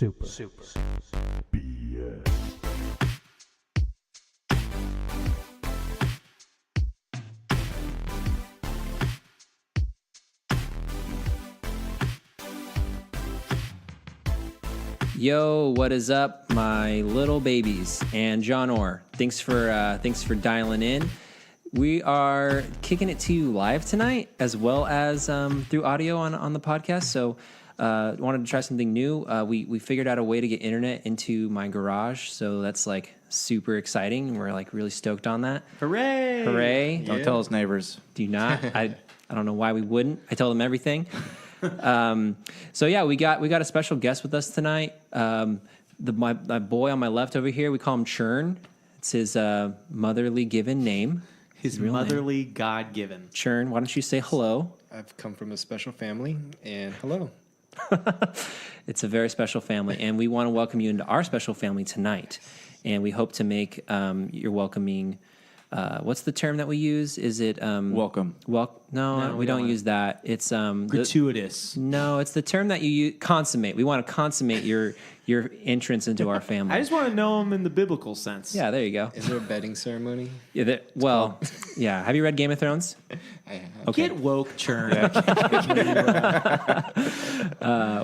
Super. BS. Yo, what is up, my little babies and John Orr? Thanks for dialing in. We are kicking it to you live tonight, as well as through audio on the podcast. So, wanted to try something new. We figured out a way to get internet into my garage, so that's like super exciting. We're like really stoked on that. Hooray! Hooray! Don't tell us neighbors. Do not. I don't know why we wouldn't. I tell them everything. So yeah, we got a special guest with us tonight. My boy on my left over here, we call him Churn. It's his motherly given name. His real motherly God-given. Churn, why don't you say hello? I've come from a special family, and hello. It's a very special family, and we want to welcome you into our special family tonight. And we hope to make your welcoming. What's the term that we use? Is it Welcome? No, we don't use that. It's Gratuitous. no, it's the term that you use. Consummate. We want to consummate your entrance into our family. I just want to know him in the biblical sense. Yeah, there you go. Is there a betting ceremony? Yeah, yeah. Have you read Game of Thrones? I have. Okay. Get woke, Churn.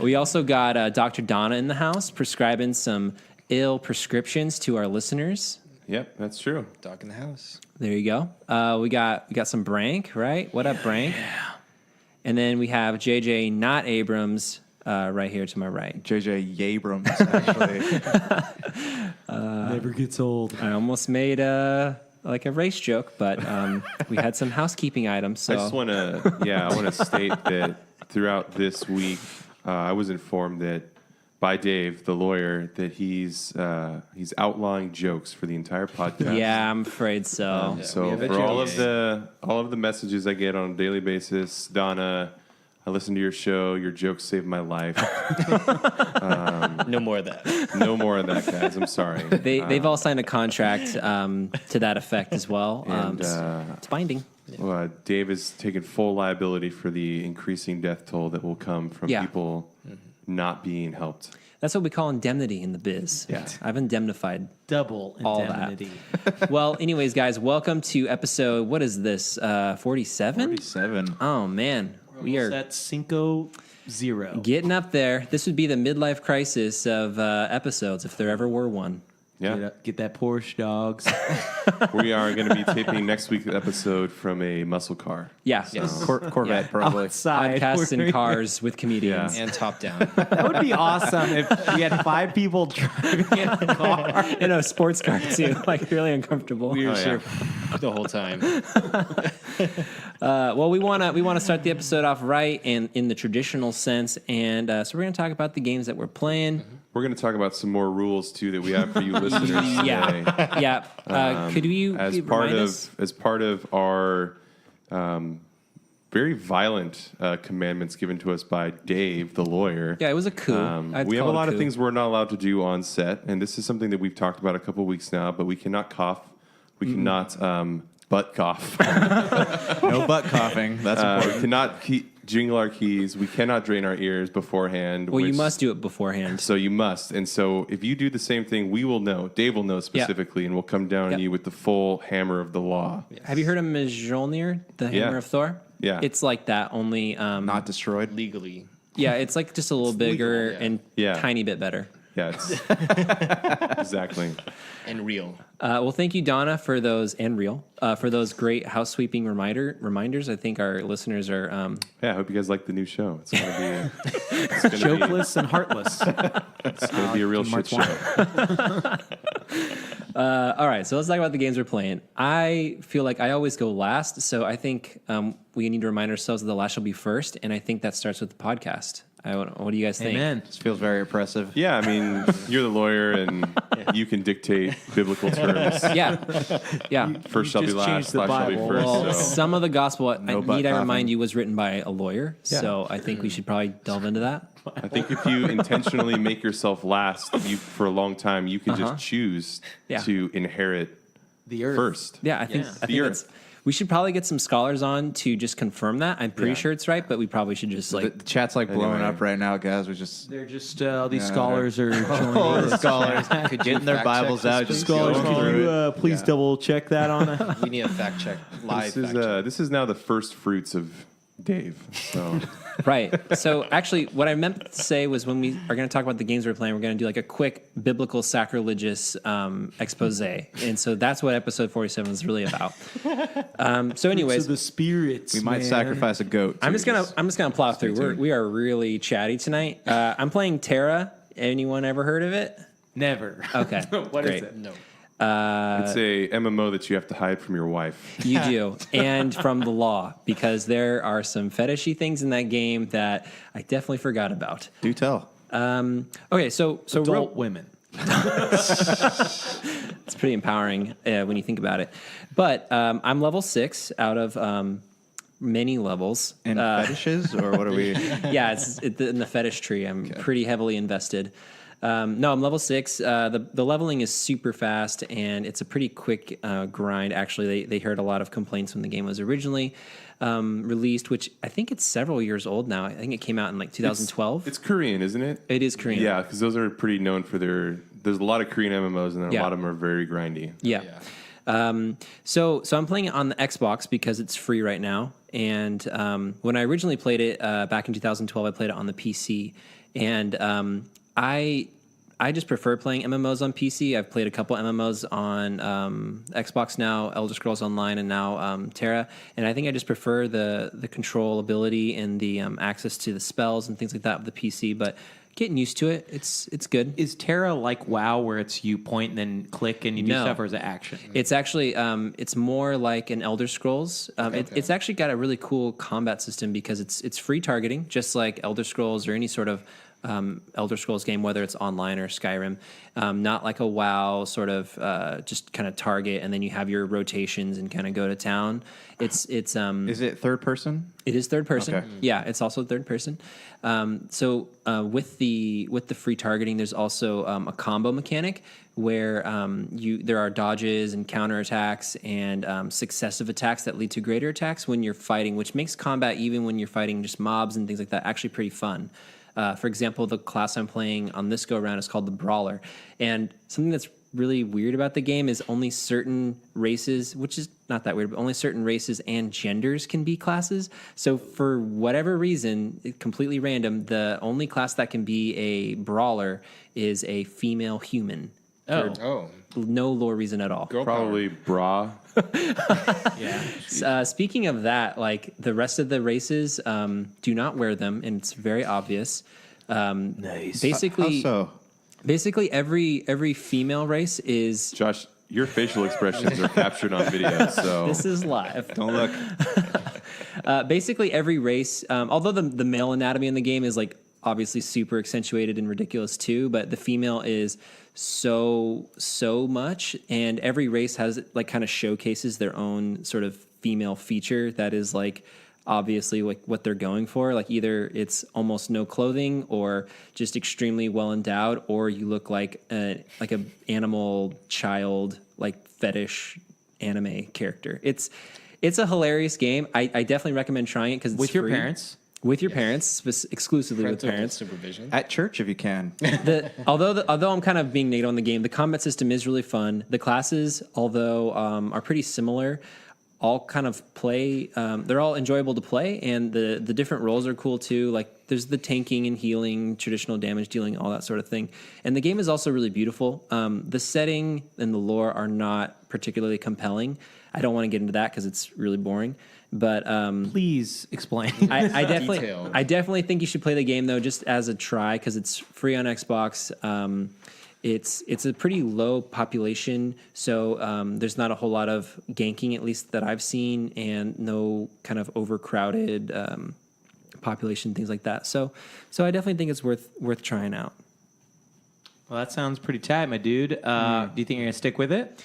We also got Dr. Donna in the house prescribing some ill prescriptions to our listeners. Yep, that's true. Dog in the house. There you go. We got some Brank, right? What up, Brank? Yeah. And then we have JJ, not Abrams, right here to my right. JJ Abrams, actually. Never gets old. I almost made like a race joke, but we had some housekeeping items. So I just want to, state that throughout this week, I was informed that by Dave, the lawyer, that he's outlawing jokes for the entire podcast. Yeah, I'm afraid so. So for all of the messages I get on a daily basis, Donna, I listen to your show. Your jokes saved my life. No more of that. No more of that, guys. I'm sorry. They've all signed a contract to that effect as well. And, it's binding. Dave is taking full liability for the increasing death toll that will come from people not being helped. That's what we call indemnity in the biz. Yeah. I've indemnified Double all indemnity. that. Well, anyways, guys, welcome to episode, what is this, 47? 47. Oh, man. We are at 5-0. getting up there. This would be the midlife crisis of episodes, if there ever were one. Yeah. Get that Porsche, dogs. We are going to be taping next week's episode from a muscle car. Yeah. Corvette, Yeah. probably. Outside. Podcasts in cars with comedians. And top down. That would be awesome if we had 5 people driving in a car. In a sports car, too. Like, really uncomfortable. We were sure the whole time. Well, we want to start the episode off right and in the traditional sense. And so we're going to talk about the games that we're playing. We're going to talk about some more rules too that we have for you listeners today. Yeah. Could you as part of our very violent commandments given to us by Dave, the lawyer? Yeah, it was a coup. We have a lot of things we're not allowed to do on set, and this is something that we've talked about a couple of weeks now. But we cannot cough. We cannot butt cough. No butt coughing. That's important. We cannot jingle our keys. We cannot drain our ears beforehand. Well, you must do it beforehand. So you must. And so if you do the same thing, we will know. Dave will know specifically, and we'll come down on you with the full hammer of the law. Have you heard of Mjolnir, the hammer of Thor? Yeah. It's like that, only... Not destroyed. Legally. Yeah, it's like just a little bigger and tiny bit better. Yeah, it's exactly. And real. Well, thank you, Donna, for those, and Real, for those great house sweeping reminders. I think our listeners are... I hope you guys like the new show. It's going to be... Jokeless and heartless. It's going to be a real shit show. All right, so let's talk about the games we're playing. I feel like I always go last, so I think we need to remind ourselves that the last shall be first, and I think that starts with the podcast. What do you guys think? Amen. This feels very oppressive. Yeah, I mean, you're the lawyer, and you can dictate biblical terms. Yeah. First shall be last, last shall be first. Well, so. some of the gospel, I butt coughing. remind you, was written by a lawyer, so I think we should probably delve into that. I think if you intentionally make yourself last for a long time, you can just choose to inherit the earth. first. Yeah, I think The that's... We should probably get some scholars on to just confirm that. I'm pretty sure it's right, but we probably should just The chat's like blowing up right now, guys. We just They're just all these scholars are joining. the scholars Could you getting their fact Bibles check out, this, just please? Scholars, going can through you it. please double check that on that? We need a fact check. Live fact check. This is now the first fruits of Dave. So Right. So actually, what I meant to say was when we are going to talk about the games we're playing, we're going to do like a quick biblical sacrilegious expose, and so that's what episode 47 is really about. So, anyways, So the spirits. We might man. sacrifice a goat. I'm too, just gonna plow through. We are really chatty tonight. I'm playing Tera. Anyone ever heard of it? Never. Okay, What is great. it? No. it's a MMO that you have to hide from your wife. You do, and from the law, because there are some fetishy things in that game that I definitely forgot about. Do tell. Okay, so Adult women. it's pretty empowering when you think about it. But I'm level 6 out of many levels. And fetishes, or what are we? Yeah, it's in the fetish tree. I'm pretty heavily invested. No, I'm level 6. The leveling is super fast, and it's a pretty quick grind. Actually, they heard a lot of complaints when the game was originally released, which I think it's several years old now. I think it came out in like 2012. It's Korean, isn't it? It is Korean. Yeah, because those are pretty known for their. There's a lot of Korean MMOs, and then Yeah. a lot of them are very grindy. Yeah. So I'm playing it on the Xbox because it's free right now. And when I originally played it back in 2012, I played it on the PC. And I just prefer playing MMOs on PC. I've played a couple MMOs on Xbox now, Elder Scrolls Online, and now Tera. And I think I just prefer the control ability and the access to the spells and things like that of the PC. But getting used to it, it's good. Is Tera like WoW, where it's you point and then click and you do No. stuff, or is it action? It's actually it's more like an Elder Scrolls. It's actually got a really cool combat system because it's free targeting, just like Elder Scrolls or any sort of Elder Scrolls game, whether it's online or Skyrim. Not like a WoW sort of just kind of target and then you have your rotations and kind of go to town. It's Is it third person? it is third person. Okay. Yeah, it's also third person. So with the free targeting, there's also a combo mechanic where there are dodges and counterattacks and successive attacks that lead to greater attacks when you're fighting, which makes combat, even when you're fighting just mobs and things like that, actually pretty fun. For example, the class I'm playing on this go around is called the Brawler, and something that's really weird about the game is only certain races, which is not that weird, but only certain races and genders can be classes. So for whatever reason, completely random, the only class that can be a brawler is a female human. Oh. Oh, No lore reason at all. girl Probably bra. Speaking of that, like the rest of the races do not wear them, and it's very obvious. Nice. Basically, How so? basically every female race is. Josh, your facial expressions are captured on video, so This is live. Don't look. Basically, every race, although the male anatomy in the game is like obviously super accentuated and ridiculous too, but the female is so much, and every race has like kind of showcases their own sort of female feature that is like obviously like what they're going for. Like either it's almost no clothing or just extremely well endowed, or you look like a animal child, like fetish anime character. It's a hilarious game. I definitely recommend trying it because it's With your free. parents? With your parents, exclusively with parental parents. supervision. At church, if you can. Although I'm kind of being negative on the game, the combat system is really fun. The classes, although are pretty similar, all kind of play. They're all enjoyable to play, and the different roles are cool too. Like there's the tanking and healing, traditional damage dealing, all that sort of thing. And the game is also really beautiful. The setting and the lore are not particularly compelling. I don't want to get into that because it's really boring. But Please explain. I Detailed. definitely think you should play the game though, just as a try, because it's free on Xbox. It's a pretty low population, so there's not a whole lot of ganking, at least that I've seen, and no kind of overcrowded population, things like that. So I definitely think it's worth trying out. Well, that sounds pretty tight, my dude. Do you think you're going to stick with it?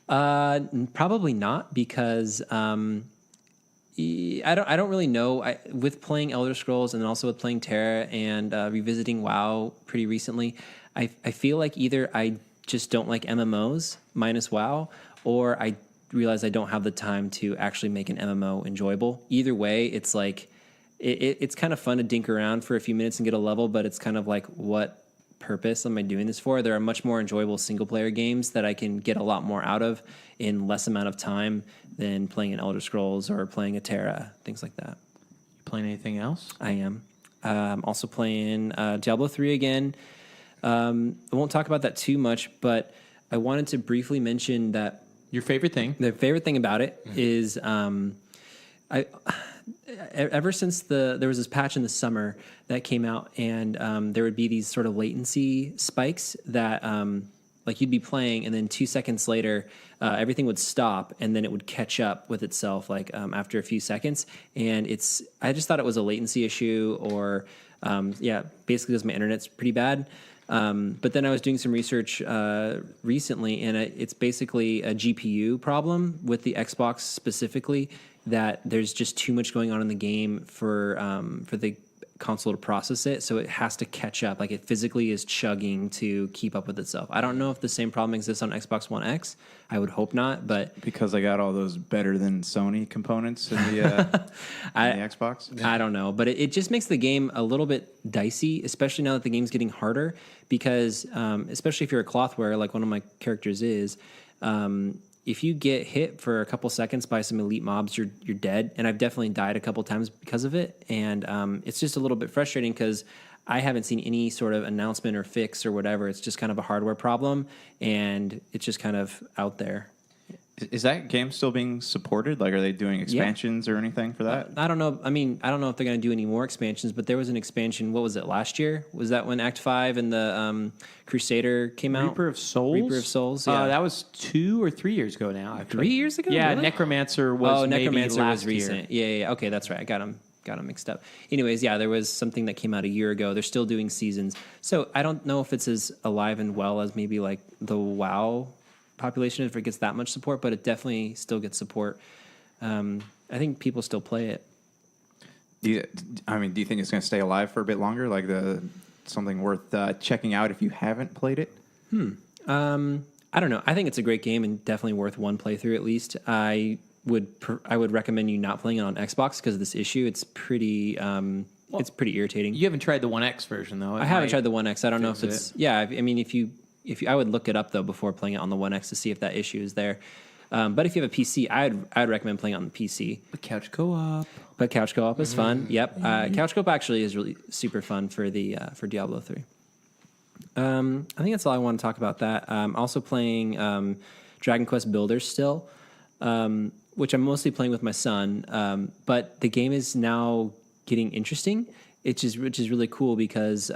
Probably not, because I don't really know. With playing Elder Scrolls and then also with playing Tera and revisiting WoW pretty recently, I feel like either I just don't like MMOs minus WoW, or I realize I don't have the time to actually make an MMO enjoyable. Either way, it's like it's kind of fun to dink around for a few minutes and get a level, but it's kind of like, what purpose am I doing this for? There are much more enjoyable single player games that I can get a lot more out of in less amount of time than playing an Elder Scrolls or playing a Tera, things like that. You playing anything else? I am. I'm also playing Diablo 3 again. I won't talk about that too much, but I wanted to briefly mention that Your favorite thing? the favorite thing about it is ever since there was this patch in the summer that came out, and there would be these sort of latency spikes that like you'd be playing, and then 2 seconds later, everything would stop, and then it would catch up with itself like after a few seconds. And I just thought it was a latency issue, or basically because my internet's pretty bad. But then I was doing some research recently, and it's basically a GPU problem with the Xbox specifically, that there's just too much going on in the game for the console to process it, so it has to catch up. Like, it physically is chugging to keep up with itself. I don't know if the same problem exists on Xbox One X. I would hope not, but Because I got all those better than Sony components in the Xbox. I don't know, but it just makes the game a little bit dicey, especially now that the game's getting harder, because especially if you're a cloth wearer like one of my characters is, if you get hit for a couple seconds by some elite mobs, you're dead. And I've definitely died a couple times because of it. And it's just a little bit frustrating because I haven't seen any sort of announcement or fix or whatever. It's just kind of a hardware problem, and it's just kind of out there. Is that game still being supported? Like, are they doing expansions or anything for that? I don't know. I mean, I don't know if they're going to do any more expansions, but there was an expansion. What was it, last year? Was that when Act 5 and the Crusader came out? Reaper of Souls? Reaper of Souls, yeah. That was 2 or 3 years ago now, actually. 3 years ago? Yeah, Really? Necromancer was Necromancer maybe was recent. Yeah. Okay, that's right. I got them mixed up. Anyways, yeah, there was something that came out a year ago. They're still doing seasons. So I don't know if it's as alive and well as maybe like the WoW population, if it gets that much support, but it definitely still gets support. I think people still play it. Do you think it's going to stay alive for a bit longer? Like something worth checking out if you haven't played it? I don't know. I think it's a great game and definitely worth one playthrough at least. I would recommend you not playing it on Xbox because of this issue. It's pretty it's pretty irritating. You haven't tried the One X version, though. I haven't tried the One X. I don't know if it's I mean, if you I would look it up though before playing it on the One X to see if that issue is there. But if you have a PC, I'd recommend playing on the PC. But couch co-op. But couch co-op is fun. Yep. Couch co-op actually is really super fun for Diablo 3. I think that's all I want to talk about that. I'm also playing Dragon Quest Builders still, which I'm mostly playing with my son. But the game is now getting interesting, which is really cool because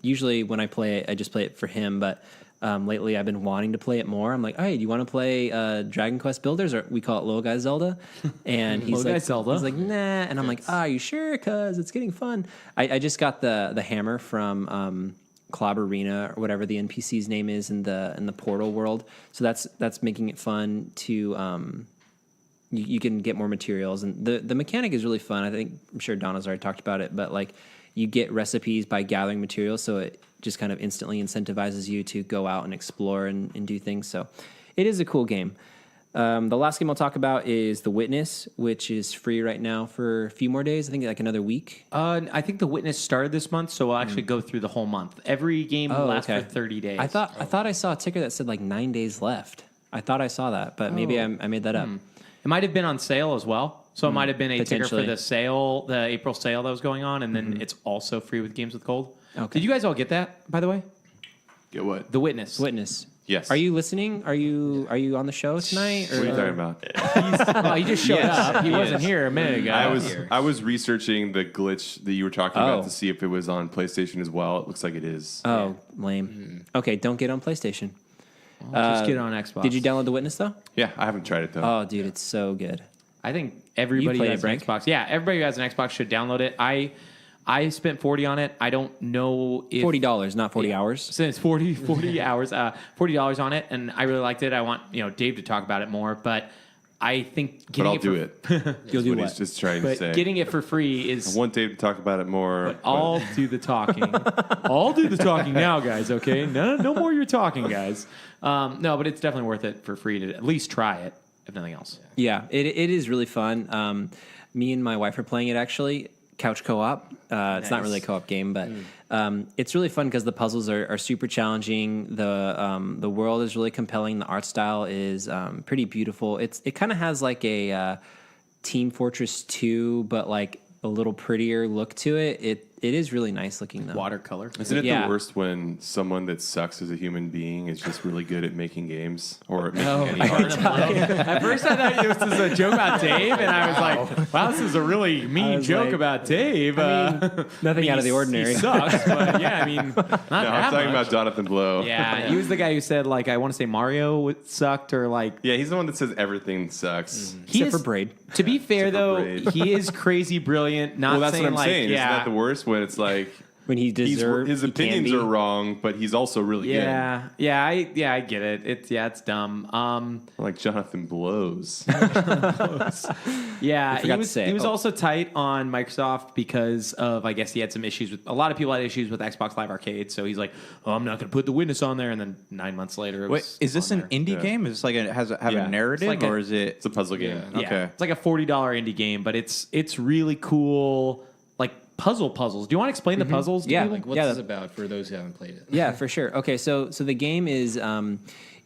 usually when I play it, I just play it for him. But lately, I've been wanting to play it more. I'm like, hey, do you want to play Dragon Quest Builders, or we call it Low Guy Zelda? And he's like, nah. And I'm like, are you sure? Because it's getting fun. I just got the hammer from Clob Arena, or whatever the NPC's name is in the Portal world. So that's making it fun to you can get more materials, and the mechanic is really fun. I'm sure Donna's already talked about it, but like you get recipes by gathering materials, so it just kind of instantly incentivizes you to go out and explore and do things. So it is a cool game. The last game I'll talk about is The Witness, which is free right now for a few more days. I think like another week. I think The Witness started this month, so we'll actually go through the whole month. Every game lasts for 30 days. I thought I saw a ticker that said like 9 days left. I thought I saw that, but maybe I made that up. It might have been on sale as well. So it might have been a ticker for the sale, the April sale that was going on, and then it's also free with Games with Gold. Okay. Did you guys all get that, by the way? Get what? The Witness. Witness. Yes. Are you listening? Are you on the show tonight? Or? What are you talking about? He just showed up. He wasn't here a minute ago. I was researching the glitch that you were talking about to see if it was on PlayStation as well. It looks like it is. Oh, lame. Okay, don't get on PlayStation. Just get it on Xbox. Did you download The Witness, though? Yeah, I haven't tried it, though. Oh, dude, it's so good. I think everybody who has an Xbox. Yeah, everybody who has an Xbox should download it. I spent $40 on it. I don't know if $40, not 40 hours. Since 40 hours, $40 on it, and I really liked it. I want Dave to talk about it more, but I think I'll do it. You'll do what? He's just trying to say. Getting it for free is. I want Dave to talk about it more. But I'll do the talking. I'll do the talking now, guys. Okay, no more you're talking, guys. No, but it's definitely worth it for free to at least try it. if nothing else. Yeah, it is really fun. Me and my wife are playing it actually, couch co-op. It's not really a co-op game, but it's really fun because the puzzles are super challenging. The world is really compelling. The art style is pretty beautiful. It kind of has like a Team Fortress 2, but like a little prettier look to it. It is really nice looking though. Watercolor. Isn't it Yeah. the worst when someone that sucks as a human being is just really good at making games or making any art? At first, I thought this was a joke about Dave, and I was like, "Wow, this is a really mean joke like, about Dave." Nothing out of the ordinary. He sucks, but yeah, I mean, not No, that I'm talking much. about Jonathan Blow. Yeah, he was the guy who said like, I want to say Mario sucked or like. Yeah, he's the one that says everything sucks. He Except is, for Braid. To be fair, Except for though, Braid. he is crazy brilliant. Not Well, that's saying what I'm like, saying. yeah, Isn't that the worst when it's like When he deserves, his he can opinions be. are wrong, but he's also really good? I get it. It's dumb. Like Jonathan Blows. Yeah, forgot to say he it. was Oh. also tight on Microsoft because of, I guess he had some issues with, a lot of people had issues with Xbox Live Arcade, so he's like, oh, I'm not going to put The Witness on there, and then 9 months later, it Wait, was is this on an there. indie Yeah. game? Is this like have Yeah. a narrative, It's like or a- is it? It's a puzzle game. Yeah, Okay. it's like a $40 indie game, but it's really cool, like puzzles. Do you want to explain the puzzles? to Yeah, people? Like, what's this about for those who haven't played it? Yeah, for sure. Okay, so the game is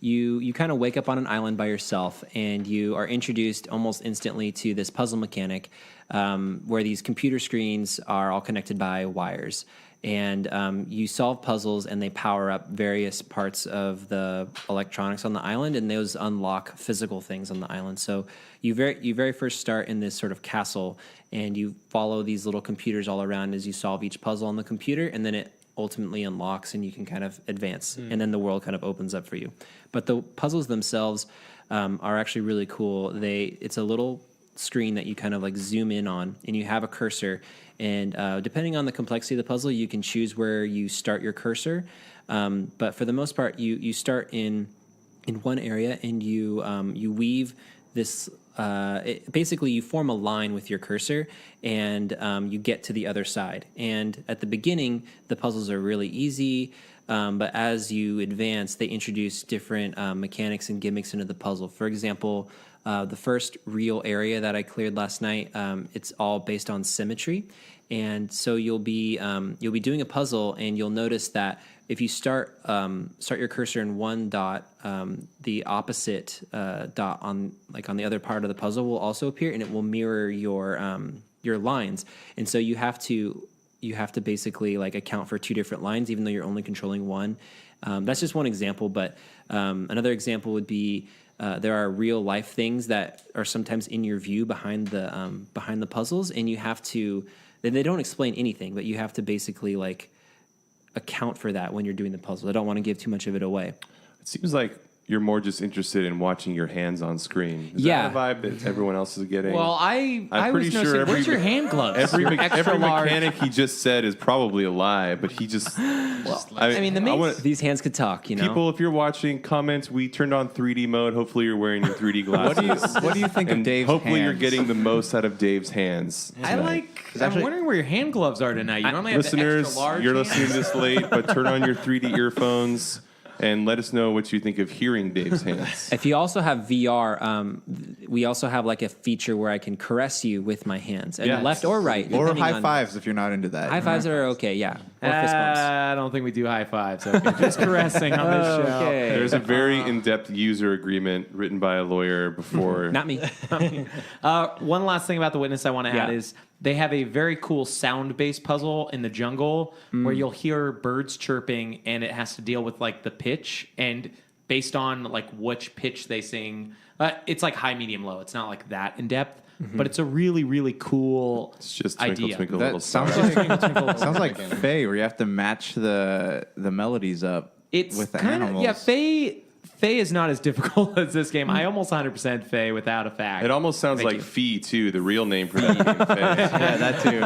you kind of wake up on an island by yourself, and you are introduced almost instantly to this puzzle mechanic where these computer screens are all connected by wires. And you solve puzzles, and they power up various parts of the electronics on the island, and those unlock physical things on the island. So you very first start in this sort of castle, and you follow these little computers all around as you solve each puzzle on the computer, and then it ultimately unlocks, and you can kind of advance, and then the world kind of opens up for you. But the puzzles themselves are actually really cool. It's a little screen that you kind of like zoom in on, and you have a cursor, and depending on the complexity of the puzzle, you can choose where you start your cursor, but for the most part you start in one area, and you weave this basically you form a line with your cursor, and you get to the other side. And at the beginning the puzzles are really easy, but as you advance they introduce different mechanics and gimmicks into the puzzle. For example, the first real area that I cleared last night, it's all based on symmetry, and so you'll be doing a puzzle, and you'll notice that if you start your cursor in one dot, the opposite dot on the other part of the puzzle will also appear, and it will mirror your lines, and so you have to basically like account for two different lines, even though you're only controlling one. That's just one example, but another example would be. There are real life things that are sometimes in your view behind the puzzles, and you have to. They don't explain anything, but you have to basically like account for that when you're doing the puzzle. I don't want to give too much of it away. It seems like you're more just interested in watching your hands on screen. Is Yeah. that the vibe that everyone else is getting? Well, I'm I was pretty sure noticing, every- where's your hand gloves? every Extra large. mechanic he just said is probably a lie, but he just. I mean, the main- wanna- These hands could talk, you know. people, if you're watching, comment. We turned on 3D mode. Hopefully, you're wearing your 3D glasses. What do you think of And Dave's hopefully, you're hands? getting the most out of Dave's hands. I like. I'm wondering where your hand gloves are tonight. You normally have the Listeners, extra large. you're hands. listening to this late, but turn on your 3D earphones and let us know what you think of hearing Dave's hands. If you also have VR, we also have like a feature where I can caress you with my hands, and Yes. left or right, Or depending high on- fives if you're not into that. High fives are okay, yeah, or fist bumps. I don't think we do high fives. Okay, just caressing on this show. Okay. There's a very in-depth user agreement written by a lawyer before. Not me. One last thing about The Witness I want to add Yeah. is they have a very cool sound-based puzzle in the jungle where you'll hear birds chirping, and it has to deal with like the pitch, and based on like which pitch they sing, it's like high, medium, low. It's not like that in depth, but it's a really, really cool It's just twinkle, idea. twinkle, little That sounds star. like sounds like Faye, where you have to match the melodies up It's with the kind of animals. Faye is not as difficult as this game. I almost 100% Faye without a fact. It almost sounds Thank like you. Fee, too, the real name for that game. Faye. Yeah, that too.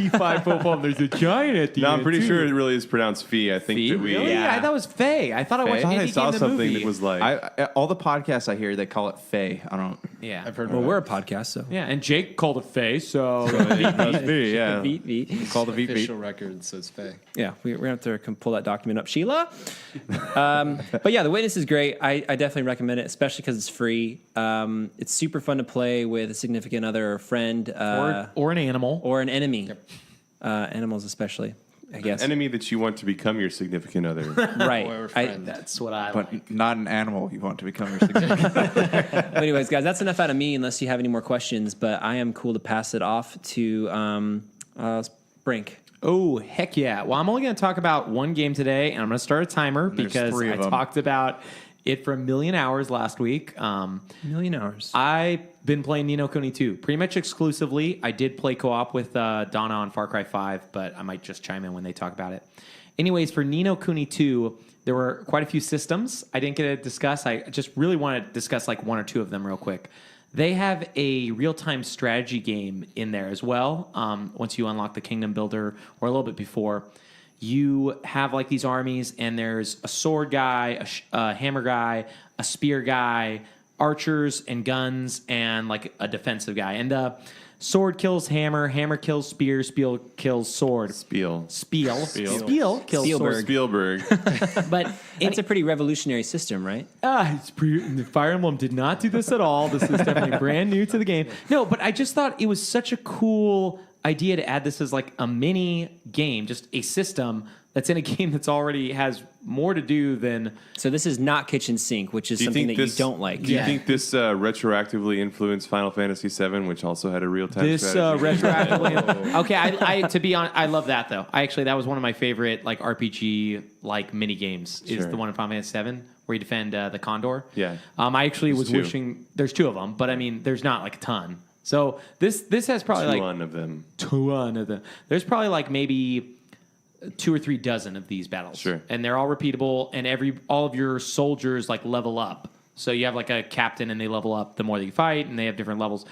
P5 football. There's a giant at the No, end. I'm pretty too. sure it really is pronounced Fee. I think Fee? that we. Really? Yeah. I thought it was Faye. I thought I watched Faye? I Andy saw Game the something movie. that was like. All the podcasts I hear, they call it Faye. I don't. Yeah. I've heard. Well, of we're a it. podcast, so. Yeah, and Jake called it face, so yeah. Beat, beat. Call the VP. official record, so it's fake. Yeah, we're going to have to pull that document up. Sheila? But yeah, The Witness is great. I definitely recommend it, especially because it's free. It's super fun to play with a significant other or friend. or an animal. Or an enemy. Animals especially, I guess. Enemy that you want to become your significant other. Right. Or a friend. That's what I But like. not an animal you want to become your significant. But anyways, guys, that's enough out of me unless you have any more questions. But I am cool to pass it off to Brink. Oh, heck yeah. Well, I'm only going to talk about one game today, and I'm going to start a timer There's because 3 I of them. talked about it for a million hours last week. Million hours. I've been playing Ni no Kuni 2 pretty much exclusively. I did play co-op with Donna on Far Cry 5, but I might just chime in when they talk about it. Anyways, for Ni no Kuni 2, there were quite a few systems I didn't get to discuss. I just really want to discuss like 1 or 2 of them real quick. They have a real-time strategy game in there as well. Once you unlock the Kingdom Builder, or a little bit before, you have like these armies, and there's a sword guy, a hammer guy, a spear guy, archers and guns, and like a defensive guy. And sword kills hammer, hammer kills spear, spear kills sword. Spiel. Spiel kills sword. Spielberg. But That's a pretty revolutionary system, right? Fire Emblem did not do this at all. This is definitely brand new to the game. No, but I just thought it was such a cool idea to add this as like a mini game, just a system that's in a game that's already has more to do than. So this is not kitchen sink, which is Do you something think that this, you don't like. Do you think this retroactively influenced Final Fantasy VII, which also had a real-time This strategy? retroactively. Okay, I to be honest, I love that though. That was one of my favorite like RPG like mini games. Is Sure. the one in Final Fantasy VII where you defend the Condor. Yeah. I actually was 2. wishing there's 2 of them, but I mean there's not like a ton. So this has probably like One of them. ton of them. There's probably like maybe 2 or 3 dozen of these battles. Sure. And they're all repeatable, and all of your soldiers like level up. So you have like a captain, and they level up the more that you fight, and they have different levels.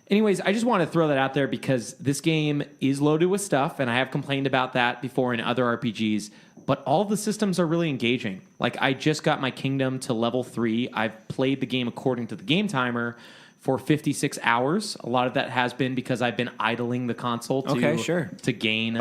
Anyways, I just want to throw that out there because this game is loaded with stuff, and I have complained about that before in other RPGs, but all of the systems are really engaging. Like, I just got my kingdom to level 3. I've played the game according to the game timer for 56 hours. A lot of that has been because I've been idling the console to gain...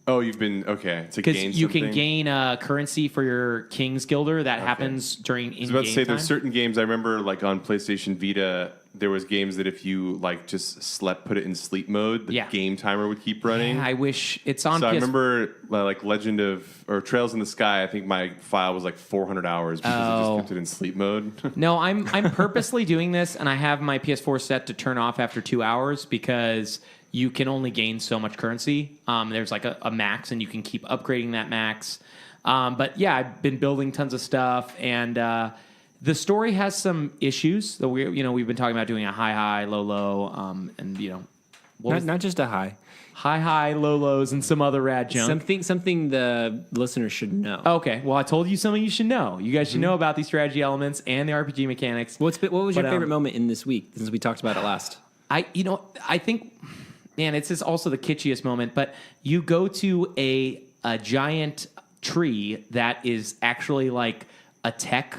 Oh, you've been okay. To because gain you something? can gain currency for your King's Guilder. That happens during in-game I was about to say, time. there's certain games I remember, like on PlayStation Vita, there was games that if you like just put it in sleep mode, the game timer would keep running. Yeah, I wish it's on. So PS- I remember like Trails in the Sky. I think my file was like 400 hours because it just kept it in sleep mode. No, I'm purposely doing this, and I have my PS4 set to turn off after 2 hours because you can only gain so much currency. There's like a max, and you can keep upgrading that max. But yeah, I've been building tons of stuff, and the story has some issues. So we've been talking about doing a high, low, low, and Not just a high. high, low, lows, and some other rad junk. Something the listeners should know. Okay, well, I told you something you should know. You guys should know about these strategy elements and the RPG mechanics. What was your But, favorite moment in this week since we talked about it last? I think, man, it's just also the kitschiest moment, but you go to a giant tree that is actually like a tech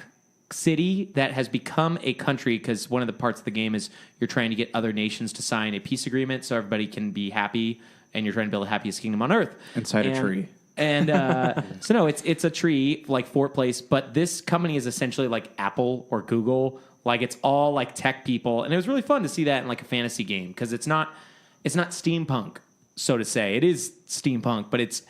city that has become a country because one of the parts of the game is you're trying to get other nations to sign a peace agreement so everybody can be happy, and you're trying to build the happiest kingdom on earth. Inside a tree. And so no, it's a tree like Fort Place, but this company is essentially like Apple or Google. Like it's all like tech people, and it was really fun to see that in like a fantasy game because it's not steampunk, so to say. It is steampunk, but it's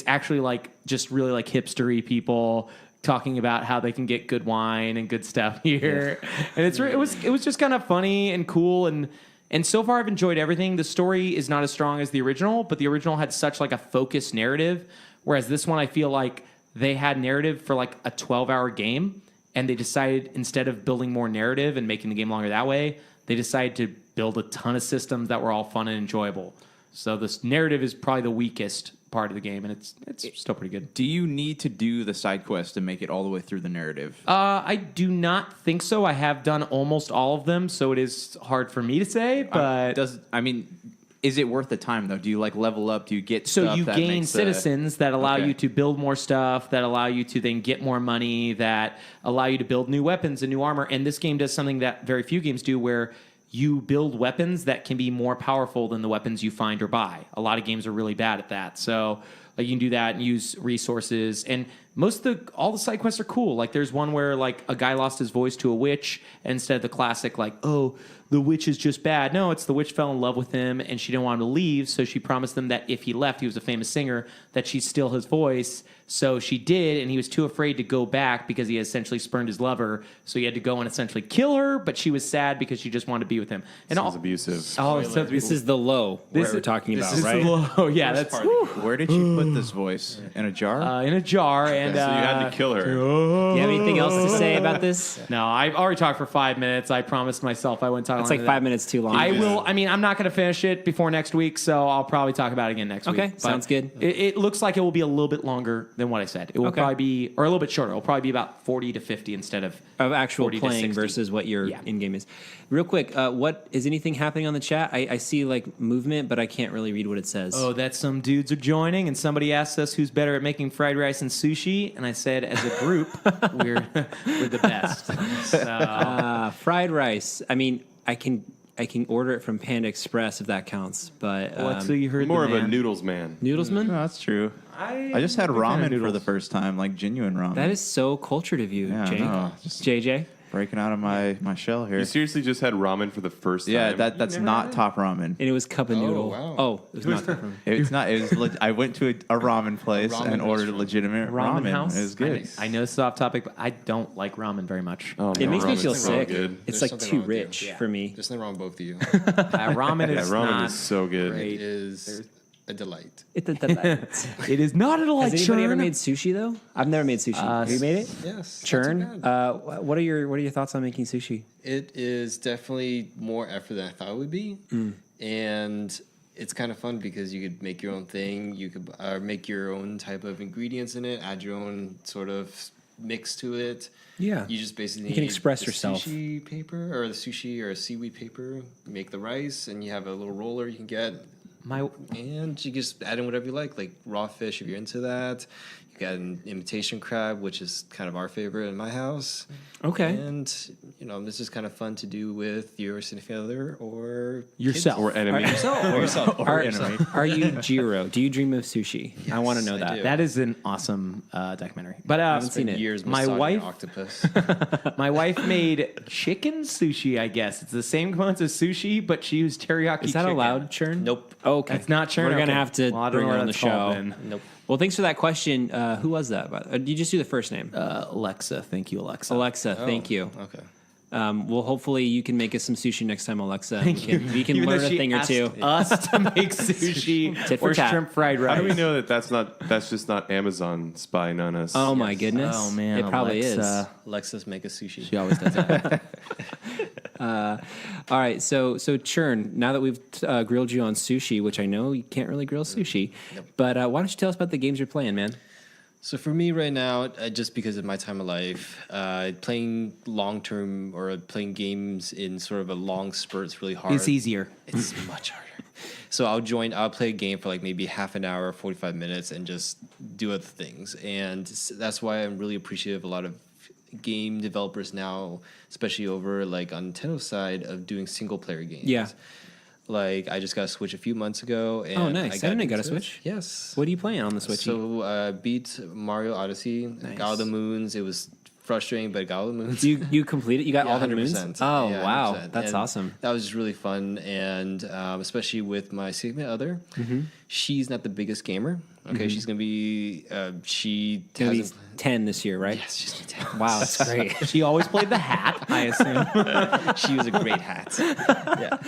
actually like just really like hipstery people talking about how they can get good wine and good stuff here, and it was just kind of funny and cool and so far I've enjoyed everything. The story is not as strong as the original, but the original had such like a focused narrative, whereas this one I feel like they had narrative for like a 12-hour game, and they decided instead of building more narrative and making the game longer that way, they decided to build a ton of systems that were all fun and enjoyable. So this narrative is probably the weakest part of the game, and it's still pretty good. Do you need to do the side quest to make it all the way through the narrative? I do not think so. I have done almost all of them, so it is hard for me to say. But Is it worth the time though? Do you like level up? Do you get So stuff you that gain makes citizens that allow Okay. you to build more stuff, that allow you to then get more money, that allow you to build new weapons and new armor. And this game does something that very few games do, where you build weapons that can be more powerful than the weapons you find or buy. A lot of games are really bad at that. So like, you can do that and use resources. And all the side quests are cool. Like there's one where like a guy lost his voice to a witch instead of the classic like, oh, the witch is just bad. No, it's the witch fell in love with him and she didn't want him to leave. So she promised him that if he left, he was a famous singer, that she'd steal his voice. So she did, and he was too afraid to go back because he essentially spurned his lover. So he had to go and essentially kill her, but she was sad because she just wanted to be with him. And Sounds abusive. This is the low we're talking about, this right? is low. Yeah, that's Where did you put this voice? In a jar? in a jar. And So you had to kill her. Do you have anything else to say about this? no, I've already talked for 5 minutes. I promised myself I wouldn't talk. It's longer like than 5 minutes too long. I will. I mean, I'm not going to finish it before next week, so I'll probably talk about it again next week. Okay, But sounds good. It looks like it will be a little bit longer than what I said. It will Okay. probably be, or a little bit shorter. It'll probably be about 40 to 50 instead of Actual 40 to playing 60. versus what your Yeah. in-game is. Real quick, what is anything happening on the chat? I see like movement, but I can't really read what it says. Oh, that some dudes are joining, and somebody asked us who's better at making fried rice and sushi, and I said, as a group, we're the best. So, fried rice. I mean, I can order it from Panda Express if that counts, but what's so you heard? More the of a man. noodles man. Noodlesman? No, that's true. I just had ramen for the first time, like genuine ramen. That is so cultured of you, Yeah, I Jake. know. Just JJ. breaking out of my shell here. You seriously just had ramen for the first time? Yeah, that's not top ramen. And it was cup of noodle. wow. Oh, it was not cup of It's not. It was. I went to a ramen place ramen and ordered restaurant. legitimate Ramen ramen. house? It was good. I know this is off topic, but I don't like ramen very much. Oh, It makes me ramen's feel so sick. good. It's There's like something too wrong with you. rich Yeah. for me. There's nothing wrong with both of you. Ramen Yeah, is ramen not is so good. great. It is a delight. It's a delight. It is not a delight. Has anybody ever Churn. made sushi though? I've never made sushi. Have you made it? Yes. Churn. not too bad. What are your thoughts on making sushi? It is definitely more effort than I thought it would be, and it's kind of fun because you could make your own thing. You could make your own type of ingredients in it, add your own sort of mix to it. Yeah. You just basically You can need express the yourself. Sushi paper or the sushi or seaweed paper. Make the rice, and you have a little roller you can get. And you just add in whatever you like raw fish if you're into that. You got an imitation crab, which is kind of our favorite in my house. Okay. And this is kind of fun to do with your significant other or Yourself. Or enemy. yourself. Are you Jiro? Do you dream of sushi? I want to know I that. do. That is an awesome documentary. But haven't seen Spent it. years My massaging wife- an octopus. my wife made chicken sushi, I guess. It's the same components as sushi, but she used teriyaki Is that chicken. allowed, Churn? Nope. Okay. That's not Churn? We're going to Okay. have to Well, I don't bring know her what on the that's called show. then. Nope. Well, thanks for that question. Who was that? You just do the first name. Alexa. Thank you, Alexa. Alexa, thank you. Okay. Well, hopefully you can make us some sushi next time, Alexa. We can Even though learn a she thing or asked two. us to make sushi Tit for or tat. shrimp fried rice. How do we know that that's just not Amazon spying on us? Oh my goodness! Oh, man, it probably Alexa. Alexis, make a sushi. She always does that. is. All right, so Churn. Now that we've grilled you on sushi, which I know you can't really grill sushi, but why don't you tell us about the games you're playing, man? So for me right now, just because of my time of life, playing long-term or playing games in sort of a long spurt is really hard. It's easier. It's much harder. So I'll play a game for like maybe half an hour, 45 minutes, and just do other things. And that's why I'm really appreciative of a lot of game developers now, especially over like on Nintendo's side of doing single-player games. Yeah. Like I just got a Switch a few months ago. And Oh, nice. I didn't get a into it. Switch. Yes. What are you playing on the Switch? So beat Mario Odyssey, got all the moons. It was frustrating, but got all the moons. you completed? You got Yeah, all the moons? 100%. Oh Yeah, wow, 100%. that's And awesome. That was really fun, and especially with my significant other, she's not the biggest gamer. Okay, she's gonna be. She Gonna be hasn't. 10 this year, right? Yes, she's gonna be 10. Wow, that's great. She always played the hat, I assume. She was a great hat. Yeah.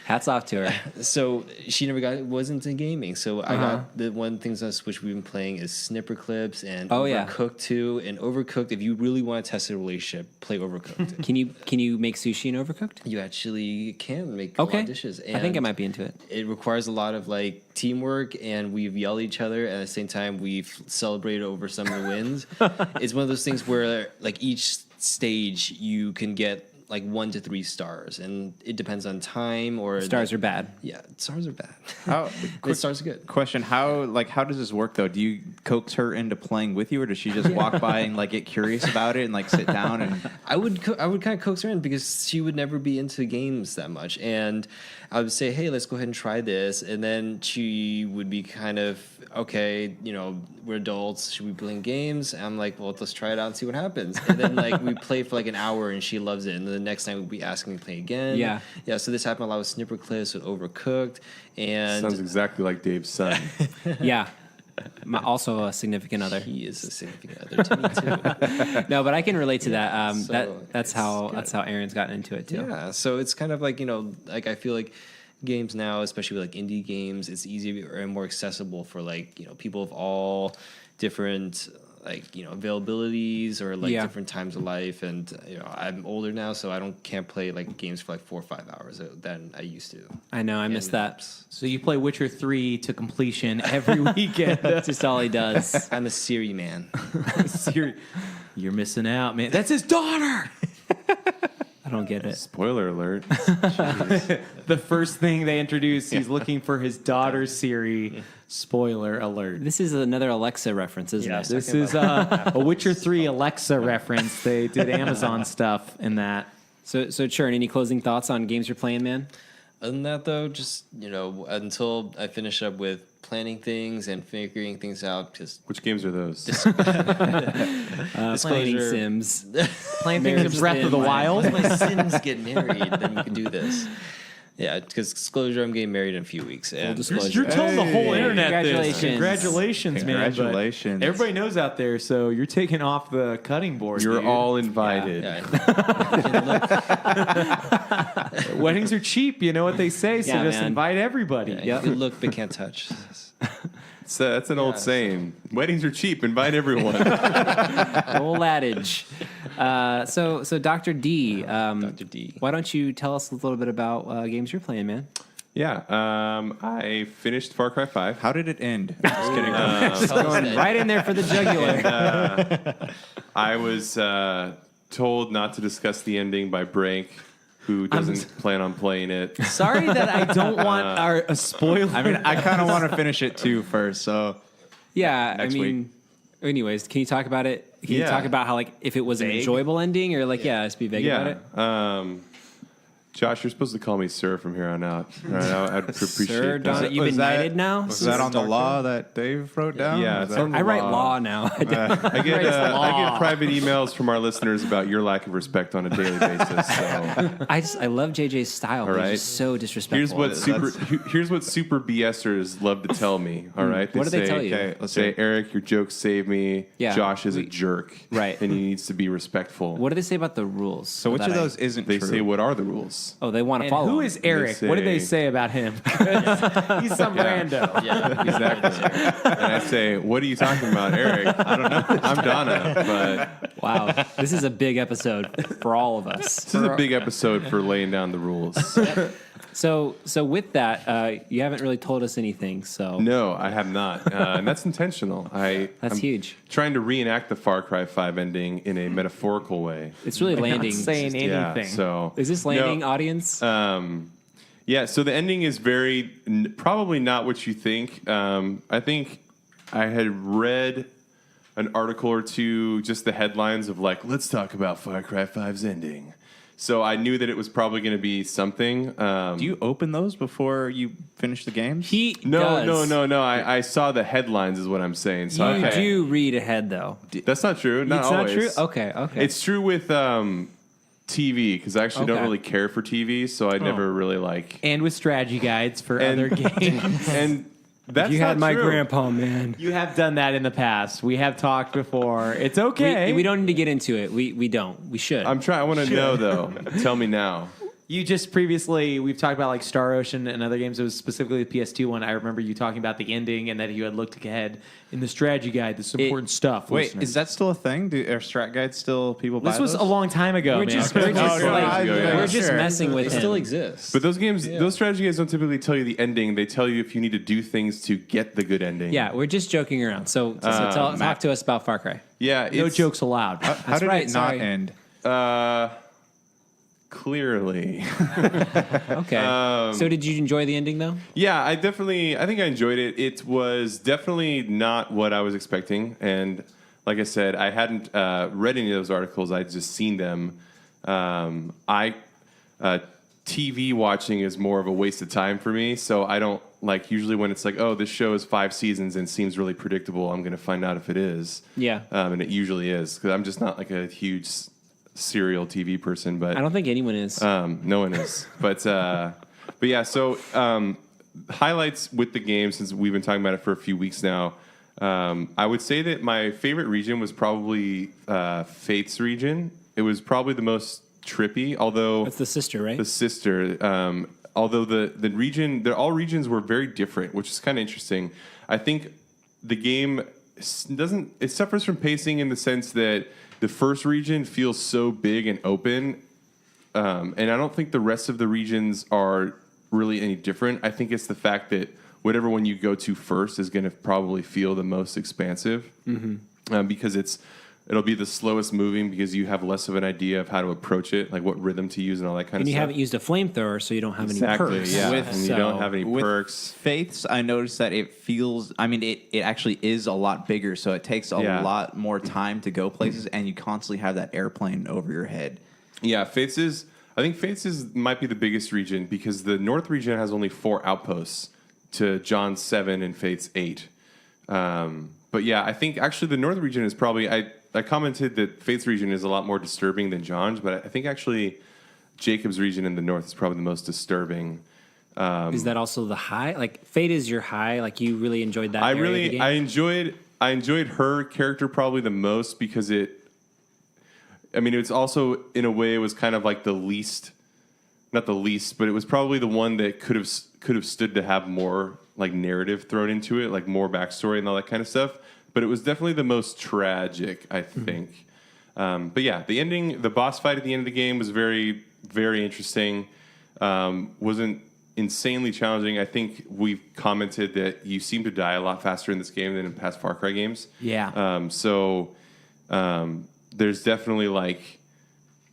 Hats off to her. So she wasn't in gaming. So I got the one things on Switch we've been playing is Snipper Clips and Oh, yeah. Overcooked 2. And Overcooked, if you really want to test a relationship, play Overcooked. Can you make sushi in Overcooked? You actually can make a lot Okay. of dishes. I think I And might be into it. It requires a lot of like teamwork, and we've yelled at each other. And at the same time, we've celebrated over some of the wins. It's one of those things where like each stage you can get like 1 to 3 stars, and it depends on time or Stars are bad. Yeah, stars are bad. How, But stars are good. question: How does this work though? Do you coax her into playing with you, or does she just walk by and like get curious about it and like sit down and? I would kind of coax her in because she would never be into games that much, and I would say, hey, let's go ahead and try this, and then she would be kind of, okay, we're adults, should we be playing games? And I'm like, well, let's try it out and see what happens. And then like we play for like an hour and she loves it, and then the next time we'll be asking to play again. Yeah. So this happened a lot with Snipper Cliffs, with Overcooked, and Sounds exactly like Dave's son. Yeah. Also a significant other. he is a significant other to me too. No, but I can relate to that. so That's how Aaron's gotten into it too. Yeah, so it's kind of like, like I feel like games now, especially with like indie games, it's easier and more accessible for like, people of all different like, availabilities or like different times of life. And, I'm older now, so can't play like games for like 4 or 5 hours than I used to. I know, I miss that. So you play Witcher 3 to completion every weekend. That's just all he does. I'm a Siri man. You're missing out, man. That's his daughter. I don't get it. Spoiler alert. The first thing they introduce, he's looking for his daughter Siri. Spoiler alert. This is another Alexa reference, isn't it? This is a Witcher 3 Alexa reference. They did Amazon stuff in that. So Churn, any closing thoughts on games you're playing, man? Other than that, though, just, until I finish up with planning things and figuring things out, because Which games are those? Playing Sims. Playing things in Breath of the Wild. once my Sims get married, then we can do this. Yeah, because disclosure, I'm getting married in a few weeks. And disclosure. You're telling the whole internet Congratulations. this. Congratulations, man. But Congratulations. everybody knows out there, so you're taking off the cutting board. You're dude. all invited. Weddings are cheap, you know what they say, so Yeah, just man. invite everybody. you can look but can't touch. That's an old saying. Weddings are cheap. Invite everyone. Old adage. So Dr. D. Dr. D. Why don't you tell us a little bit about games you're playing, man? Yeah. I finished Far Cry 5. How did it end? Just kidding. Going right in there for the jugular. I was told not to discuss the ending by Brank, who doesn't plan on playing it. Sorry that I don't want a spoiler. I mean, I kind of want to finish it too first. So Yeah, Next week. Anyways, can you talk about it? Can you Yeah. talk about how, like, if it was an enjoyable ending or, like, just be vague about it? Josh, you're supposed to call me sir from here on out. All right, I'd appreciate Sir, that. Donna, you've been knighted now? Was that on the law that Dave wrote down? Yeah, Was it's that- on the I write law. law now. I get private emails from our listeners about your lack of respect on a daily basis. So I love JJ's style. All He's right. just so disrespectful. here's what super BSers love to tell me. All right, What do they tell you? Okay, let's Say, say Eric, your jokes save me. Yeah. Josh is a jerk. Right. And he needs to be respectful. What do they say about the rules? So which of those isn't They true? say, what are the rules? Oh, they want to And follow. who them. is Eric? What did they say about him? He's some rando. Yeah, Exactly. And I say, what are you talking about, Eric? I don't know. I'm Donna, but Wow, this is a big episode for all of us. this is a big episode for laying down the rules. So with that, you haven't really told us anything. So No, I have not. And that's intentional. I'm huge. Trying to reenact the Far Cry 5 ending in a metaphorical way. It's really landing. Saying anything. Yeah, so Is this landing, No, audience? yeah, so the ending is probably not what you think. I think I had read an article or two, just the headlines of like, let's talk about Far Cry 5's ending. So I knew that it was probably going to be something. Do you open those before you finish the games? He No, does. no. I saw the headlines is what I'm saying. So You do read ahead, though. That's not true. Not It's not always. true? Okay. It's true with TV because I actually don't Okay. really care for TV, so I never really like. And with strategy guides for And- other games. And that's you not had my true. grandpa, man. You have done that in the past. We have talked before. It's okay. We don't need to get into it. We don't. We should. I'm trying. I want to know though. Tell me now. You just previously, we've talked about like Star Ocean and other games. It was specifically the PS2 one. I remember you talking about the ending and that you had looked ahead in the strategy guide. This is important stuff. Wait, listeners. is that still a thing? Are strat guides still people buy This was those? a long time ago, we're man. just, Okay. we're just, no, like, yeah, we're just sure. messing with it him. still exists. But those games, those strategy games don't typically tell you the ending. They tell you if you need to do things to get the good ending. Yeah, we're just joking around. So talk to us about Far Cry. Yeah. No it's, jokes allowed. How did right, it not sorry. end? Clearly. Okay. So did you enjoy the ending though? Yeah, I think I enjoyed it. It was definitely not what I was expecting. And like I said, I hadn't read any of those articles. I'd just seen them. TV watching is more of a waste of time for me. So I don't like usually when it's like, oh, this show is 5 seasons and seems really predictable. I'm going to find out if it is. Yeah. And it usually is because I'm just not like a huge serial TV person. But I don't think anyone is. no one is. But yeah. So highlights with the game since we've been talking about it for a few weeks now. I would say that my favorite region was probably Faith's region. It was probably the most trippy, although That's the sister, right? the sister. Although the region, all regions were very different, which is kind of interesting. I think the game it suffers from pacing in the sense that the first region feels so big and open, and I don't think the rest of the regions are really any different. I think it's the fact that whatever one you go to first is going to probably feel the most expansive, because it'll be the slowest moving because you have less of an idea of how to approach it, like what rhythm to use and all that kind and of you stuff. haven't used a flamethrower, so you don't have any Exactly, perks. yeah. With- And you So- don't have any With perks. Faiths, I noticed that it feels. I mean, it actually is a lot bigger, so it takes a Yeah. lot more time to go places, and you constantly have that airplane over your head. Yeah, I think Faiths might be the biggest region because the North region has only 4 outposts to John's 7 and Faith's 8. But yeah, I think actually the North region is probably, I commented that Faith's region is a lot more disturbing than John's, but I think actually Jacob's region in the North is probably the most disturbing. Is that also the high? Like Fate is your high. Like you really enjoyed that. area of the game? I enjoyed her character probably the most because it's also in a way it was kind of like not the least, but it was probably the one that could have stood to have more like narrative thrown into it, like more backstory and all that kind of stuff. But it was definitely the most tragic, I think. But yeah, the boss fight at the end of the game was very, very interesting. Wasn't insanely challenging. I think we've commented that you seem to die a lot faster in this game than in past Far Cry games. Yeah. There's definitely like,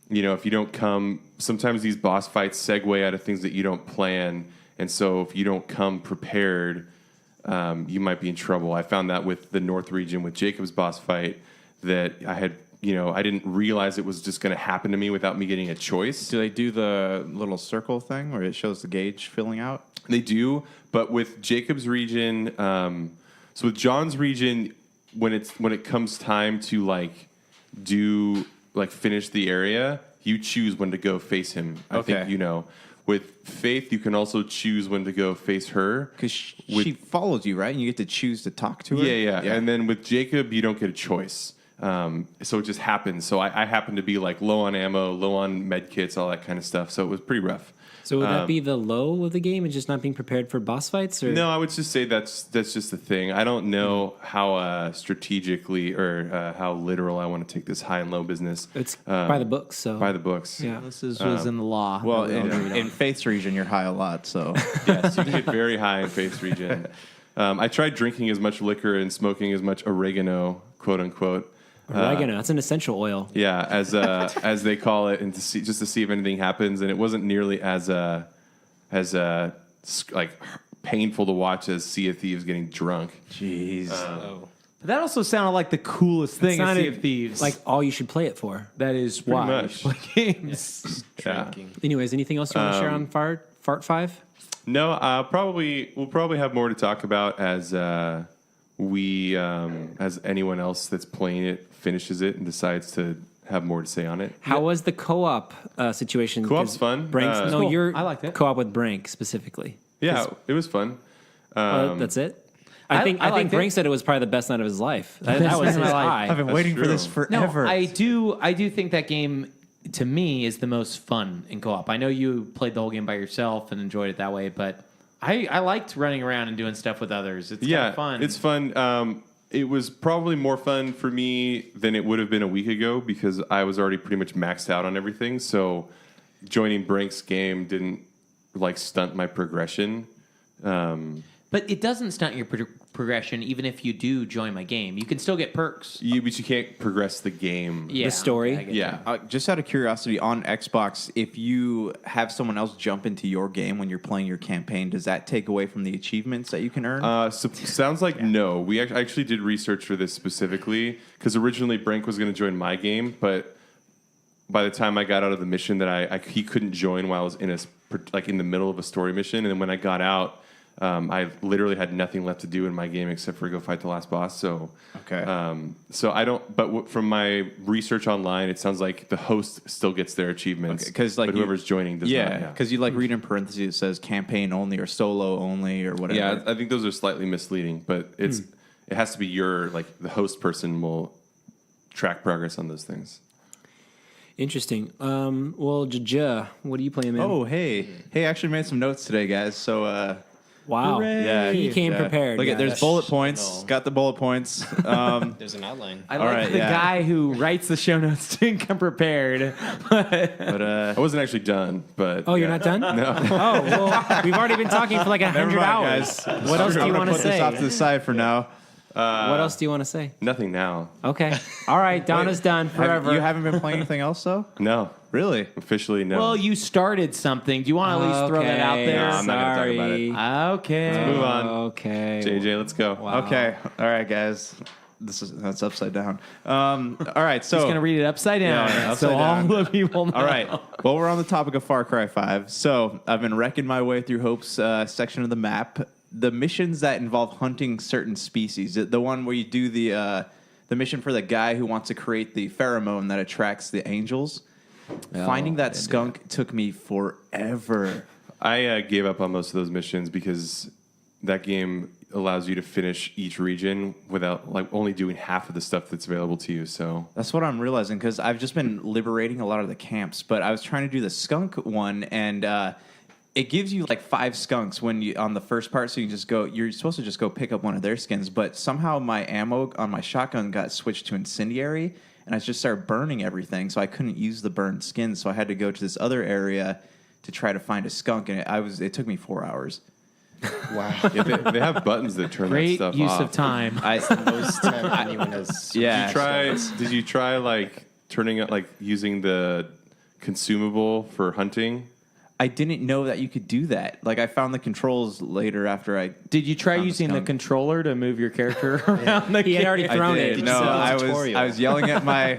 if you don't come, sometimes these boss fights segue out of things that you don't plan. And so if you don't come prepared, you might be in trouble. I found that with the North region with Jacob's boss fight that I had, I didn't realize it was just going to happen to me without me getting a choice. Do they do the little circle thing where it shows the gauge filling out? They do, but with Jacob's region, so with John's region, when it comes time to finish the area, you choose when to go face him. I think. With Faith, you can also choose when to go face her. Because she follows you, right? And you get to choose to talk to her? Yeah. And then with Jacob, you don't get a choice. So it just happens. So I happen to be like low on ammo, low on med kits, all that kind of stuff. So it was pretty rough. So would that be the low of the game and just not being prepared for boss fights? Or? No, I would just say that's just the thing. I don't know how strategically or how literal I want to take this high and low business. It's by the books. So By the books. Yeah. This was in the law. Well, I'll agree with in Faith's region, you're high a lot, so. Yes, you can get very high in Faith's region. I tried drinking as much liquor and smoking as much oregano, quote unquote. Oregano, that's an essential oil. Yeah, as they call it, and to see if anything happens. And it wasn't nearly as painful to watch as Sea of Thieves getting drunk. Jeez. But that also sounded like the coolest thing in Sea of Thieves. Like all you should play it for. that is why you much. play games. Yeah. Drinking. Anyways, anything else you want to share on Fart 5? No, we'll probably have more to talk about as anyone else that's playing it finishes it and decides to have more to say on it. How was the co-op situation? Co-op's 'Cause fun. Brank, Cool. you're I liked it. co-op with Brank specifically. Yeah, it was fun. That's it. I think liked it. Brank said it was probably the best night of his life. That was his high. I've been That's waiting for true. this No, forever. I do think that game to me is the most fun in co-op. I know you played the whole game by yourself and enjoyed it that way, but I liked running around and doing stuff with others. It's kind of fun. It's fun. It was probably more fun for me than it would have been a week ago because I was already pretty much maxed out on everything. So joining Brank's game didn't stunt my progression. But it doesn't stunt your progression, even if you do join my game. You can still get perks. But you can't progress the game. Yeah, The story? I get Yeah. Just out of curiosity, on Xbox, if you have someone else jump into your game when you're playing your campaign, does that take away from the achievements that you can earn? Sounds like no. We actually did research for this specifically because originally Brank was going to join my game, but by the time I got out of the mission, that he couldn't join while I was in the middle of a story mission, and then when I got out, I literally had nothing left to do in my game except for go fight the last boss. So, so I don't. But from my research online, it sounds like the host still gets their achievements, because but whoever's joining does not. Yeah, because you read in parentheses it says campaign only or solo only or whatever. Yeah, I think those are slightly misleading, but it has to be the host person will track progress on those things. Interesting. Well, Jaja, what are you playing, man? Oh, hey, I actually made some notes today, guys. So, wow. yeah, He came prepared. Look at guys. there's bullet points. Got the bullet points. There's an outline. I like right, the yeah. guy who writes the show notes didn't come prepared. But I wasn't actually done, but Oh, you're not done? No. Oh, well, we've already been talking for like 100 hours. guys. What else do you I'm want gonna to put this off to say? the side for now. What else do you want to say? Nothing now. Okay. All right. Donna's done forever. You haven't been playing anything else, though? No, Really? officially no. Well, you started something. Do you want to at least throw that out Okay, there? No, I'm not gonna talk about it. Okay. Move on. Okay. JJ, let's go. Okay. All right, guys. That's upside down. All right. So He's going to read it upside down. Yeah, so upside down. all the people know. All right. Well, we're on the topic of Far Cry 5. So I've been wrecking my way through Hope's section of the map. The missions that involve hunting certain species, the one where you do the mission for the guy who wants to create the pheromone that attracts the angels. Finding that skunk took me forever. I gave up on most of those missions because that game allows you to finish each region without only doing half of the stuff that's available to you. So That's what I'm realizing because I've just been liberating a lot of the camps, but I was trying to do the skunk one, and it gives you 5 skunks when you on the first part. So you just go. You're supposed to just go pick up one of their skins, but somehow my ammo on my shotgun got switched to incendiary, and I just started burning everything. So I couldn't use the burned skins. So I had to go to this other area to try to find a skunk, and it took me 4 hours. Wow. yeah, they have buttons that turn that Great stuff use off. of time. Most time anyone has. Yeah. Did you try turning up using the consumable for hunting? I didn't know that you could do that. I found the controls later after I. Did you try Found a using the skunk. controller to move your character around the He had already game? thrown I it. did. No, see the I tutorial? was yelling at my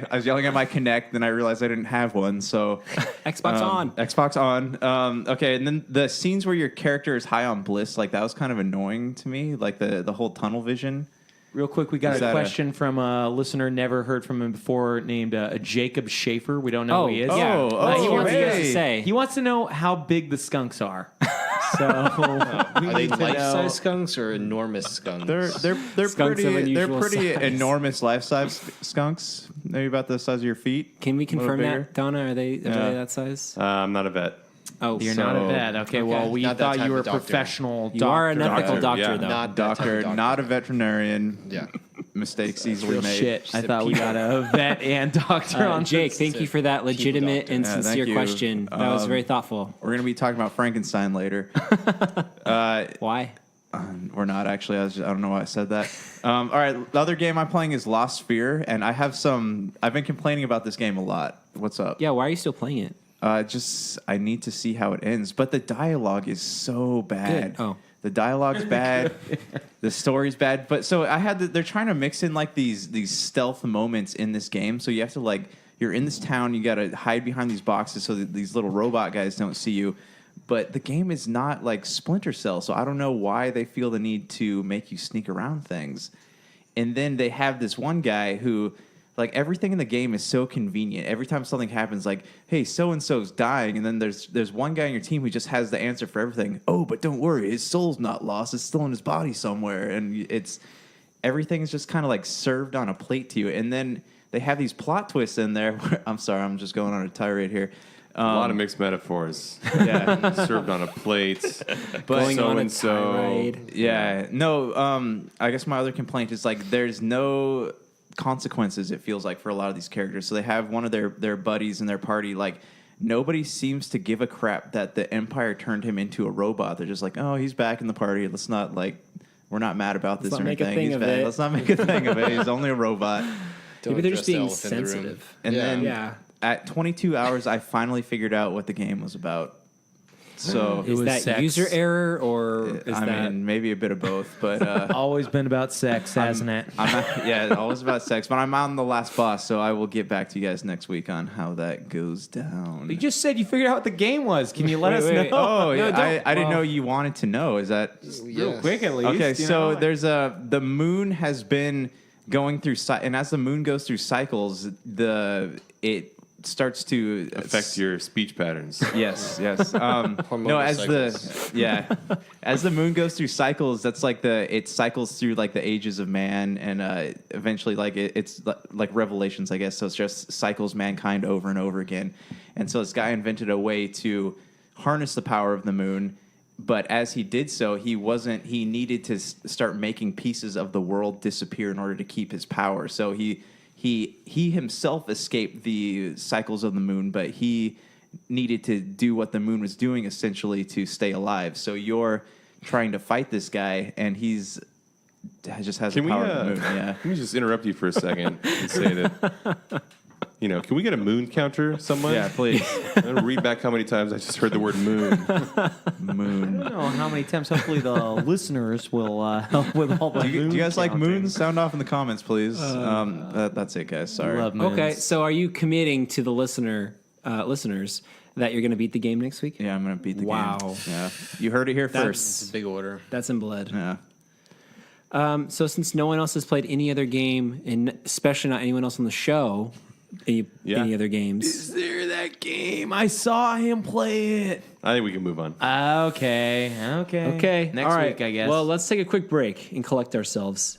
Kinect, then I realized I didn't have one. So Xbox on. Xbox on. Okay, and then the scenes where your character is high on bliss, that was kind of annoying to me. The whole tunnel vision. Real quick, we got Is a that question from a listener never heard from him before named Jacob Schaefer. We don't know who he is. yeah. He wants you guys to say. He wants to know how big the skunks are. So Are they need to know. life-size skunks or enormous skunks? They're Skunks of pretty unusual size. enormous life size skunks. Maybe about the size of your feet. Can we A little confirm bigger. that, Donna? Are they that size? I'm not a vet. Oh, You're So- not a vet. Okay, well, we Not that thought type you were a of doctor. professional you doctor. are an ethical doctor, yeah. though. Not that type of Doctor, doctor. not a veterinarian. Yeah. Mistakes easily Real made. shit. I thought we got a vet and doctor on Jake, this. thank you for that legitimate and Yeah, thank sincere you. question. That was very thoughtful. We're gonna be talking about Frankenstein later. Why? We're not actually. I don't know why I said that. All right, the other game I'm playing is Lost Sphear, and I've been complaining about this game a lot. What's up? Yeah, why are you still playing it? I need to see how it ends, but the dialogue is so bad. Good. Oh. The dialogue's bad. The story's bad. But so they're trying to mix in these stealth moments in this game. So you have to you're in this town, you got to hide behind these boxes so that these little robot guys don't see you. But the game is not like Splinter Cell, so I don't know why they feel the need to make you sneak around things. And then they have this one guy who, everything in the game is so convenient. Every time something happens, hey, so-and-so's dying, and then there's one guy on your team who just has the answer for everything. Oh, but don't worry, his soul's not lost. It's still in his body somewhere. And everything is just kind of served on a plate to you. And then they have these plot twists in there. I'm sorry, I'm just going on a tirade here. A lot of mixed metaphors. Yeah. Served on a plate. Going on a so-and-so. tirade. Yeah. No, I guess my other complaint is there's no consequences, it feels like, for a lot of these characters. So they have one of their buddies in their party, nobody seems to give a crap that the Empire turned him into a robot. They're just oh, he's back in the party. Let's not we're not mad about this not or make a anything. thing He's of bad. it. Let's not make a thing of it. He's only a robot. Don't Maybe they're just address the being elephant in the room. sensitive. And then Yeah. at 22 hours, I finally figured out what the game was about. So Is was that sex. user error or is I that? mean, maybe a bit of both, but Always been about sex, hasn't it? yeah, always about sex. But I'm on the last boss, so I will get back to you guys next week on how that goes down. You just said you figured out what the game was. Can you let us wait. know? Oh, No, yeah, don't. I didn't know you wanted to know. Is that Real quick, at least. okay? you So know? there's the moon has been going through, and as the moon goes through cycles, it starts to Affect your speech patterns. Yes, yes. No, Hormonal as cycles. as the moon goes through cycles, that's like it cycles through like the ages of man, and eventually like it's like Revelations, I guess. So it's just cycles mankind over and over again, and so this guy invented a way to harness the power of the moon. But as he did so, he needed to start making pieces of the world disappear in order to keep his power. So he himself escaped the cycles of the moon, but he needed to do what the moon was doing essentially to stay alive. So you're trying to fight this guy, and just has Can the we, power of the moon. Yeah. Let me just interrupt you for a second and say that, can we get a moon counter, someone? Yeah, please. I'm going to read back how many times I just heard the word moon. Moon. I don't know how many times. Hopefully, the listeners will help with all the Do you guys like counting. moons? Sound off in the comments, please. That's it, guys. Sorry. Love moons. Okay, so are you committing to the listeners that you're going to beat the game next week? Yeah, I'm gonna beat the Wow. game. Yeah, you heard it here It's first. a big order. That's in blood. Yeah. So since no one else has played any other game, and especially not anyone else on the show, any other games? Is there that game? I saw him play it. I think we can move on. Okay. Okay, Next all right. week, I guess. Well, let's take a quick break and collect ourselves.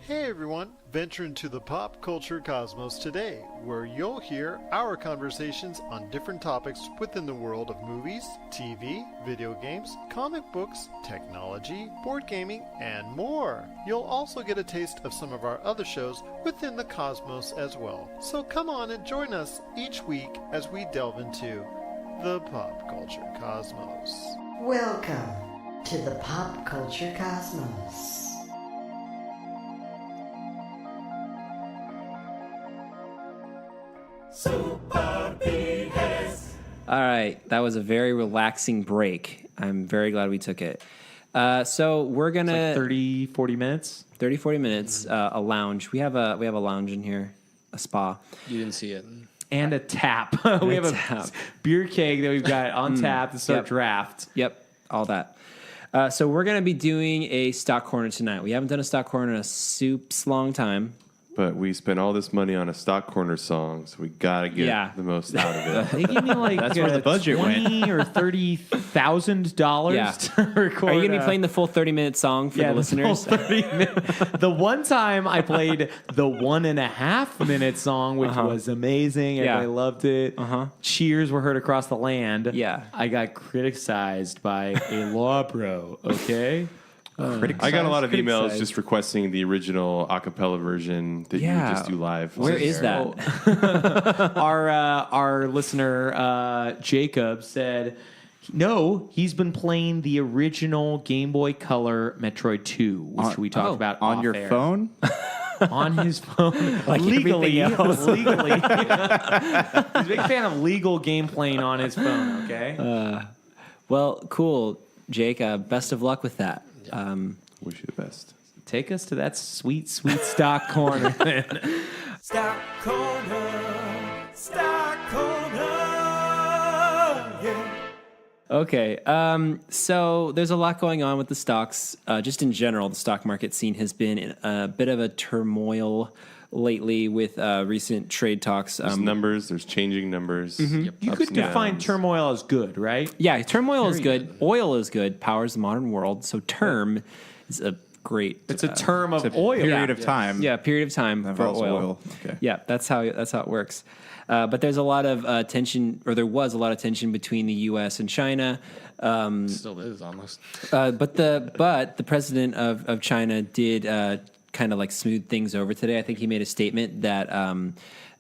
Hey everyone, venture into the pop culture cosmos today, where you'll hear our conversations on different topics within the world of movies, TV, video games, comic books, technology, board gaming, and more. You'll also get a taste of some of our other shows within the cosmos as well. So come on and join us each week as we delve into the pop culture cosmos. Welcome to the Pop Culture Cosmos. All right, that was a very relaxing break. I'm very glad we took it. So we're gonna Like 30, 40 minutes. 30, 40 minutes. A lounge. We have a lounge in here, a spa. You didn't see it. And a tap. We have tap. a beer keg that we've got on tap to start Yep. draft. Yep, all that. So we're gonna be doing a stock corner tonight. We haven't done a stock corner in a soup's long time. But we spent all this money on a stock corner song, so we got to get Yeah. the most out of it. They give me like That's where the budget went. $20,000 or $30,000 Yeah. to record. Are you gonna be playing the full 30-minute song for the listeners? full 30 minutes. The one time I played the 1.5 minute song, which was amazing. Yeah. Everybody loved it. Cheers were heard across the land. Yeah. I got criticized by a law pro. Okay. I got a lot of emails criticized. just requesting the original a cappella version that you would just do live. Where is that? Our listener Jacob said, no, he's been playing the original Game Boy Color Metroid 2, which we talked about on off your air. phone. On his phone, Like legally. everything else. Legally, he's a big fan of legal game playing on his phone. Okay, Well, cool, Jake. Best of luck with that. Wish you the best. take us to that sweet, sweet stock corner. Then. Stock corner, stock corner, yeah. Okay, so there's a lot going on with the stocks. Just in general, the stock market scene has been in a bit of a turmoil lately with recent trade talks. There's numbers, there's changing numbers. You ups could and define downs. turmoil as good, right? Yeah, turmoil is good. Oil is good. Powers the modern world. So term is a great. It's a term of oil. Period of time. Yeah, period of time for Involves oil. oil. Okay. Yeah, that's how it works. But there's a lot of tension, or there was a lot of tension between the U.S. and China. Still is almost. But the president of China did kind of like smooth things over today. I think he made a statement that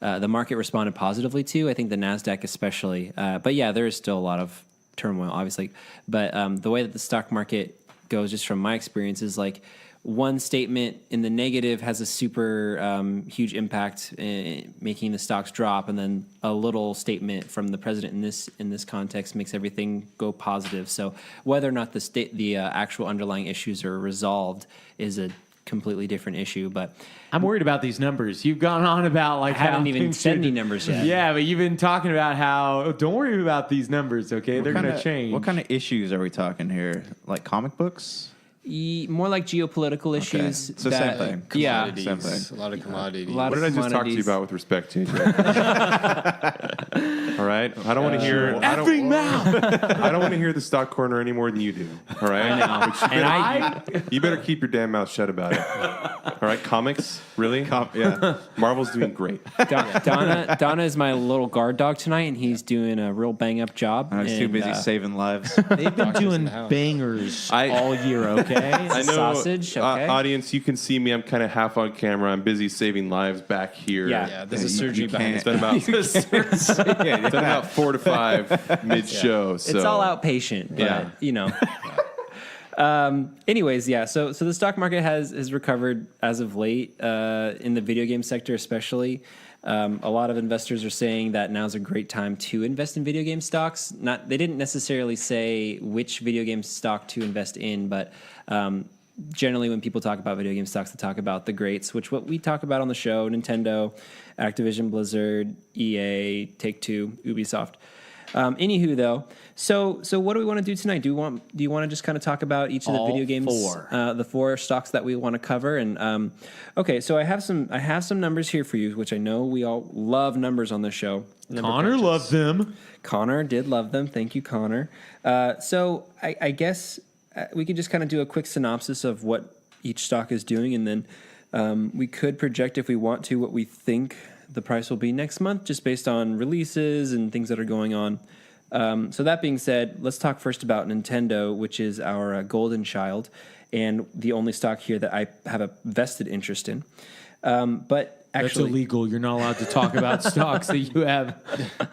the market responded positively to. I think the Nasdaq especially. But yeah, there is still a lot of turmoil, obviously. But the way that the stock market goes, just from my experience, is like one statement in the negative has a super huge impact in making the stocks drop, and then a little statement from the president in this context makes everything go positive. So whether or not the actual underlying issues are resolved is a completely different issue. But I'm worried about these numbers. You've gone on about like I haven't how even things said should- any numbers yet. Yeah, but you've been talking about how don't worry about these numbers. Okay, they're going to change. What kind of issues are we talking here? Like comic books? More like geopolitical issues. So same thing. Yeah. Commodities, Same a lot of commodities. A lot What of did I just talk to you commodities. about with respect, JJ? All right, I don't want to hear. I don't want to hear the stock corner any more than you do. All right, I know. you better keep your damn mouth shut about it. All right, comics, really? Yeah. Marvel's doing great. Donna is my little guard dog tonight, and he's doing a real bang up job. I was too And, busy saving lives. They've been doing house. bangers I- all year. Okay, I know, Sausage, okay. Audience, you can see me. I'm kind of half on camera. I'm busy saving lives back here. Yeah. Yeah, there's a surgery behind It's it. been about 4 to 5 mid show. So It's all outpatient, but Yeah. you know. Anyways, yeah. So the stock market has recovered as of late in the video game sector, especially. A lot of investors are saying that now's a great time to invest in video game stocks. They didn't necessarily say which video game stock to invest in, but generally when people talk about video game stocks, they talk about the greats, which what we talk about on the show: Nintendo, Activision, Blizzard, EA, Take-Two, Ubisoft. Anywho, though, so what do we want to do tonight? Do you want to just kind of talk about each of the All video games, four. the 4 stocks that we want to cover? And okay, so I have some numbers here for you, which I know we all love numbers on the show. Connor loves them. Connor did love them. Thank you, Connor. So I guess we could just kind of do a quick synopsis of what each stock is doing, and then we could project, if we want to, what we think the price will be next month, just based on releases and things that are going on. So that being said, let's talk first about Nintendo, which is our golden child, and the only stock here that I have a vested interest in. But That's actually, illegal. You're not allowed to talk about stocks that you have.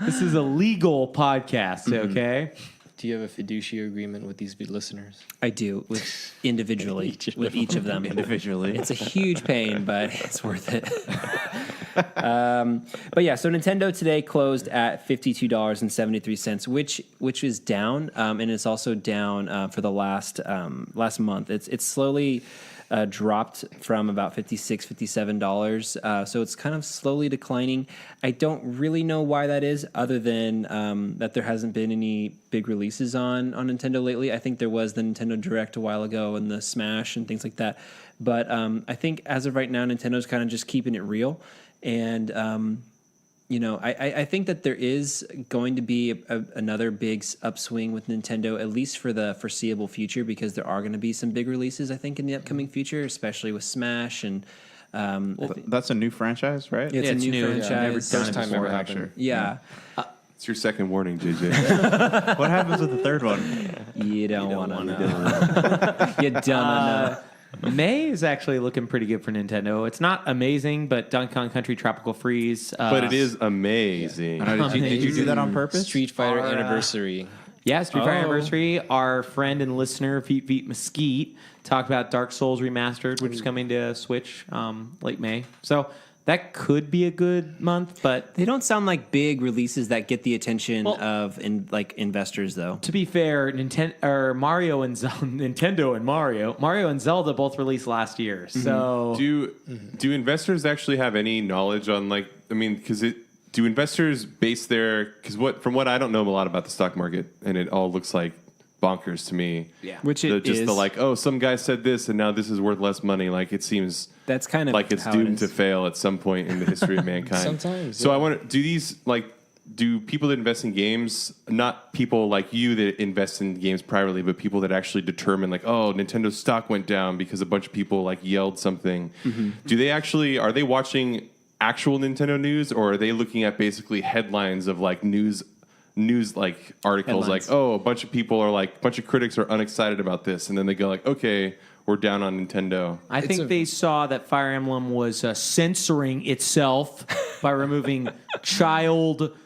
This is a legal podcast. Okay. Do you have a fiduciary agreement with these listeners? I do individually with each of them Individually. It's a huge pain, but it's worth it. But yeah, so Nintendo today closed at $52.73, which is down, and it's also down for the last month. It's slowly dropped from about $56, $57. So it's kind of slowly declining. I don't really know why that is, other than that there hasn't been any big releases on Nintendo lately. I think there was the Nintendo Direct a while ago and the Smash and things like that. But I think as of right now, Nintendo's kind of just keeping it real. And, I think that there is going to be another big upswing with Nintendo, at least for the foreseeable future, because there are going to be some big releases, I think, in the upcoming future, especially with Smash. And That's a new franchise, right? it's a it's new new. franchise. Yeah, never First done it time before, ever actually. happened. Yeah. It's your second warning, JJ. What happens with the third one? You don't want to know. You don't know. May is actually looking pretty good for Nintendo. It's not amazing, but Donkey Kong Country Tropical Freeze. But it is amazing. I know, did you do that on purpose? Street Fighter Anniversary. Yeah, Street Fighter Oh. Anniversary. Our friend and listener, Veet Mesquite, talked about Dark Souls Remastered, which is coming to Switch late May. So that could be a good month, but They don't sound like big releases that get the attention Well- of investors, though. to be fair, Mario and Zelda both released last year. So Do investors actually have any knowledge on do investors base from what I don't know a lot about the stock market, and it all looks like bonkers to me. yeah. Which it is. Some guy said this and now this is worth less money. Like it seems That's kind of like it's how doomed it to is. fail at some point in the history of mankind. Sometimes, So yeah. I want to do people that invest in games, not people like you that invest in games privately, but people that actually determine Nintendo's stock went down because a bunch of people yelled something. Mm-hmm. Are they watching actual Nintendo news, or are they looking at basically headlines of news articles Headlines. a bunch of people are a bunch of critics are unexcited about this, and then they go okay, we're down on Nintendo. I think they saw that Fire Emblem was censoring itself by removing child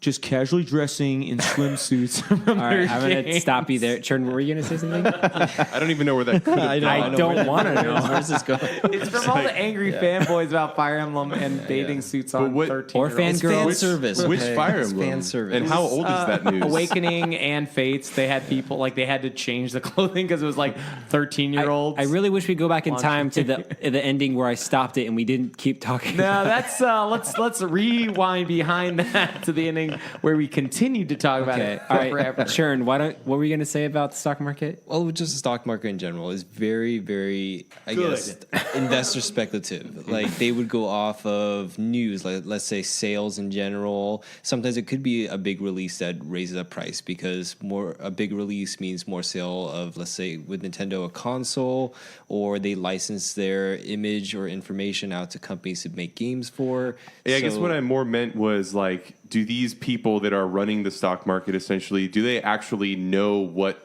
just casually dressing in swimsuits. All right, I'm going to stop you there. Churn, were you going to say something? I don't even know where that could have I don't want to know. Where's this going? It's from all the angry fanboys about Fire Emblem and bathing suits on what- 13 Or fangirls. Fan service. Which okay? Fire It's Emblem? fan service. And how old is that news? Awakening and Fates, they had people like they had to change the clothing because it was like 13-year-olds. I really wish we go back in time to the ending where I stopped it and we didn't keep talking. No, that's let's rewind behind that to the ending where we continued to talk about Okay, it all right. forever. Churn, what were you going to say about the stock market? Well, just the stock market in general is very, very, I guess, investor speculative. Like they would go off of news, like let's say sales in general. Sometimes it could be a big release that raises up price because a big release means more sale of, let's say, with Nintendo, a console, or they license their image or information out to companies to make games for. Yeah, I guess So- what I more meant was like, do these people that are running the stock market essentially, do they actually know what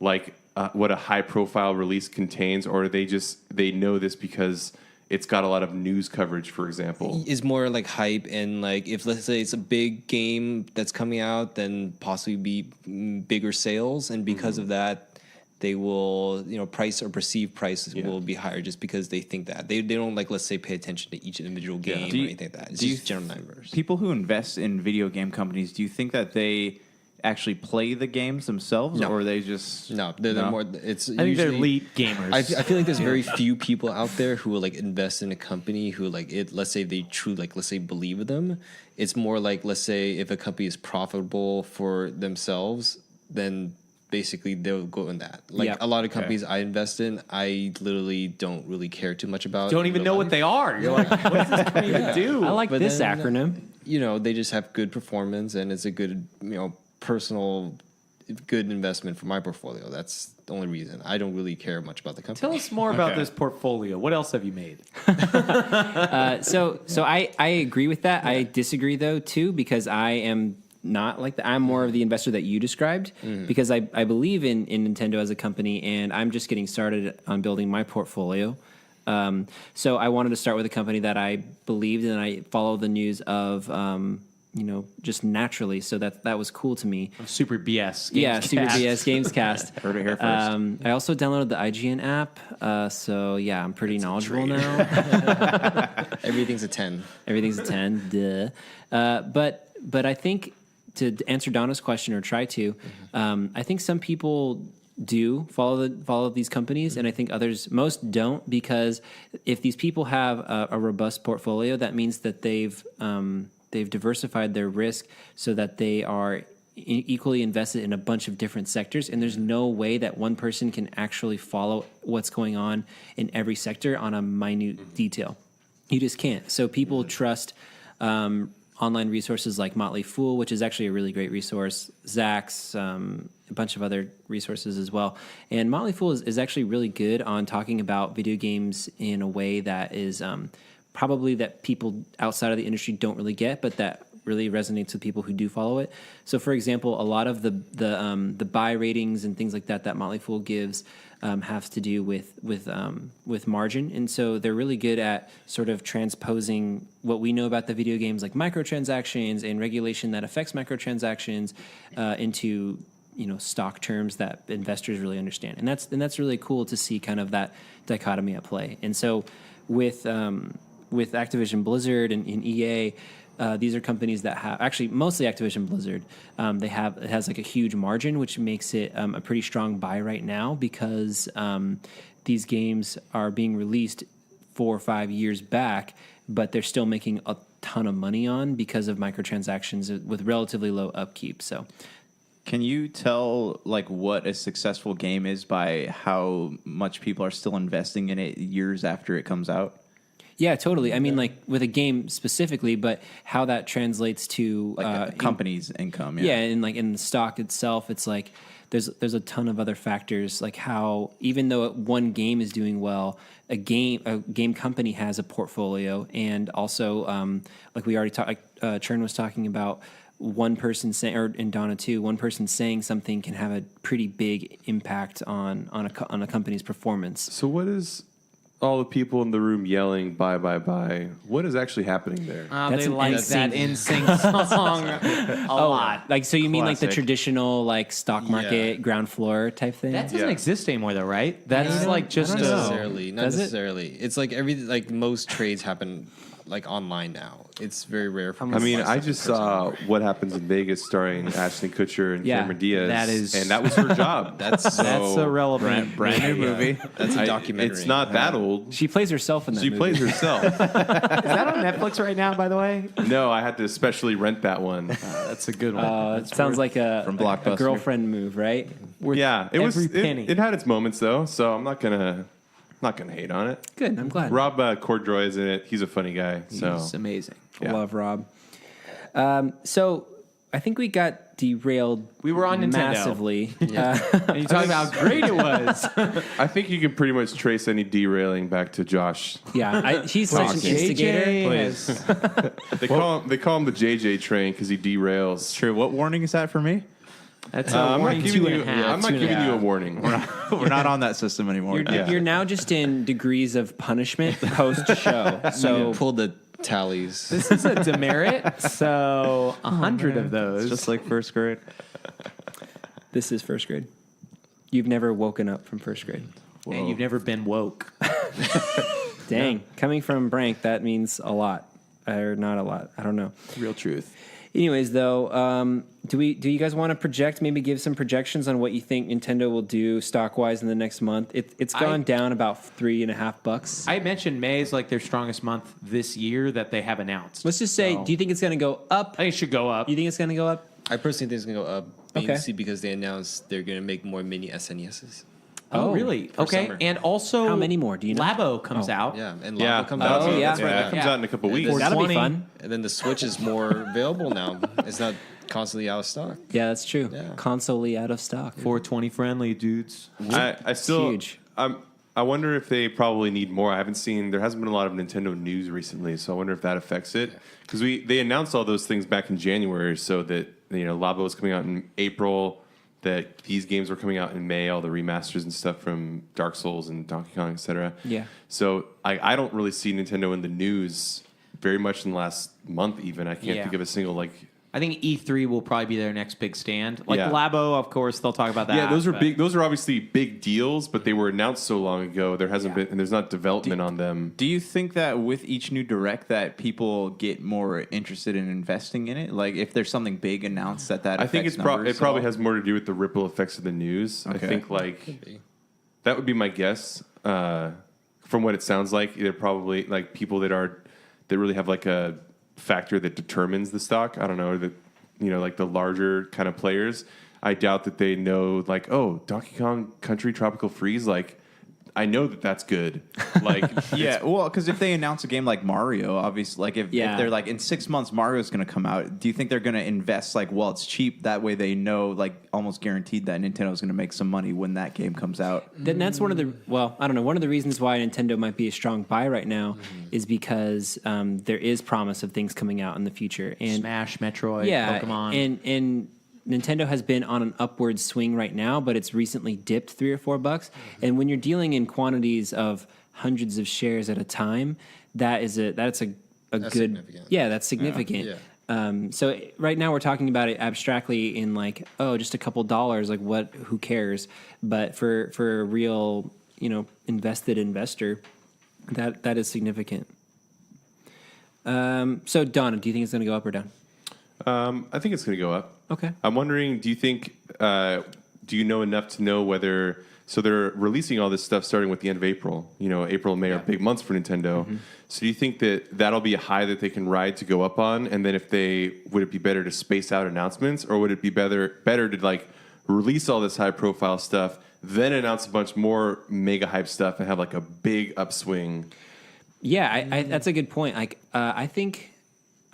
a high profile release contains, or are they know this because it's got a lot of news coverage, for example? Is more like hype, and like if let's say it's a big game that's coming out, then possibly be bigger sales, and because of that, they will, price or perceived prices will be higher just because they think that they don't like, let's say, pay attention to each individual game or anything like that. It's just general numbers. People who invest in video game companies, do you think that they actually play the games themselves, No. or are they just No, they're more. It's I think they're usually- elite gamers. I feel like there's very few people out there who will like invest in a company who like it. Let's say they truly like, let's say, believe in them. It's more like, let's say, if a company is profitable for themselves, then basically they'll go in that. Like a lot of companies I invest in, I literally don't really care too much about. don't even know what they are. You're like, what does this company even do? I like But this then, acronym. They just have good performance, and it's a good, personal, good investment for my portfolio. That's the only reason. I don't really care much about the company. Tell us more about this portfolio. What else have you made? So I agree with that. I disagree though too, because I am not like that. I'm more of the investor that you described because I believe in Nintendo as a company, and I'm just getting started on building my portfolio. So I wanted to start with a company that I believed in, and I follow the news of, just naturally. So that was cool to me. Super BS. Yeah, Super BS Gamescast. Heard it here first. I also downloaded the IGN app. So yeah, I'm pretty knowledgeable now. Everything's a 10. Everything's a 10. Duh. But I think to answer Donna's question, or try to, I think some people do follow these companies, and I think most don't, because if these people have a robust portfolio, that means that they've diversified their risk so that they are equally invested in a bunch of different sectors, and there's no way that one person can actually follow what's going on in every sector on a minute detail. You just can't. So people trust online resources like Motley Fool, which is actually a really great resource, Zax, a bunch of other resources as well. And Motley Fool is actually really good on talking about video games in a way that is probably that people outside of the industry don't really get, but that really resonates with people who do follow it. So, for example, a lot of the buy ratings and things like that Motley Fool gives have to do with margin, and so they're really good at sort of transposing what we know about the video games, like microtransactions and regulation that affects microtransactions, into stock terms that investors really understand, and that's really cool to see kind of that dichotomy at play. And so with Activision Blizzard and EA. These are companies that have actually mostly Activision Blizzard. It has like a huge margin, which makes it a pretty strong buy right now, because these games are being released 4 or 5 years back, but they're still making a ton of money on because of microtransactions with relatively low upkeep. So, can you tell like what a successful game is by how much people are still investing in it years after it comes out? yeah, totally. I mean, like with a game specifically, but how that translates to Like a company's income. Yeah, and like in the stock itself, it's like there's a ton of other factors, like how even though one game is doing well, a game company has a portfolio, and also like we already talked, Churn was talking about, one person saying, or in Donna too, one person saying something can have a pretty big impact on a company's performance. So what is all the people in the room yelling "bye, bye, bye"? What is actually happening there? That's They an like NSYNC. that NSYNC song a lot. Like, so you mean like the Classic. traditional like stock market ground floor type thing? That doesn't Yeah. exist anymore, though, right? That's like just I don't know. necessarily. Not Does it? necessarily. It's like like most trades happen like online now. It's very rare for. I mean, people to I buy just stuff in saw person. What Happens in Vegas starring Ashton Kutcher and Yeah, Cameron Diaz. that is- and that was her job. That's a relevant Brand new movie. That's a documentary. It's not that old. She plays herself in that She movie. plays herself. Is that on Netflix right now, by the way? No, I had to especially rent that one. That's a good one. It sounds like a, From a Blockbuster. girlfriend move, right? Yeah, it was. every penny. It had its moments though, so I'm not gonna hate on it. Good. I'm glad. Rob Cordroy is in it. He's a funny guy. So It's amazing. yeah. Love Rob. So I think we got derailed. We were on Nintendo. massively. And you talking about how great it was. I think you can pretty much trace any derailing back to Josh. He's such an instigator. They call him the JJ train because he derails. True. What warning is that for me? That's I'm not warning giving 2.5. I'm not giving you a warning. We're not on that system anymore. You're now just in degrees of punishment post show. So So pull the tallies. This is a demerit, so 100 of those. It's just like first grade. this is first grade. You've never woken up from first grade. And you've never been woke. Dang. Coming from Brank, that means a lot. Or not a lot. I don't know. Real truth. Anyways, though, do you guys want to project? Maybe give some projections on what you think Nintendo will do stock wise in the next month. It's gone down about $3.50. I mentioned May is like their strongest month this year that they have announced. Let's just say, do you think it's going to go up? I think it should go up. You think it's going to go up? I personally think it's gonna go up, Okay. basically because they announced they're gonna make more mini SNESs. Oh, really? Okay. summer. And also, How many more? Do you know? Labo comes Oh. out. Yeah, and Yeah, Lava comes that's out. Oh, it. yeah. That's right. That comes Yeah. out in a couple And weeks. then- That'll be 420. fun. And then the Switch is more available now. It's not constantly out of stock. Yeah, that's true. Yeah. Consolely out of stock. 420 friendly, dudes. I still huge. I wonder if they probably need more. I haven't seen. There hasn't been a lot of Nintendo news recently, so I wonder if that affects it. Because they announced all those things back in January, so that Labo was coming out in April. That these games were coming out in May, all the remasters and stuff from Dark Souls and Donkey Kong, etc. Yeah. So I don't really see Nintendo in the news very much in the last month. Even I can't Yeah. think of a single I think E3 will probably be their next big stand. Like Yeah. Labo, of course, they'll talk about that. Yeah, those are but- big. Those are obviously big deals, but they were announced so long ago. There hasn't been, and there's not development on them. Do you think that with each new direct that people get more interested in investing in it? Like if there's something big announced that I think affects it numbers probably at all? has more to do with the ripple effects of the news. I Okay. think that would be my guess. From what it sounds like, they're probably like people that really have like a factor that determines the stock. I don't know, that like the larger kind of players. I doubt that they know like, oh, Donkey Kong Country Tropical Freeze. Like, I know that that's good. Like, Yeah, well, because if they announce a game like Mario, obviously, like if they're like in 6 months Mario's going to come out, do you think they're going to invest like, well, it's cheap? That way they know, like, almost guaranteed that Nintendo's going to make some money when that game comes out. Then that's one of the I don't know. One of the reasons why Nintendo might be a strong buy right now is because there is promise of things coming out in the future. And Smash, Metroid, yeah, Pokemon. and Nintendo has been on an upward swing right now, but it's recently dipped $3 or $4. And when you're dealing in quantities of hundreds of shares at a time, that's a good significant. yeah, that's significant. Yeah. So right now we're talking about it abstractly in like, oh, just a couple dollars, like what? Who cares? But for a real invested investor, that is significant. So Donna, do you think it's going to go up or down? I think it's going to go up. Okay. I'm wondering, do you think, do you know enough to know whether, so they're releasing all this stuff starting with the end of April. April and May are big months for Nintendo. So do you think that that'll be a high that they can ride to go up on? And then would it be better to space out announcements, or would it be better to like release all this high profile stuff, then announce a bunch more mega hype stuff and have like a big upswing? Yeah, I that's a good point. Like, I think,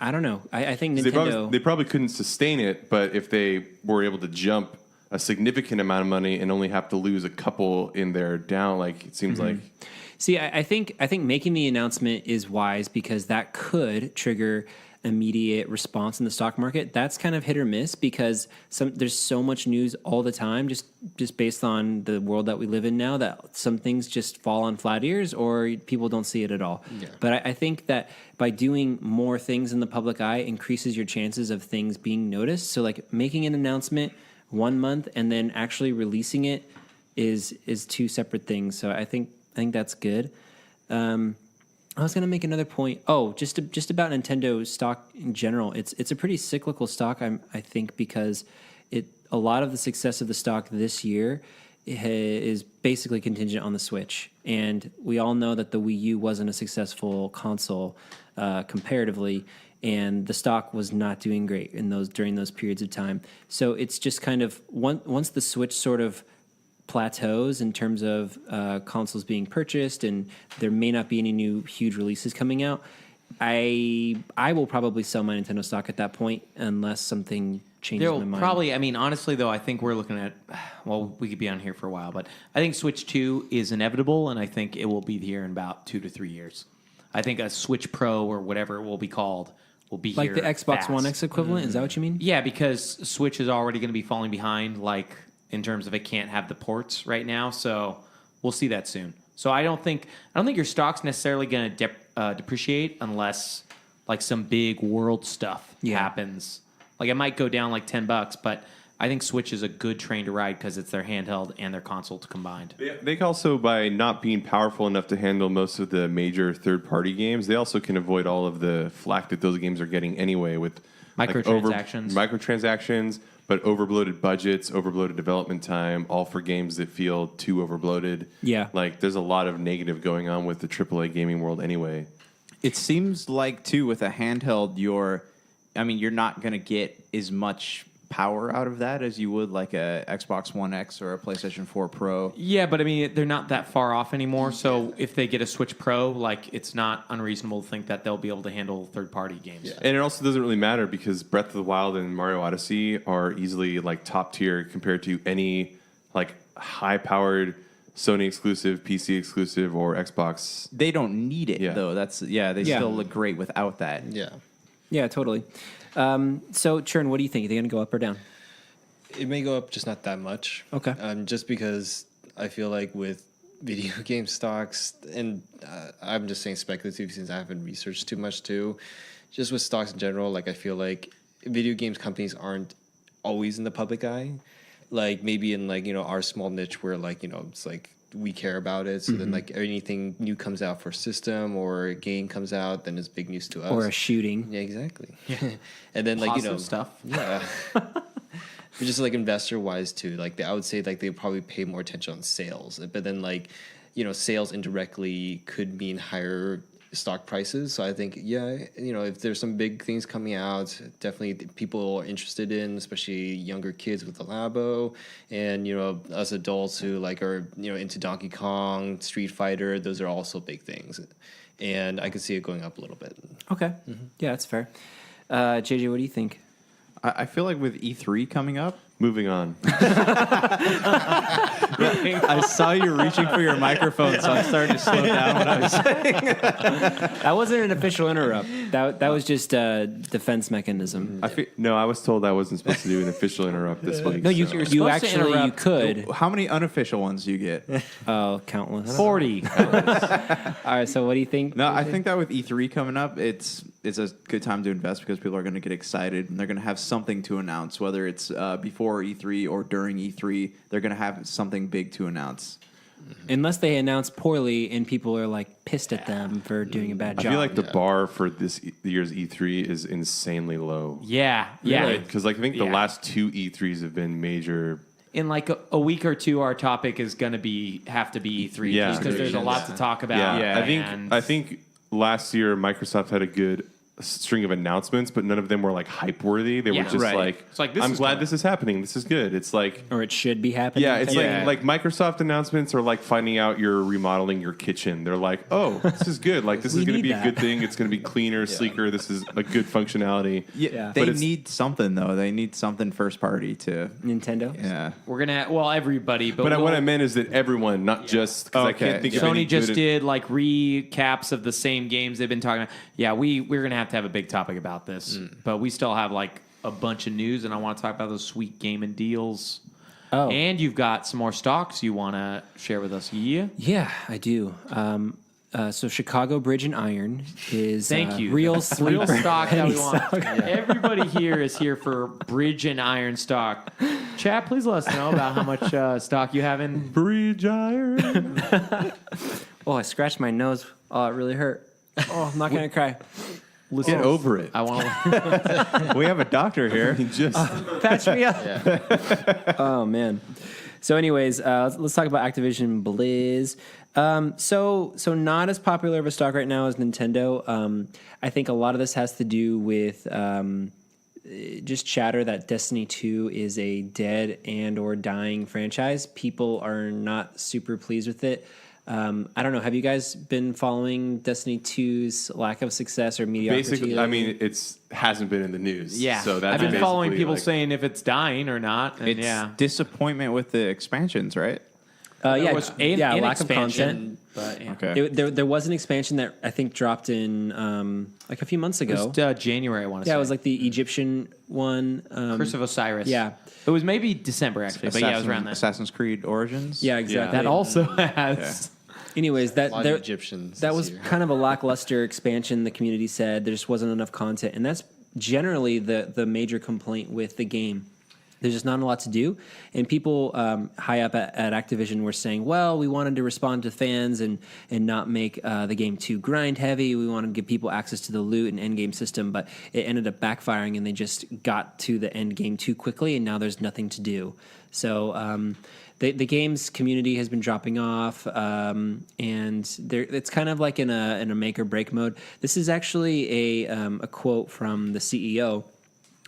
I don't know. I think 'Cause Nintendo. They probably couldn't sustain it, but if they were able to jump a significant amount of money and only have to lose a couple in their down, like it seems like. See, I think making the announcement is wise because that could trigger immediate response in the stock market, that's kind of hit or miss because there's so much news all the time, just based on the world that we live in now, that some things just fall on flat ears or people don't see it at all. Yeah. But I think that by doing more things in the public eye increases your chances of things being noticed. So like making an announcement 1 month and then actually releasing it is two separate things. So I think that's good. I was going to make another point. Oh, just about Nintendo stock in general. It's a pretty cyclical stock, I think, because a lot of the success of the stock this year is basically contingent on the Switch, and we all know that the Wii U wasn't a successful console comparatively, and the stock was not doing great during those periods of time. So it's just kind of once the Switch sort of plateaus in terms of consoles being purchased, and there may not be any new huge releases coming out, I will probably sell my Nintendo stock at that point unless something changes my mind. Probably, I mean, honestly, though, I think we're looking at, well, we could be on here for a while, but I think Switch 2 is inevitable, and I think it will be here in about 2 to 3 years. I think a Switch Pro or whatever it will be called will be like here the Xbox fast. One X equivalent. Is that what you mean? Yeah, because Switch is already going to be falling behind, like, in terms of it can't have the ports right now, so we'll see that soon. So I don't think your stock's necessarily going to depreciate unless like some big world stuff happens. Like it might go down like $10, but I think Switch is a good train to ride because it's their handheld and their console combined. They also, by not being powerful enough to handle most of the major third-party games, they also can avoid all of the flack that those games are getting anyway with microtransactions. Microtransactions. But overbloated budgets, overbloated development time, all for games that feel too overbloated. Yeah. Like, there's a lot of negative going on with the AAA gaming world anyway. It seems like, too, with a handheld, you're not going to get as much power out of that as you would like a Xbox One X or a PlayStation 4 Pro. Yeah, but I mean, they're not that far off anymore. So if they get a Switch Pro, like it's not unreasonable to think that they'll be able to handle third-party games. Yeah. And it also doesn't really matter because Breath of the Wild and Mario Odyssey are easily like top tier compared to any like high-powered Sony exclusive, PC exclusive, or Xbox. They don't need it though. They still look great without that. Yeah, totally. So, Churn, what do you think? Are they going to go up or down? It may go up, just not that much. Okay. Just because I feel like with video game stocks, and I'm just saying speculative since I haven't researched too much too, just with stocks in general, like I feel like video games companies aren't always in the public eye. Like maybe in like, our small niche where like, it's like we care about it. So then like anything new comes out for a system or a game comes out, then it's big news to us. Or a shooting. Yeah, exactly. And then like, Positive stuff. Yeah. But just like investor wise too, like I would say like they probably pay more attention on sales, but then like, sales indirectly could mean higher stock prices. So I think, if there's some big things coming out, definitely people are interested in, especially younger kids with the Labo, and us adults who like are into Donkey Kong, Street Fighter. Those are also big things, and I could see it going up a little bit. Okay, yeah, that's fair. JJ, what do you think? I feel like with E3 coming up, Moving on. I saw you reaching for your microphone, so I started to slow down what I was saying. That wasn't an official interrupt. That was just a defense mechanism. I was told I wasn't supposed to do an official interrupt this week. No, you supposed to actually interrupt. could. How many unofficial ones do you get? Oh, countless. 40. All right, so what do you think? No, I think that with E3 coming up, it's a good time to invest because people are going to get excited and they're going to have something to announce, whether it's before E3 or during E3. They're going to have something big to announce. Unless they announce poorly and people are like pissed at them for doing a bad job. I feel like the bar for this year's E3 is insanely low. Yeah. Because like I think the last two E3s have been major. In like a week or two, our topic is going to have to be E3 because there's a lot to talk about. I think last year Microsoft had a good string of announcements, but none of them were like hype worthy. They were just like, it's like this I'm is glad coming. this is happening. This is good. It's like, or it should be happening. yeah, it's like Microsoft announcements are like finding out you're remodeling your kitchen. They're like, oh, this is good. Like this is going to be a good thing. It's going to be cleaner, sleeker. This is a good functionality. Yeah. They need something though. They need something first party to Nintendo. Yeah, we're gonna everybody, but what I meant is that everyone, not just because I can't think of any Sony just good did like recaps of the same games they've been talking about. Yeah, we're gonna have have to have a big topic about this, but we still have like a bunch of news, and I want to talk about those sweet gaming deals. Oh. And you've got some more stocks you want to share with us. Yeah. Yeah, I do. So Chicago Bridge and Iron is Thank you. real Real sleeper. stock that we want. Everybody here is here for Bridge and Iron stock. Chat, please let us know about how much stock you have in. Bridge iron. Oh, I scratched my nose. Oh, it really hurt. Oh, I'm not going to cry. Get over it. I want to. We have a doctor here. Just Patch me up. Oh, man. So anyways, let's talk about Activision Blizz. So not as popular of a stock right now as Nintendo. I think a lot of this has to do with just chatter that Destiny 2 is a dead and or dying franchise. People are not super pleased with it. I don't know. Have you guys been following Destiny 2's lack of success or mediocrity? basically, I mean, hasn't been in the news. Yeah. So that's I've been following basically, people like, saying if it's dying or not. And It's disappointment with the expansions, right? Yeah, was lack of expansion, content. but yeah. Okay. There was an expansion that I think dropped in like a few months It ago. was January, I want to say. Yeah, it was like the Egyptian one. Curse of Osiris. Yeah. It was maybe December, actually, but yeah, it was around that. Assassin's Creed Origins. Yeah, exactly. That also has... Anyways, A lot of that Egyptians. that this was year. kind of a lackluster expansion. The community said there just wasn't enough content, and that's generally the major complaint with the game. There's just not a lot to do, and people high up at Activision were saying, "Well, we wanted to respond to fans and not make the game too grind heavy. We wanted to give people access to the loot and end game system, but it ended up backfiring, and they just got to the end game too quickly, and now there's nothing to do." So. The game's community has been dropping off, and it's kind of like in a make or break mode. This is actually a quote from the CEO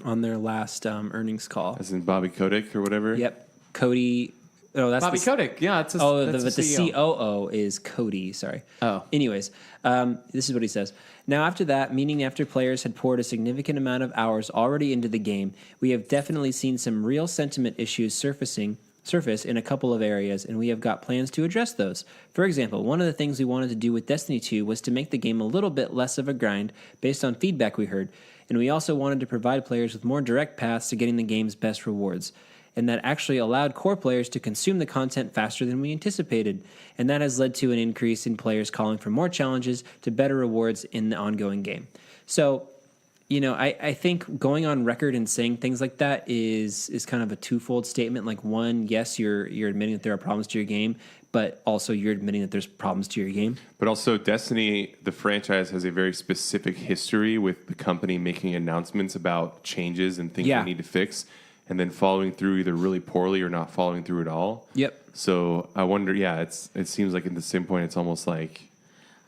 on their last earnings call. as in Bobby Kotick or whatever. Yep, Cody. Oh, that's Bobby the, Kotick. Yeah, that's but the CEO. COO is Cody. Sorry. Oh. Anyways, this is what he says. Now, after that, meaning after players had poured a significant amount of hours already into the game, we have definitely seen some real sentiment issues surface in a couple of areas, and we have got plans to address those. For example, one of the things we wanted to do with Destiny 2 was to make the game a little bit less of a grind based on feedback we heard, and we also wanted to provide players with more direct paths to getting the game's best rewards, and that actually allowed core players to consume the content faster than we anticipated, and that has led to an increase in players calling for more challenges to better rewards in the ongoing game. So, you know, I think going on record and saying things like that is kind of a twofold statement. Like, one, yes, you're admitting that there are problems to your game, but also you're admitting that there's problems to your game. But also, Destiny, the franchise, has a very specific history with the company making announcements about changes and things Yeah. they need to fix, and then following through either really poorly or not following through at all. Yep. So I wonder, it seems like at the same point, it's almost like,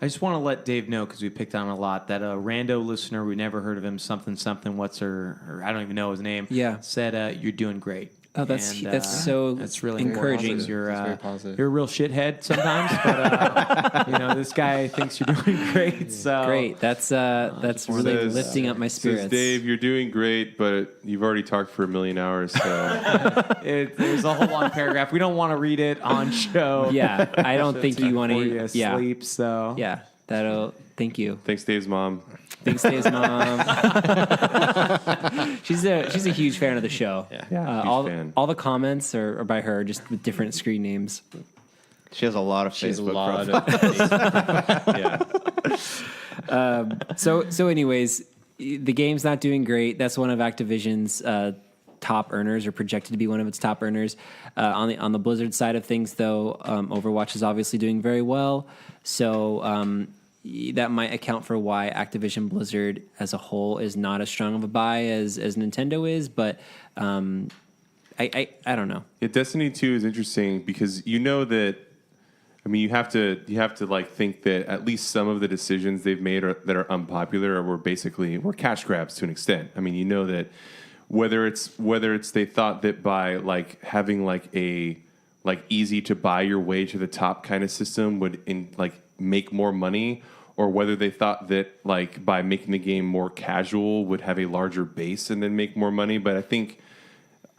I just want to let Dave know, because we picked on him a lot, that a rando listener, we never heard of him, something, what's her, or I don't even know his name, Yeah. said, you're doing great. Oh, that's so that's really encouraging. important. You're, That's very positive. you're a real shithead sometimes, but you know, this guy thinks you're doing great. So Great. That's really says- lifting up my spirits. says, Dave, you're doing great, but you've already talked for 1 million hours, so There's a whole long paragraph. We don't want to read it on show. Yeah, I don't think you want Before you to. Yeah, sleep. So yeah. That'll. Thank you. thanks, Dave's mom. Thanks, Dave's mom. she's a huge fan of the show. Yeah, all huge fan. all the comments are by her, just with different screen names. She has a lot of She has a Facebook lot profiles. of So anyways, the game's not doing great. That's one of Activision's top earners, or projected to be one of its top earners. On the Blizzard side of things, though, Overwatch is obviously doing very well. So that might account for why Activision Blizzard as a whole is not as strong of a buy as Nintendo is. But I don't know. Yeah, Destiny 2 is interesting because you know that. I mean, you have to like think that at least some of the decisions they've made that are unpopular were cash grabs to an extent. I mean, you know that whether it's they thought that by like having like a like easy to buy your way to the top kind of system would make more money, or whether they thought that like by making the game more casual would have a larger base and then make more money. But I think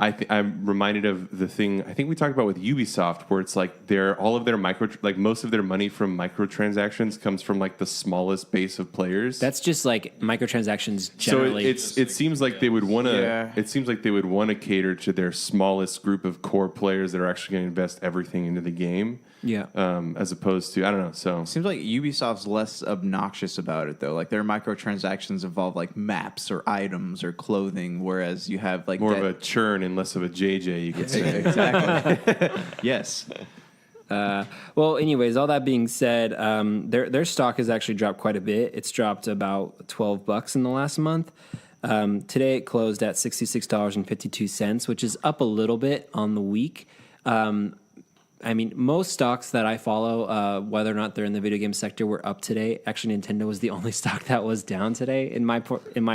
I'm reminded of the thing I think we talked about with Ubisoft, where it's like all of their most of their money from microtransactions comes from like the smallest base of players. That's just like microtransactions So generally. it seems like they would want to. Yeah. It seems like they would want to cater to their smallest group of core players that are actually going to invest everything into the game. Yeah. As opposed to, I don't know. So Seems like Ubisoft's less obnoxious about it though. Like their microtransactions involve like maps or items or clothing, whereas you have like more of a churn and less of a JJ, you could say. exactly. Yes. Well, anyways, all that being said, their stock has actually dropped quite a bit. It's dropped about $12 in the last month. Today it closed at $66.52, which is up a little bit on the week. I mean, most stocks that I follow, whether or not they're in the video game sector, were up today. Actually, Nintendo was the only stock that was down today in my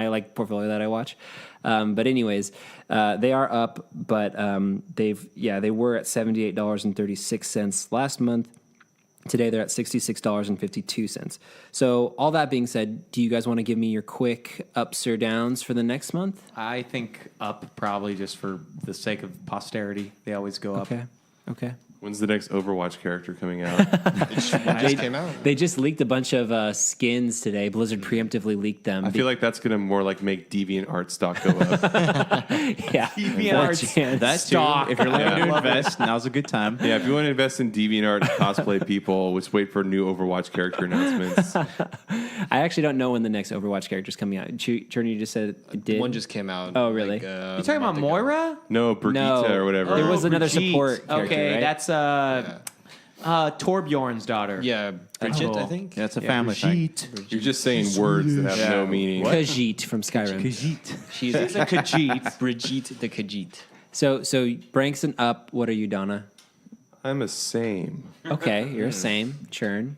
like portfolio that I watch. But anyways, they are up, but they were at $78.36 last month. Today they're at $66.52. So all that being said, do you guys want to give me your quick ups or downs for the next month? I think up probably just for the sake of posterity. They always go up. Okay. When's the next Overwatch character coming out? It just came out. They just leaked a bunch of skins today. Blizzard preemptively leaked them. I feel like that's going to more like make DeviantArt stock go up. yeah, DeviantArt's That too. If you're looking to invest, now's a good time. Yeah, if you want to invest in DeviantArt cosplay people, let's wait for new Overwatch character announcements. I actually don't know when the next Overwatch character is coming out. Churn, you just said it did. One just came out. Oh, really? Like, You talking about Moira? No, Brigitte or whatever. There was another Brigitte. support character, Okay, right? that's Torbjorn's daughter. Yeah, Bridget, Oh. I think. Yeah, it's a family thing. You're just saying words that have no meaning. Khajiit from Skyrim. She's She's a Khajiit. Brigitte the Khajiit. So Brank's an up. What are you, Donna? I'm a same. Okay, you're a same. Churn.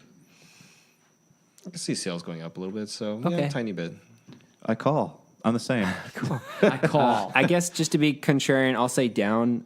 I can see sales going up a little bit, so Okay. yeah, a tiny bit. I call. I'm the same. I call. I guess just to be contrarian, I'll say down.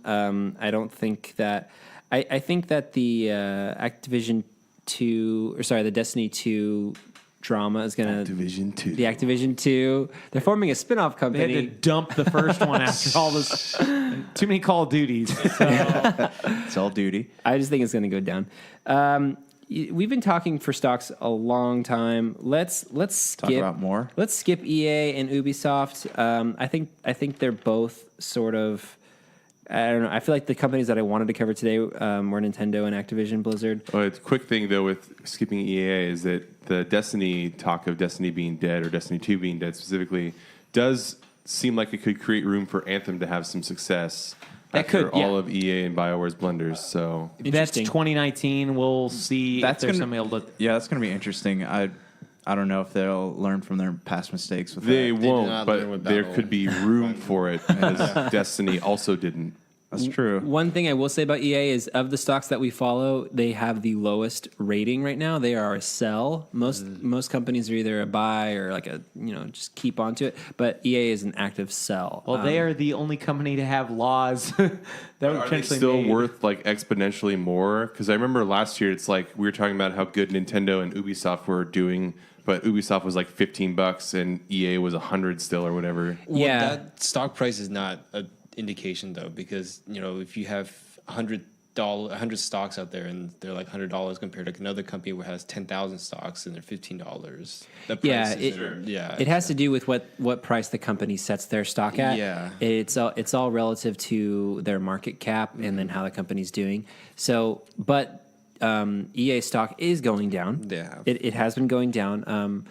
I don't think that. I think that the Activision 2, or sorry, the Destiny 2 drama is going to. Division 2. The Activision 2. They're forming a spin-off They had to company. dump the first one after all this. Too many Call of Duties. So, It's all duty. I just think it's going to go down. We've been talking for stocks a long time. Let's skip. Talk about more. Let's skip EA and Ubisoft. I think they're both sort of. I don't know. I feel like the companies that I wanted to cover today were Nintendo and Activision Blizzard. Well, it's a quick thing, though, with skipping EA is that the Destiny talk of Destiny being dead, or Destiny 2 being dead specifically, does seem like it could create room for Anthem to have some success That after could, yeah. all of EA and BioWare's blunders. So that's Interesting. 2019. We'll see That's if there's gonna- somebody able to. Yeah, that's going to be interesting. I don't know if they'll learn from their past mistakes with they that. did won't, not learn but with there Battle. could be room for it, as Destiny also didn't. That's true. One thing I will say about EA is of the stocks that we follow, they have the lowest rating right now. They are a sell. Most companies are either a buy or like a just keep onto it. But EA is an active sell. Well, they are the only company to have laws that were Are they potentially still made. worth like exponentially more? Because I remember last year, it's like we were talking about how good Nintendo and Ubisoft were doing, but Ubisoft was like $15 and EA was $100 still or whatever. Well, Yeah. that stock price is not an indication though, because if you have $100 stocks out there and they're like $100 compared to another company who has 10,000 stocks and they're $15. The price Yeah, is, it has to do with what price the company sets their stock at. Yeah. It's all relative to their market cap and then how the company's doing. So, but EA stock is going down. They have. It has been going down.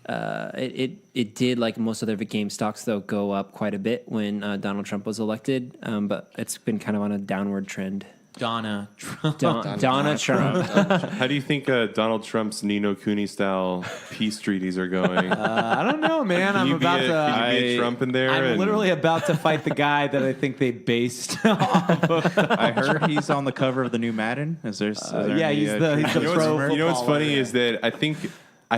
It did, like most other game stocks, though, go up quite a bit when Donald Trump was elected, but it's been kind of on a downward trend. Donna Trump. Donna Trump. How do you think Donald Trump's Nino Kuni style peace treaties are going? I don't know, man. Can I'm you about be to. can you be a Trump in there? I'm and- literally about to fight the guy that I think they based off of. I heard he's on the cover of the new Madden. Is there yeah, any, he's the You know pro what's footballer, funny yeah. is that I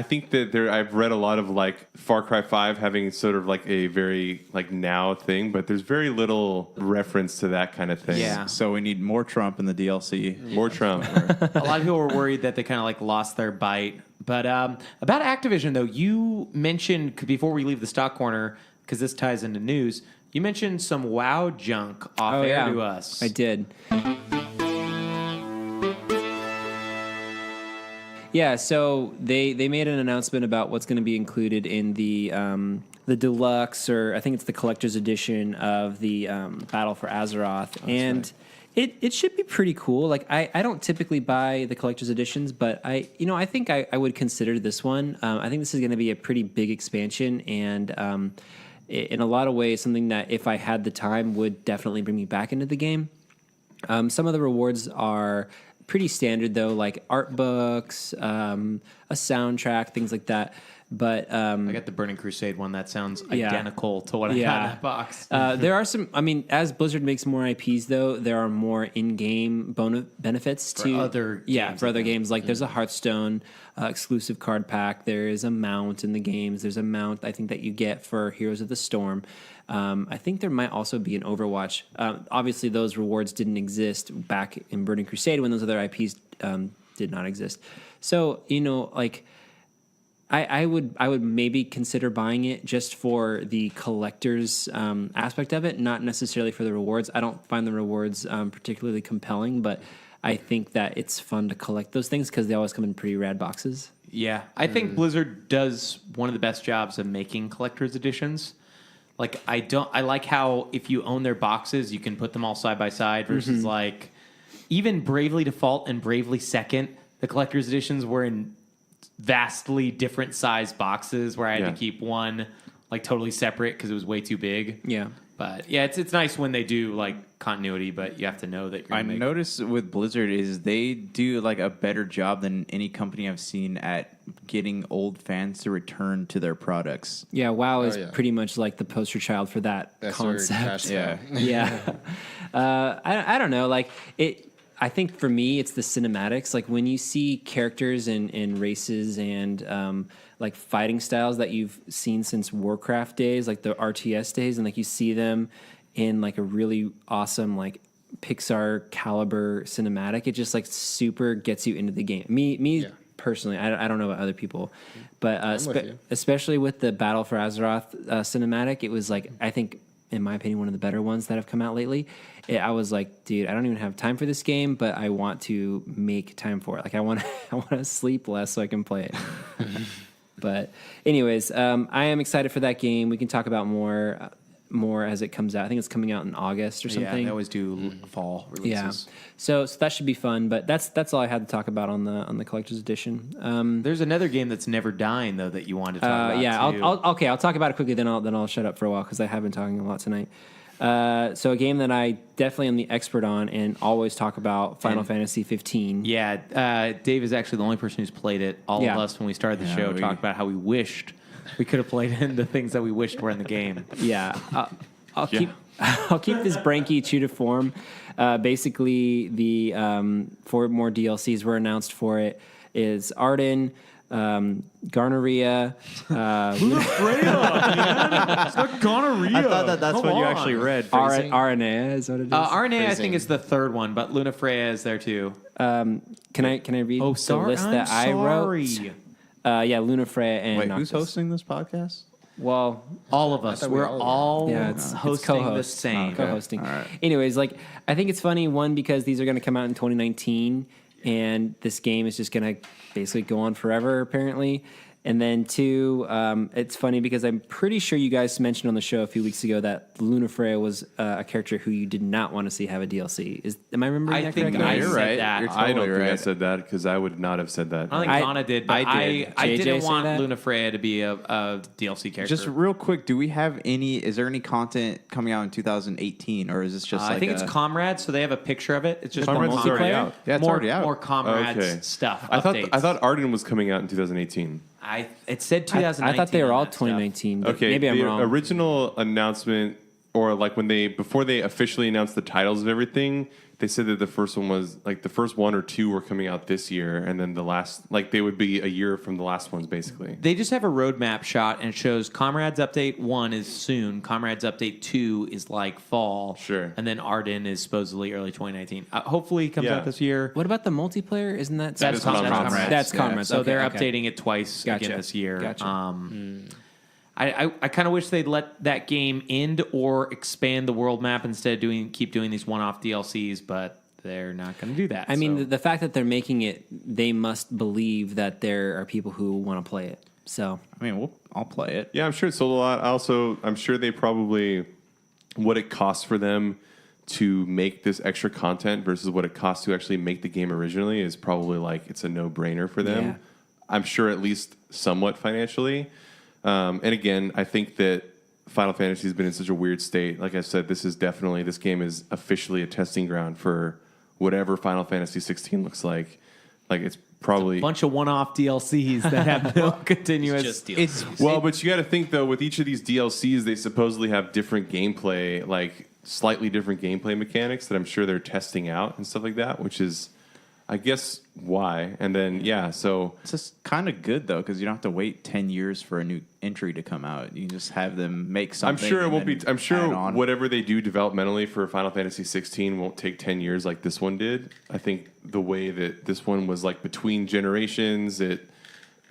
think that I've read a lot of like Far Cry 5 having sort of like a very like now thing, but there's very little reference to that kind of thing. Yeah. So we need more Trump in the DLC. More Trump. A lot of people were worried that they kind of like lost their bite. But about Activision, though, you mentioned before we leave the stock corner, because this ties into news, You mentioned some WoW junk off air to us. I did. Yeah, so they made an announcement about what's going to be included in the deluxe, or I think it's the collector's edition of the Battle for Azeroth, and it should be pretty cool. Like I don't typically buy the collector's editions, but I think I would consider this one. I think this is going to be a pretty big expansion, and in a lot of ways, something that if I had the time would definitely bring me back into the game. Some of the rewards are pretty standard though, like art books, a soundtrack, things like that. But I got the Burning Crusade one. That sounds identical to what I had in that box. There are some. I mean, as Blizzard makes more IPs, though, there are more in-game benefits to other games, for other games. Like there's a Hearthstone exclusive card pack. There is a mount in the games. There's a mount I think that you get for Heroes of the Storm. I think there might also be an Overwatch. Obviously, those rewards didn't exist back in Burning Crusade when those other IPs did not exist. So like. I would maybe consider buying it just for the collector's aspect of it, not necessarily for the rewards. I don't find the rewards particularly compelling, but I think that it's fun to collect those things because they always come in pretty rad boxes. Yeah, I think Blizzard does one of the best jobs of making collector's editions. Like I like how if you own their boxes, you can put them all side by side versus like even Bravely Default and Bravely Second, the collector's editions were in vastly different size boxes where I had to keep one like totally separate because it was way too big. Yeah. But yeah, it's nice when they do like continuity, but you have to know that you're I noticed with Blizzard is they do like a better job than any company I've seen at getting old fans to return to their products. Yeah, WoW is pretty much like the poster child for that concept. Yeah. I don't know, like it. I think for me, it's the cinematics. Like when you see characters and races and like fighting styles that you've seen since Warcraft days, like the RTS days, and like you see them in like a really awesome like Pixar caliber cinematic, it just like super gets you into the game. Me personally, I don't know about other people, but especially with the Battle for Azeroth cinematic, it was like I think, in my opinion, one of the better ones that have come out lately. I was like, dude, I don't even have time for this game, but I want to make time for it. Like I want to sleep less so I can play it. But anyways, I am excited for that game. We can talk about more as it comes out. I think it's coming out in August or something. Yeah, they always do fall releases. Yeah. So that should be fun. But that's all I had to talk about on the collector's edition. There's another game that's never dying though that you wanted to talk about. Yeah, too. I'll talk about it quickly. Then I'll shut up for a while because I have been talking a lot tonight. So a game that I definitely am the expert on and always talk about, Final Fantasy 15. Yeah, Dave is actually the only person who's played it. All of us, when we started the show, talked about how we wished we could have played in the things that we wished were in the game. Yeah, I'll keep this Branky true to form. Basically, the 4 more DLCs were announced for it. Is Arden, Gonorrhea, It's not gonorrhea. I thought that's what you actually read. RNA is what it is. RNA, I think, is the third one, but Luna Freya is there too. Can I read the list that I wrote? Luna Freya and Wait, Noctis. who's hosting this podcast? Well, all of us. We're all it's hosting the co-hosts, same. co-hosting. All right. Anyways, like I think it's funny, one, because these are going to come out in 2019, and this game is just going to basically go on forever, apparently. And then 2, it's funny because I'm pretty sure you guys mentioned on the show a few weeks ago that Luna Freya was a character who you did not want to see have a DLC. Am I remembering that correctly? I you're said right. that. You're I don't think I right. said that because I would not have said that. I don't think Donna did, but I did. I JJ didn't say want that? Luna Freya to be a DLC character. Just real quick, do we have any? Is there any content coming out in 2018, or is this just? I think it's Comrades, so they have a picture of it. It's just Comrades is already out. Yeah, it's more, already out. More Comrades Okay. stuff. I updates. thought Arden was coming out in 2018. It said 2019. I thought they were on all that stuff. 2019. But Okay, maybe I'm the wrong. original announcement, or like before they officially announced the titles of everything, they said that the first one was like the first 1 or 2 were coming out this year, and then the last, like they would be a year from the last ones, basically. They just have a roadmap shot and it shows Comrades Update 1 is soon, Comrades Update 2 is like fall, Sure. and then Arden is supposedly early 2019. Hopefully it comes out this year. What about the multiplayer? Isn't that That's Comrades? Comrades. That's Yeah. Comrades. So Okay, they're okay. updating it twice Gotcha. again this year. Gotcha. I kind of wish they'd let that game end or expand the world map instead of keep doing these one-off DLCs, but they're not going to do that. I mean, the fact that they're making it, they must believe that there are people who want to play it. So, I mean, I'll play it. Yeah, I'm sure it sold a lot. I'm sure they probably, what it costs for them to make this extra content versus what it costs to actually make the game originally is probably like it's a no-brainer for them. Yeah. I'm sure at least somewhat financially. And again, I think that Final Fantasy has been in such a weird state. Like I said, this game is officially a testing ground for whatever Final Fantasy 16 looks like. Like it's probably a bunch of one-off DLCs that have no continuous. Just DLCs. Well, but you got to think though, with each of these DLCs, they supposedly have different gameplay, like slightly different gameplay mechanics that I'm sure they're testing out and stuff like that, which is, I guess, why. And then, so It's just kind of good, though, because you don't have to wait 10 years for a new entry to come out. You can just have them make something. I'm sure it and won't be. then I'm sure add on. whatever they do developmentally for Final Fantasy 16 won't take 10 years like this one did. I think the way that this one was like between generations, it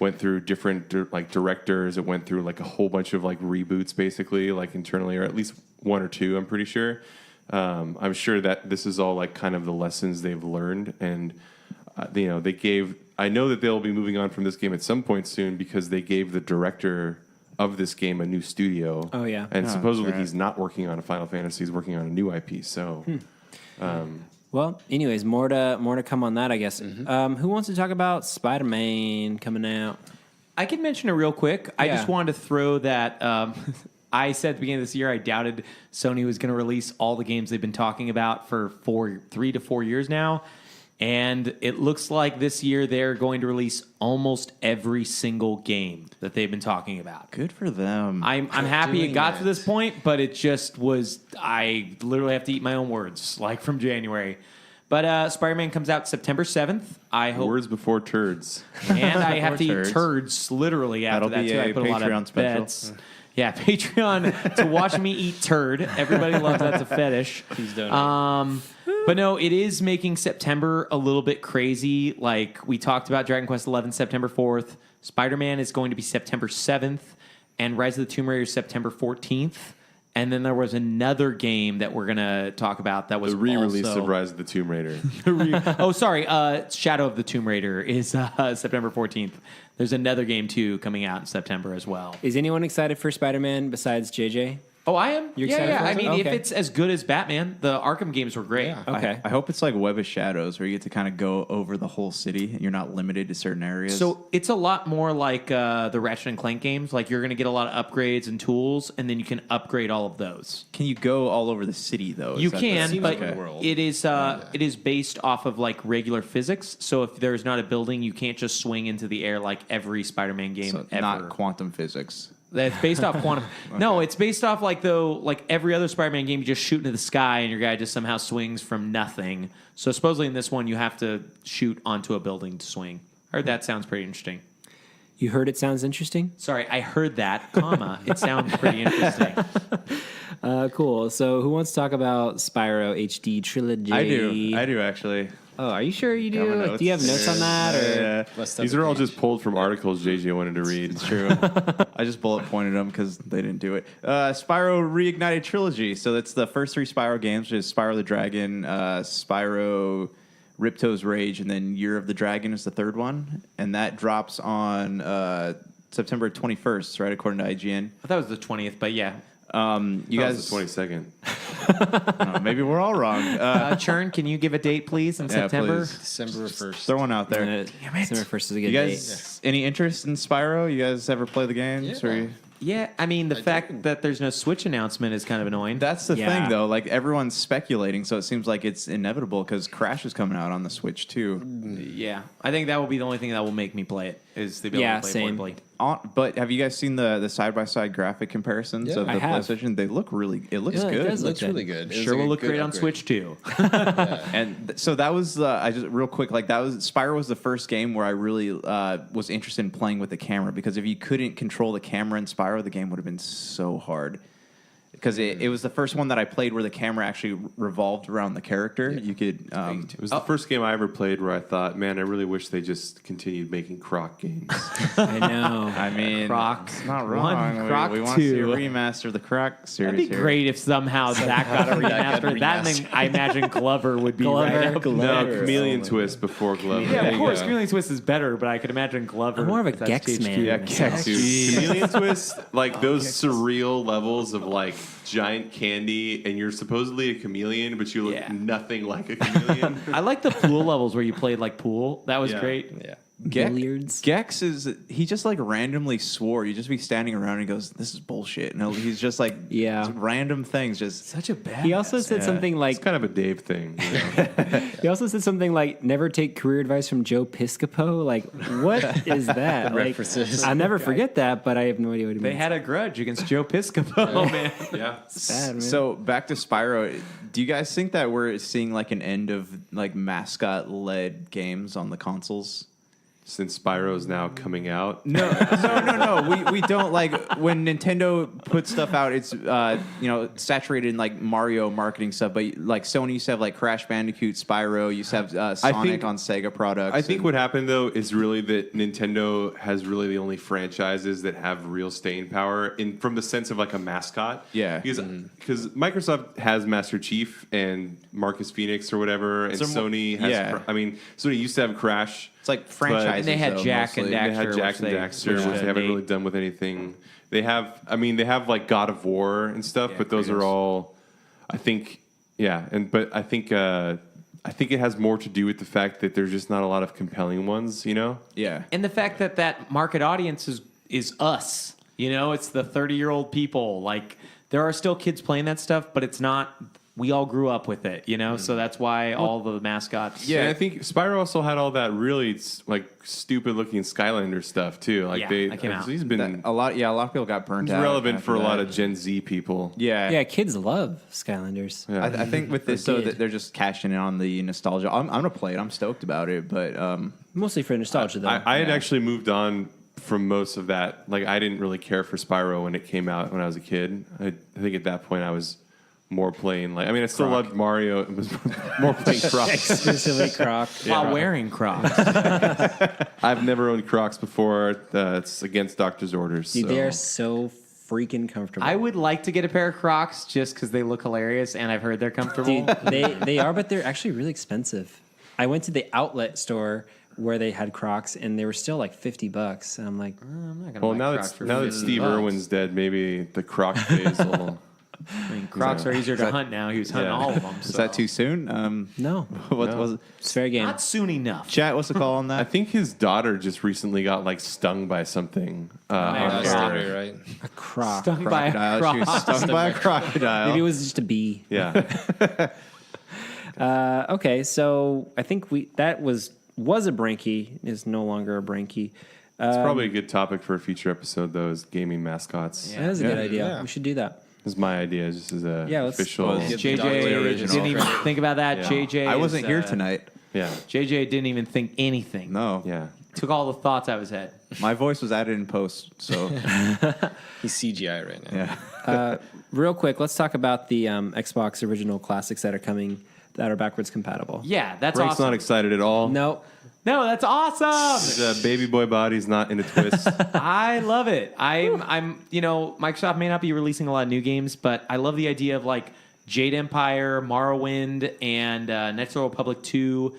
went through different directors. It went through like a whole bunch of like reboots, basically, like internally, or at least one or two. I'm pretty sure. I'm sure that this is all like kind of the lessons they've learned, and they gave. I know that they'll be moving on from this game at some point soon because they gave the director of this game a new studio. Oh, yeah. and supposedly right. he's not working on a Final Fantasy; he's working on a new IP. So, well, anyways, more to come on that, I guess. Who wants to talk about Spider-Man coming out? I can mention it real quick. I Yeah. just wanted to throw that. I said at the beginning of this year, I doubted Sony was going to release all the games they've been talking about for 3 to 4 years now. And it looks like this year they're going to release almost every single game that they've been talking about. Good for them. I'm happy it doing got to it. this point, but it just was. I literally have to eat my own words, like from January. But Spider-Man comes out September 7th. I hope. words before turds. And I have to eat turds. turds literally after That'll that, be too. I a put a lot Patreon of special. bets. Yeah, Patreon to watch me eat turd. Everybody loves that's a fetish. Please donate. But no, it is making September a little bit crazy. Like we talked about Dragon Quest XI, September 4th. Spider-Man is going to be September 7th. And Rise of the Tomb Raider is September 14th. And then there was another game that we're going to talk about that was The re-release also... of Rise of the Tomb Raider. Shadow of the Tomb Raider is September 14th. There's another game, too, coming out in September as well. Is anyone excited for Spider-Man besides JJ? Oh, I am? You're excited for it? I mean, if Okay. it's as good as Batman, the Arkham games were great. Yeah. Okay. I hope it's like Web of Shadows, where you get to kind of go over the whole city and you're not limited to certain areas. So it's a lot more like the Ratchet and Clank games. Like you're going to get a lot of upgrades and tools, and then you can upgrade all of those. can you go all over the city though? Is You that can, seems but like a world. it is based off of like regular physics. So if there's not a building, you can't just swing into the air like every Spider-Man game So ever. not quantum physics. That's based off quantum. No, it's based off like every other Spider-Man game, you just shoot into the sky and your guy just somehow swings from nothing. So supposedly in this one, you have to shoot onto a building to swing. I heard that sounds pretty interesting. You heard it sounds interesting? Sorry, I heard that, comma. It sounds pretty interesting. Cool. So who wants to talk about Spyro HD Trilogy? I do actually. Oh, are you sure you do? Got my Like, do you have notes on that? Or? Yeah. Let's start These with are all Paige. just pulled from articles JJ wanted to read. It's true. I just bullet pointed them because they didn't do it. Spyro Reignited Trilogy. So that's the first 3 Spyro games, which is Spyro the Dragon, Spyro Ripto's Rage, and then Year of the Dragon is the third one. And that drops on September 21st, right, according to IGN. I thought it was the 20th, but yeah. You guys, the 22nd. maybe we're all wrong. Churn, can you give a date, please, in Yeah, September? please. December 1st. Throw one out there. December 1st is a good You date. guys, any interest in Spyro? You guys ever play the games? Yeah. Or you- Yeah, I mean, the fact do. that there's no Switch announcement is kind of annoying. That's the Yeah. thing, though. Like everyone's speculating, so it seems like it's inevitable because Crash is coming out on the Switch too. Yeah, I think that will be the only thing that will make me play it, is the ability Yeah, to play same. portably. But have you guys seen the side by side graphic comparisons Yeah. of the I have. PlayStation? They look really. It looks Yeah, it good. does Looks really good. It was Sure like will a look good great on upgrade. Switch, too. And so that was I just real quick like that was Spyro was the first game where I really was interested in playing with the camera because if you couldn't control the camera in Spyro, the game would have been so hard. because it was the first one that I played where the camera actually revolved around the character. You could. It was the first game I ever played where I thought, man, I really wish they just continued making Croc games. I know. I mean, Croc it's not 1, wrong. Croc we want to see a 2. remaster of the Croc series. That'd be here. great if somehow that got a remaster. That thing, I imagine Glover would be right up. No, Chameleon Twist before Glover. Yeah, There of you course, go. Chameleon Twist is better, but I could imagine Glover. I'm more of a if that's Gex THQ. man. Yeah, Gex. Dude, Chameleon Twist, like those surreal levels of like giant candy, and you're supposedly a chameleon, but you look Yeah. nothing like a chameleon. I like the pool levels where you played like pool. That was Yeah. great. Yeah. Billiards. Gex he just like randomly swore. You just be standing around and he goes, "This is bullshit." No, he's just like Yeah. random things. Just Such a bad. He also said something like, It's kind of a Dave thing. You know? he also said something like, never take career advice from Joe Piscopo. Like, what is that? Like, References. I'll never forget that, but I have no idea what he They means. had a grudge against Joe Piscopo, man. Yeah. Bad, man. so back to Spyro. Do you guys think that we're seeing like an end of like mascot led games on the consoles? Since Spyro's now coming out. No. We don't like when Nintendo puts stuff out. It's saturated in like Mario marketing stuff. But like Sony used to have like Crash Bandicoot, Spyro. Used to have Sonic on Sega products. I think what happened though is really that Nintendo has really the only franchises that have real staying power from the sense of like a mascot. Yeah. Because Microsoft has Master Chief and Marcus Phoenix or whatever, and Sony has. yeah. Sony used to have Crash. it's like franchises. And they had though, Jack and mostly. Daxter. They had Jack which and they Daxter, switched which to they haven't Nate. really done with anything. They have like God of War and stuff, but those are all, I think, yeah. But I think it has more to do with the fact that there's just not a lot of compelling ones, you know? Yeah. And the fact that market audience is us. You know, it's the 30-year-old people. Like, there are still kids playing that stuff, but it's not. We all grew up with it, you know? So that's why all the mascots. Yeah, and I think Spyro also had all that really like stupid looking Skylander stuff too. Like Yeah, that came out. He's been A lot of people got burnt out. relevant after for a lot that. of Gen Z people. Yeah. yeah, kids love Skylanders. Yeah. I think with this, Or though, did. that they're just cashing in on the nostalgia. I'm going to play it. I'm stoked about it, but Mostly for nostalgia, though. I had actually moved on from most of that. Like I didn't really care for Spyro when it came out when I was a kid. I think at that point I was more playing like I still loved Mario. It was more playing Crocs. Exclusively Croc. While wearing Crocs. I've never owned Crocs before. It's against doctor's orders. Dude, so. they are so freaking comfortable. I would like to get a pair of Crocs just because they look hilarious, and I've heard they're comfortable. Dude, they are, but they're actually really expensive. I went to the outlet store where they had Crocs, and they were still like $50. And I'm like, I'm not gonna Well, buy now Crocs that for now that $50. Steve Irwin's dead, maybe the Croc phase will. I mean, Crocs are easier to hunt now. He was hunting Yeah. all of them. is that too soon? no, What was it? it's fair game. Not soon enough. Chat, what's the call on I that? think his daughter just recently got like stung by something. On That's air. story, right? A Croc. Stung by a Crocodile. She was Croc. stung by a crocodile. Maybe it was just a bee. Yeah. Okay, so I think that was a Branky, is no longer a Branky. It's probably a good topic for a future episode, though, is gaming mascots. That is a good idea. We should do that. This is my idea, just as a Yeah, let's- official. Well, Give the JJ original. didn't even think about that. Yeah. JJ, I wasn't is, here tonight. Yeah. JJ didn't even think anything. No. Yeah. Took all the thoughts out of his head. My voice was added in post, so He's CGI right now. yeah. Real quick, let's talk about the Xbox original classics that are coming that are backwards compatible. Yeah, that's Frank's awesome. not excited at all. No, No, that's awesome. The baby boy body's not in a twist. I love it. I'm Microsoft may not be releasing a lot of new games, but I love the idea of like Jade Empire, Morrowind, and Knights of the Old Republic 2,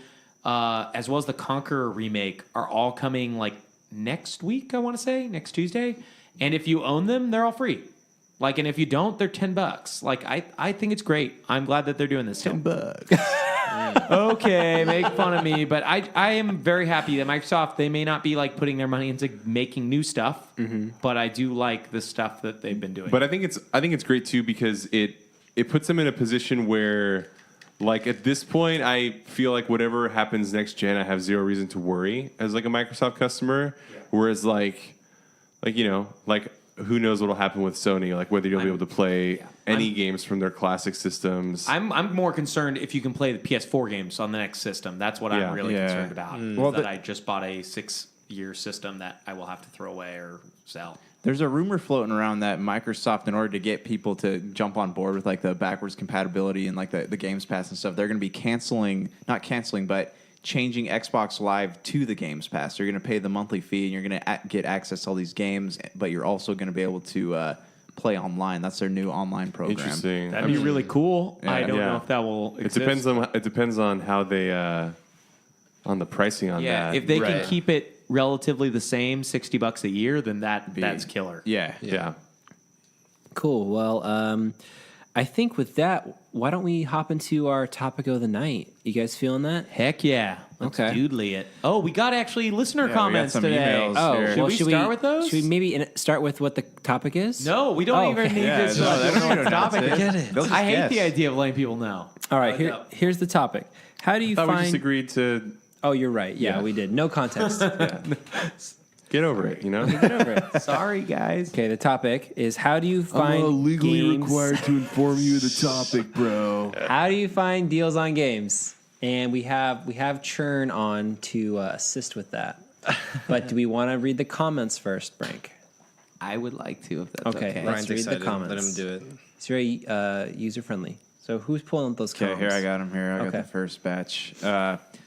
as well as the Conqueror remake are all coming like next week, I want to say, next Tuesday. And if you own them, they're all free. Like, and if you don't, they're $10. Like, I think it's great. I'm glad that they're doing this. $10. Okay, make fun of me, but I am very happy that Microsoft, they may not be like putting their money into making new stuff, but I do like the stuff that they've been doing. But I think it's great too because it puts them in a position where, like at this point, I feel like whatever happens next gen, I have zero reason to worry as like a Microsoft customer. Yeah. Whereas like who knows what'll happen with Sony? Like whether you'll be able to play any games from their classic systems. I'm more concerned if you can play the PS4 games on the next system. That's what I'm really concerned about. Well, That I just bought a 6-year system that I will have to throw away or sell. There's a rumor floating around that Microsoft, in order to get people to jump on board with like the backwards compatibility and like the Games Pass and stuff, they're going to be not canceling, but changing Xbox Live to the Games Pass. You're going to pay the monthly fee and you're going to get access to all these games, but you're also going to be able to play online. That's their new online program. Interesting. That'd be really cool. I don't know if that will It exist. depends on how they on the pricing on that. If they can keep it relatively the same, $60 a year, then that's killer. Yeah. Cool. Well, I think with that, why don't we hop into our topic of the night? You guys feeling that? Heck yeah. Let's Okay. doodly it. Oh, we got actually listener we got comments some today. emails. Oh, Here. Should we start with those? Should we maybe start with what the topic is? No, we don't even need Yeah, this. no, they don't need to topic. announce it. They'll just I hate guess. the idea of letting people know. All right, here's the topic. How do you I thought we find... just agreed to Oh, you're right. Yeah, we did. No context. get over it, you know? Get over it. Sorry, guys. Okay, the topic is how do you find games... to inform you of the topic, bro. How do you find deals on games? And we have Churn on to assist with that. But do we want to read the comments first, Brank? I would like to, if that's okay. Okay, let's Ryan's read excited. the comments. Let him do it. It's very user friendly. So who's pulling up those Okay, comments? here I got him. Here I got Okay. the first batch.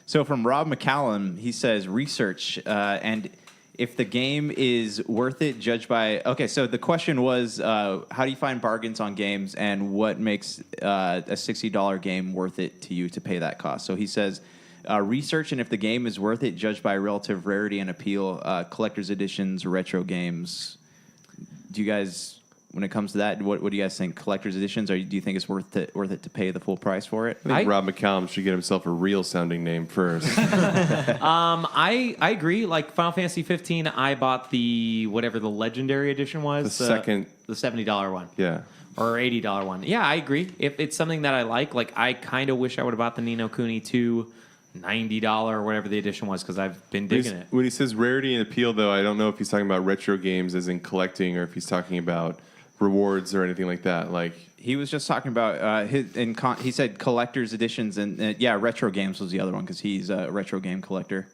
So from Rob McCallum, he says research and if the game is worth it, judged by. Okay, so the question was, how do you find bargains on games, and what makes a $60 game worth it to you to pay that cost? So he says. Research and if the game is worth it, judged by relative rarity and appeal, collector's editions, retro games. Do you guys, when it comes to that, what do you guys think? Collector's editions, or do you think it's worth it to pay the full price for it? I think Rob McCallum should get himself a real sounding name first. I agree. Like Final Fantasy 15, I bought the whatever the legendary edition was. The second- the $70 one. Yeah. Or $80 one. Yeah, I agree. If it's something that I like I kind of wish I would have bought the Ni no Kuni 2 $90 or whatever the edition was, because I've been digging it. When he says rarity and appeal, though, I don't know if he's talking about retro games as in collecting, or if he's talking about rewards or anything like that. Like He was just talking about he said collector's editions and retro games was the other one because he's a retro game collector.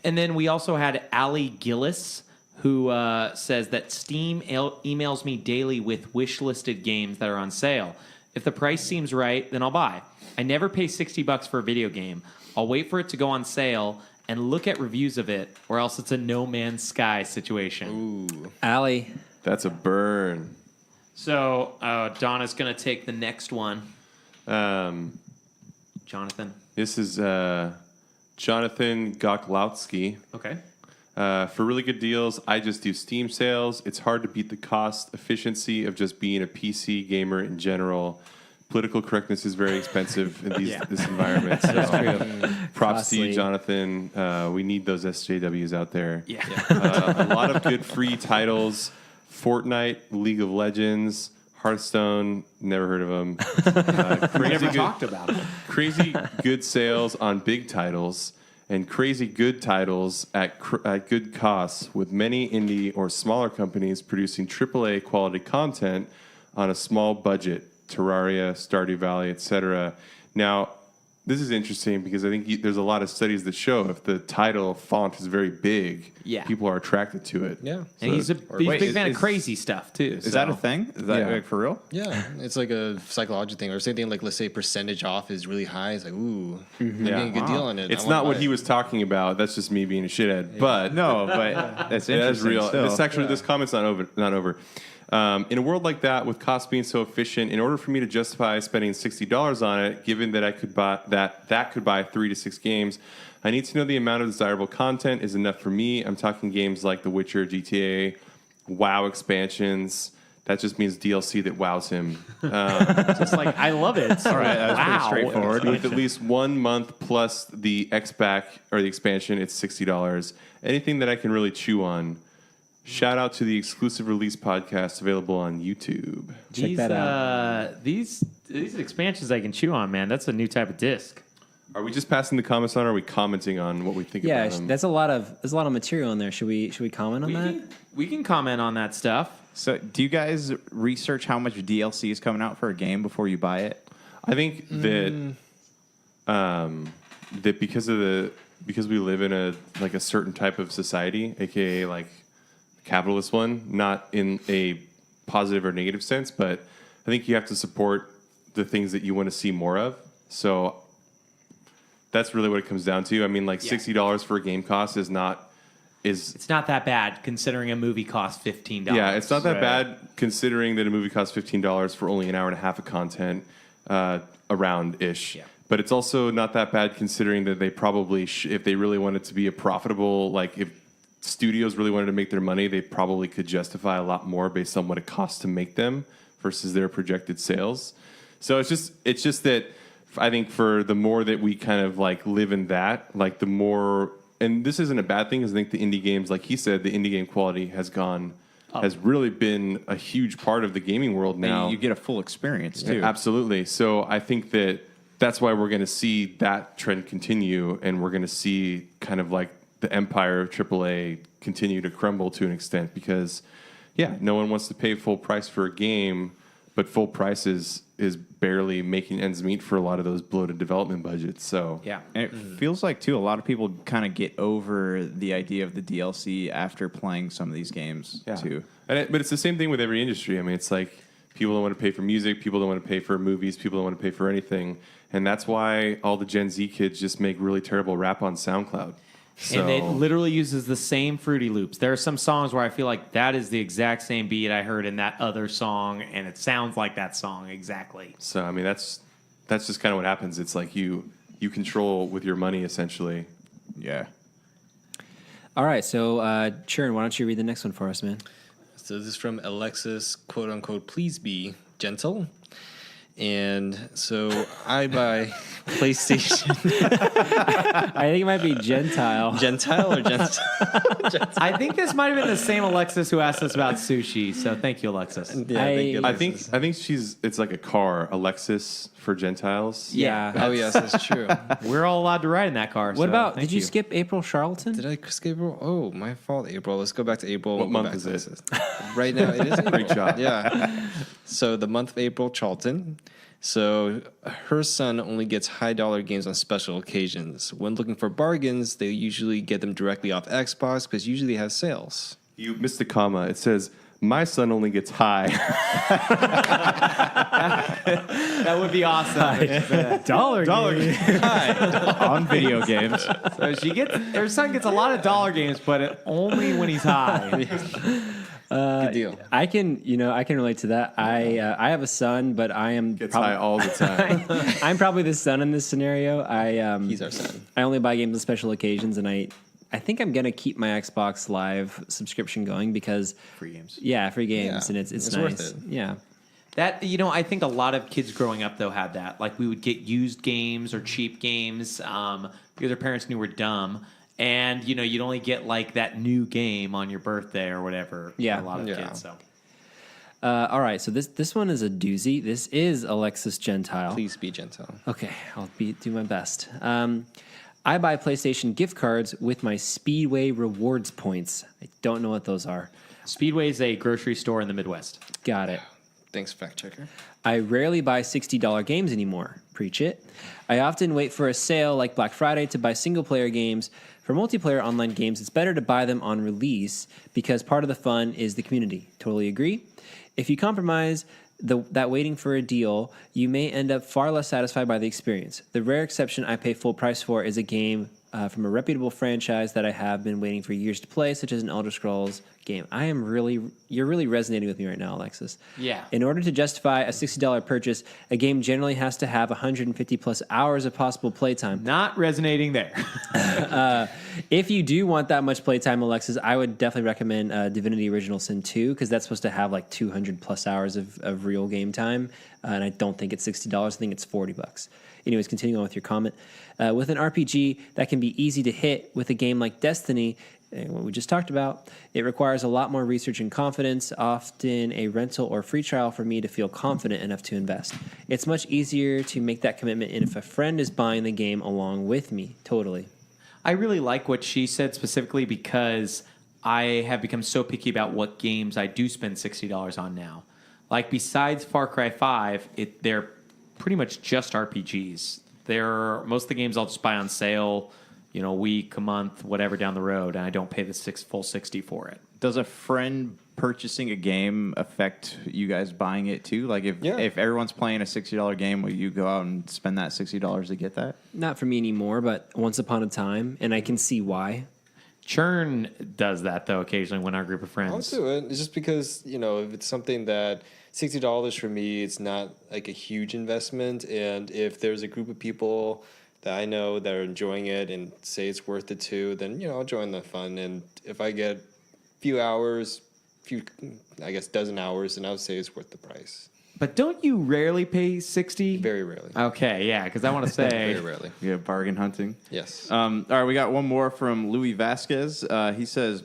And then we also had Allie Gillis, who says that Steam emails me daily with wish-listed games that are on sale. If the price seems right, then I'll buy. I never pay $60 for a video game. I'll wait for it to go on sale and look at reviews of it, or else it's a No Man's Sky situation. Ooh. Allie. that's a burn. So Donna's going to take the next one. Jonathan. This is Jonathan Goklowski. Okay. For really good deals, I just do Steam sales. It's hard to beat the cost efficiency of just being a PC gamer in general. Political correctness is very expensive in this environment. So props to you, Costly. Jonathan. We need those SJWs out there. Yeah. A lot of good free titles. Fortnite, League of Legends, Hearthstone, never heard of them. Never talked about it. Crazy good sales on big titles and crazy good titles at good costs, with many indie or smaller companies producing AAA quality content on a small budget. Terraria, Stardew Valley, etc. Now, this is interesting because I think there's a lot of studies that show if the title font is very big, people are attracted to it. Yeah. And he's a Wait, big fan is- of crazy stuff, too. Is that a thing? Is that like, for real? Yeah, it's like a psychological thing, or same thing. Like, let's say percentage off is really high. It's like, ooh, I'm getting a good deal on it. It's I wanna not buy what he it. was talking about. That's just me being a shithead. But No, but that's it is interesting. real. still. This comment's not over. In a world like that, with costs being so efficient, in order for me to justify spending $60 on it, given that I could buy that could buy 3 to 6 games, I need to know the amount of desirable content is enough for me. I'm talking games like The Witcher, GTA, WoW expansions. That just means DLC that wows him. Just like, I love it. All right, that's pretty straightforward. With at least 1 month plus the X-Back or the expansion, it's $60. Anything that I can really chew on. Shout out to the exclusive release podcast available on YouTube. Check that out. These expansions I can chew on, man. That's a new type of disc. Are we just passing the comments on, or are we commenting on what we think Yeah, about them? there's a lot of material in there. Should we comment on that? We can comment on that stuff. So, do you guys research how much DLC is coming out for a game before you buy it? I think that that because we live in a certain type of society, aka like capitalist one, not in a positive or negative sense, but I think you have to support the things that you want to see more of. So that's really what it comes down to. I mean, like $60 for a game cost is It's not that bad considering a movie costs $15. yeah, it's not that bad considering that a movie costs $15 for only an hour and a half of content around ish. Yeah. But it's also not that bad considering that they probably, if they really wanted to be a profitable, like if studios really wanted to make their money, they probably could justify a lot more based on what it costs to make them versus their projected sales. So it's just that I think for the more that we kind of like live in that, like the more, and this isn't a bad thing, because I think the indie games, like he said, the indie game quality has really been a huge part of the gaming world now. And you get a full experience too. Absolutely. So I think that's why we're going to see that trend continue, and we're going to see kind of like the empire of AAA continue to crumble to an extent, because, yeah, no one wants to pay full price for a game, but full price is barely making ends meet for a lot of those bloated development budgets. So Yeah. And it feels like, too, a lot of people kind of get over the idea of the DLC after playing some of these games, too. But it's the same thing with every industry. I mean, it's like people don't want to pay for music, people don't want to pay for movies, people don't want to pay for anything. And that's why all the Gen Z kids just make really terrible rap on SoundCloud. So, And it literally uses the same Fruity Loops. There are some songs where I feel like that is the exact same beat I heard in that other song, and it sounds like that song exactly. So I mean, that's just kind of what happens. It's like you control with your money, essentially. Yeah. All right, so Churn, why don't you read the next one for us, man? So this is from Alexis, quote unquote, please be gentle. And so I buy PlayStation. I think it might be Gentile. Gentile or Gentile? I think this might have been the same Alexis who asked us about sushi, so thank you, Alexis. Yeah, I think it's like a car, Alexis for Gentiles. Yeah. Oh, yes, that's true. We're all allowed to ride in that car. What so about, thank did you skip April Charlatan? Did I skip April? Oh, my fault, April. Let's go back to April. What We'll go month back is to it? Right now, it is April. Great job. Yeah. So the month of April, Charlton. So her son only gets high dollar games on special occasions. When looking for bargains, they usually get them directly off Xbox because usually they have sales. You missed the comma. It says, my son only gets high. That would be awesome. Dollar On video games. So her son gets a lot of dollar games, but only when he's high. Good deal. I can relate to that. I have a son, but I am Gets high all the time. I'm probably the son in this scenario. He's our son. I only buy games on special occasions, and I think I'm gonna keep my Xbox Live subscription going because Free games. Yeah, free games, Yeah, and it's it's nice. worth it. Yeah. That I think a lot of kids growing up though had that. Like we would get used games or cheap games because our parents knew we're dumb, and you'd only get like that new game on your birthday or whatever. Yeah. for a lot of Yeah. kids. So All right, so this one is a doozy. This is Alexis Gentile. Please be gentle. Okay, I'll do my best. I buy PlayStation gift cards with my Speedway rewards points. I don't know what those are. Speedway is a grocery store in the Midwest. Got it. Thanks, fact checker. I rarely buy $60 games anymore. Preach it. I often wait for a sale like Black Friday to buy single-player games. For multiplayer online games, it's better to buy them on release because part of the fun is the community. Totally agree. If you compromise that waiting for a deal, you may end up far less satisfied by the experience. The rare exception I pay full price for is a game from a reputable franchise that I have been waiting for years to play, such as an Elder Scrolls game. You're really resonating with me right now, Alexis. Yeah. In order to justify a $60 purchase, a game generally has to have 150 plus hours of possible playtime. Not resonating there. If you do want that much playtime, Alexis, I would definitely recommend Divinity Original Sin 2 because that's supposed to have like 200 plus hours of real game time, and I don't think it's $60. I think it's $40. Anyways, continuing on with your comment. With an RPG, that can be easy to hit. With a game like Destiny, what we just talked about, it requires a lot more research and confidence, often a rental or free trial for me to feel confident enough to invest. It's much easier to make that commitment if a friend is buying the game along with me. Totally. I really like what she said specifically because I have become so picky about what games I do spend $60 on now. Like besides Far Cry 5, they're pretty much just RPGs. Most of the games I'll just buy on sale, a week, a month, whatever down the road, and I don't pay the full $60 for it. Does a friend purchasing a game affect you guys buying it too? Like if everyone's playing a $60 game, will you go out and spend that $60 to get that? Not for me anymore, but once upon a time, and I can see why. Churn does that though occasionally when our group of friends. I'll do it. It's just because, if it's something that $60 for me, it's not like a huge investment. And if there's a group of people that I know that are enjoying it and say it's worth it too, then, I'll join the fun. And if I get a few hours, dozen hours, then I would say it's worth the price. But don't you rarely pay 60? Very rarely. Okay, yeah, because I want to say Very rarely. Yeah, bargain hunting. Yes. All right, we got one more from Louis Vasquez. He says,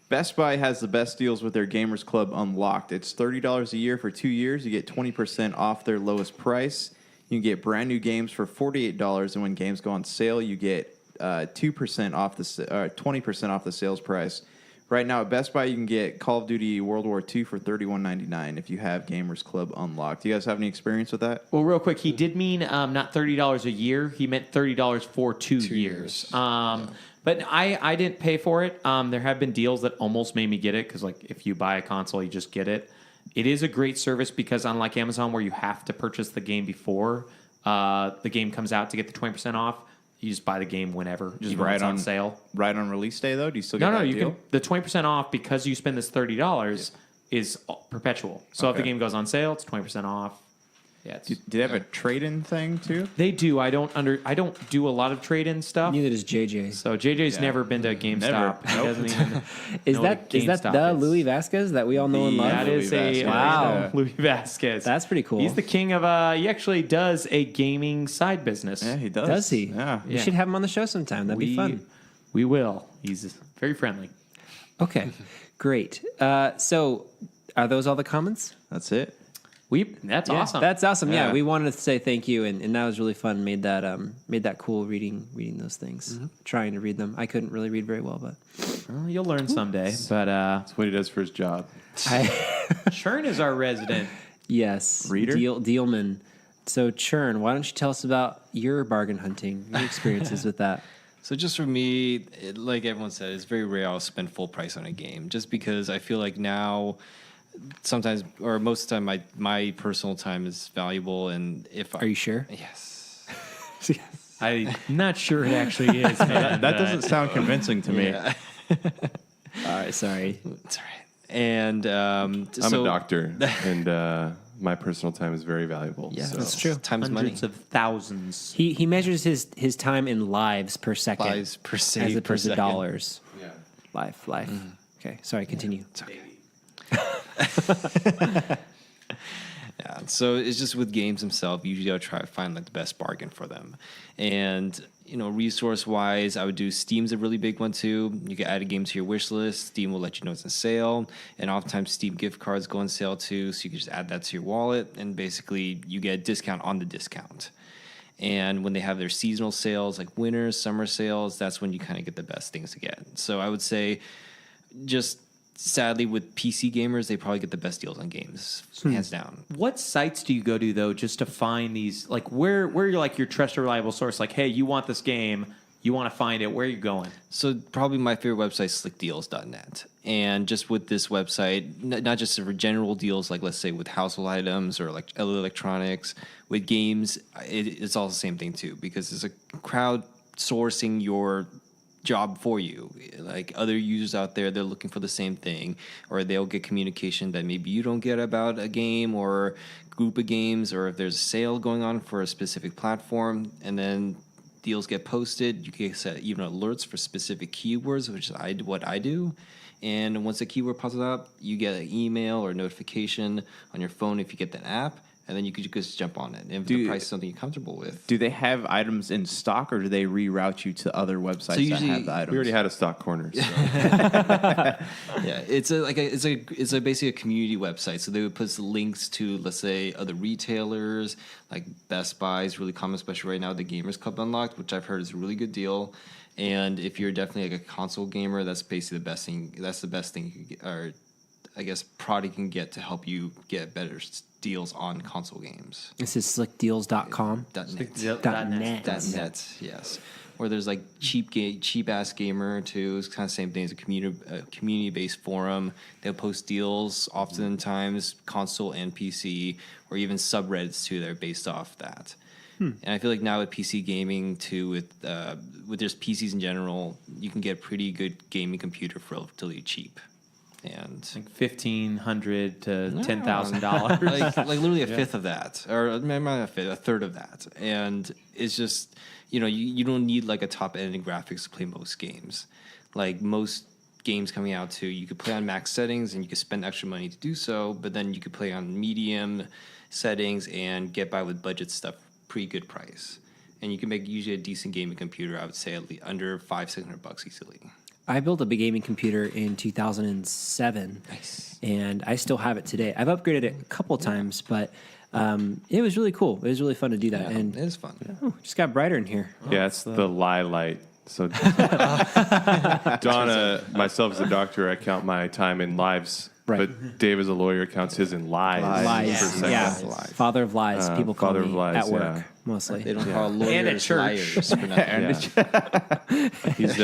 Best Buy has the best deals with their Gamers Club Unlocked. It's $30 a year for 2 years. You get 20% off their lowest price. You can get brand new games for $48, and when games go on sale, you get 2% off 20% off the sales price. Right now at Best Buy, you can get Call of Duty World War II for $31.99 if you have Gamers Club Unlocked. Do you guys have any experience with that? Well, real quick, he did mean not $30 a year. He meant $30 for 2 years. But I didn't pay for it. There have been deals that almost made me get it because, like, if you buy a console, you just get it. It is a great service because, unlike Amazon, where you have to purchase the game before the game comes out to get the 20% off, you just buy the game whenever, just when it's on sale. Right on release day, though? Do you still get No, that you deal? can. The 20% off because you spend this $30 is perpetual. So if the game goes on sale, it's 20% off. Yeah, Do they have a trade-in thing, too? they do. I don't do a lot of trade-in stuff. Neither does JJ. So JJ's never been to GameStop. He doesn't even Is know that what is that GameStop the is. Louis Vasquez that we all know and love? That is Louis a Vasquez. Wow. Louis Vasquez. That's pretty cool. He's the king of. He actually does a gaming side business. Yeah, he does. Does he? Yeah. We should have him on the show sometime. That'd be fun. We will. He's very friendly. Okay, great. So, are those all the comments? That's it. That's awesome. That's awesome. Yeah, Yeah. we wanted to say thank you, and that was really fun. Made that cool reading those things. Trying to read them. I couldn't really read very well, but Well, you'll learn someday. But That's what he does for his job. Churn is our resident. yes, Reader? Dealman. So Churn, why don't you tell us about your bargain hunting, your experiences with that? So just for me, like everyone said, it's very rare I'll spend full price on a game, just because I feel like now, sometimes or most of the time, my personal time is valuable, and if Are you sure? Yes. I'm not sure it actually is. Man, That doesn't sound convincing to me. Yeah. All right, sorry. It's all right. And I'm a doctor, and my personal time is very valuable. Yeah, so. that's true. Time's money. hundreds of thousands. He measures his time in lives per second, Lives per se as per opposed to second. dollars. Yeah. Life. Okay, sorry. Continue. It's okay. Yeah, so it's just with games themselves, usually I'll try to find like the best bargain for them. And, resource wise, I would do Steam's a really big one too. You can add a game to your wish list. Steam will let you know it's on sale. And oftentimes Steam gift cards go on sale too. So you can just add that to your wallet and basically you get a discount on the discount. And when they have their seasonal sales, like winter, summer sales, that's when you kind of get the best things to get. So I would say just sadly with PC gamers, they probably get the best deals on games, hands down. What sites do you go to though, just to find these? Like, where you're like your trusted, reliable source? Like, hey, you want this game, you want to find it. Where are you going? So probably my favorite website is slickdeals.net. And just with this website, not just for general deals, like let's say with household items or like electronics, with games, it's all the same thing too, because it's a crowd sourcing your job for you. Like other users out there, they're looking for the same thing, or they'll get communication that maybe you don't get about a game or group of games, or if there's a sale going on for a specific platform, and then deals get posted. You can set even alerts for specific keywords, which is what I do. And once a keyword pops up, you get an email or notification on your phone if you get that app, and then you could just jump on it. And if the price is something you're comfortable with. Do they have items in stock, or do they reroute you to other websites that usually have the items? We already had a stock corner. So. Yeah, it's basically a community website. So they would put links to, let's say, other retailers, like Best Buy is really common, especially right now, the Gamers Club Unlocked, which I've heard is a really good deal. And if you're definitely like a console gamer, that's basically the best thing. That's the best thing you could get, or I guess, product you can get to help you get better deals on console games. This is slickdeals.com. .net, yes. Or there's like cheap ass gamer too. It's kind of the same thing as a community based forum. They'll post deals oftentimes console and PC, or even subreddits too that are based off that. And I feel like now with PC gaming too, with just PCs in general, you can get a pretty good gaming computer for relatively cheap. And Like $1,500 to $10,000. like literally a fifth of that, or maybe not a fifth, a third of that. And it's just, you don't need like a top end graphics to play most games. Like most games coming out too, you could play on max settings and you could spend extra money to do so, but then you could play on medium settings and get by with budget stuff, pretty good price. And you can make usually a decent gaming computer, I would say, at least under $500-600 easily. I built a big gaming computer in 2007, and I still have it today. I've upgraded it a couple times, but it was really cool. It was really fun to do that, and it is fun. Oh, just got brighter in here. Yeah, it's the lie light. So, Donna, myself as a doctor, I count my time in lives. Right. But Dave as a lawyer counts his in lies. Lies, yeah. Father of lies. People call father me of lies, at work yeah. mostly. They don't call lawyers And at church. liars for nothing. He's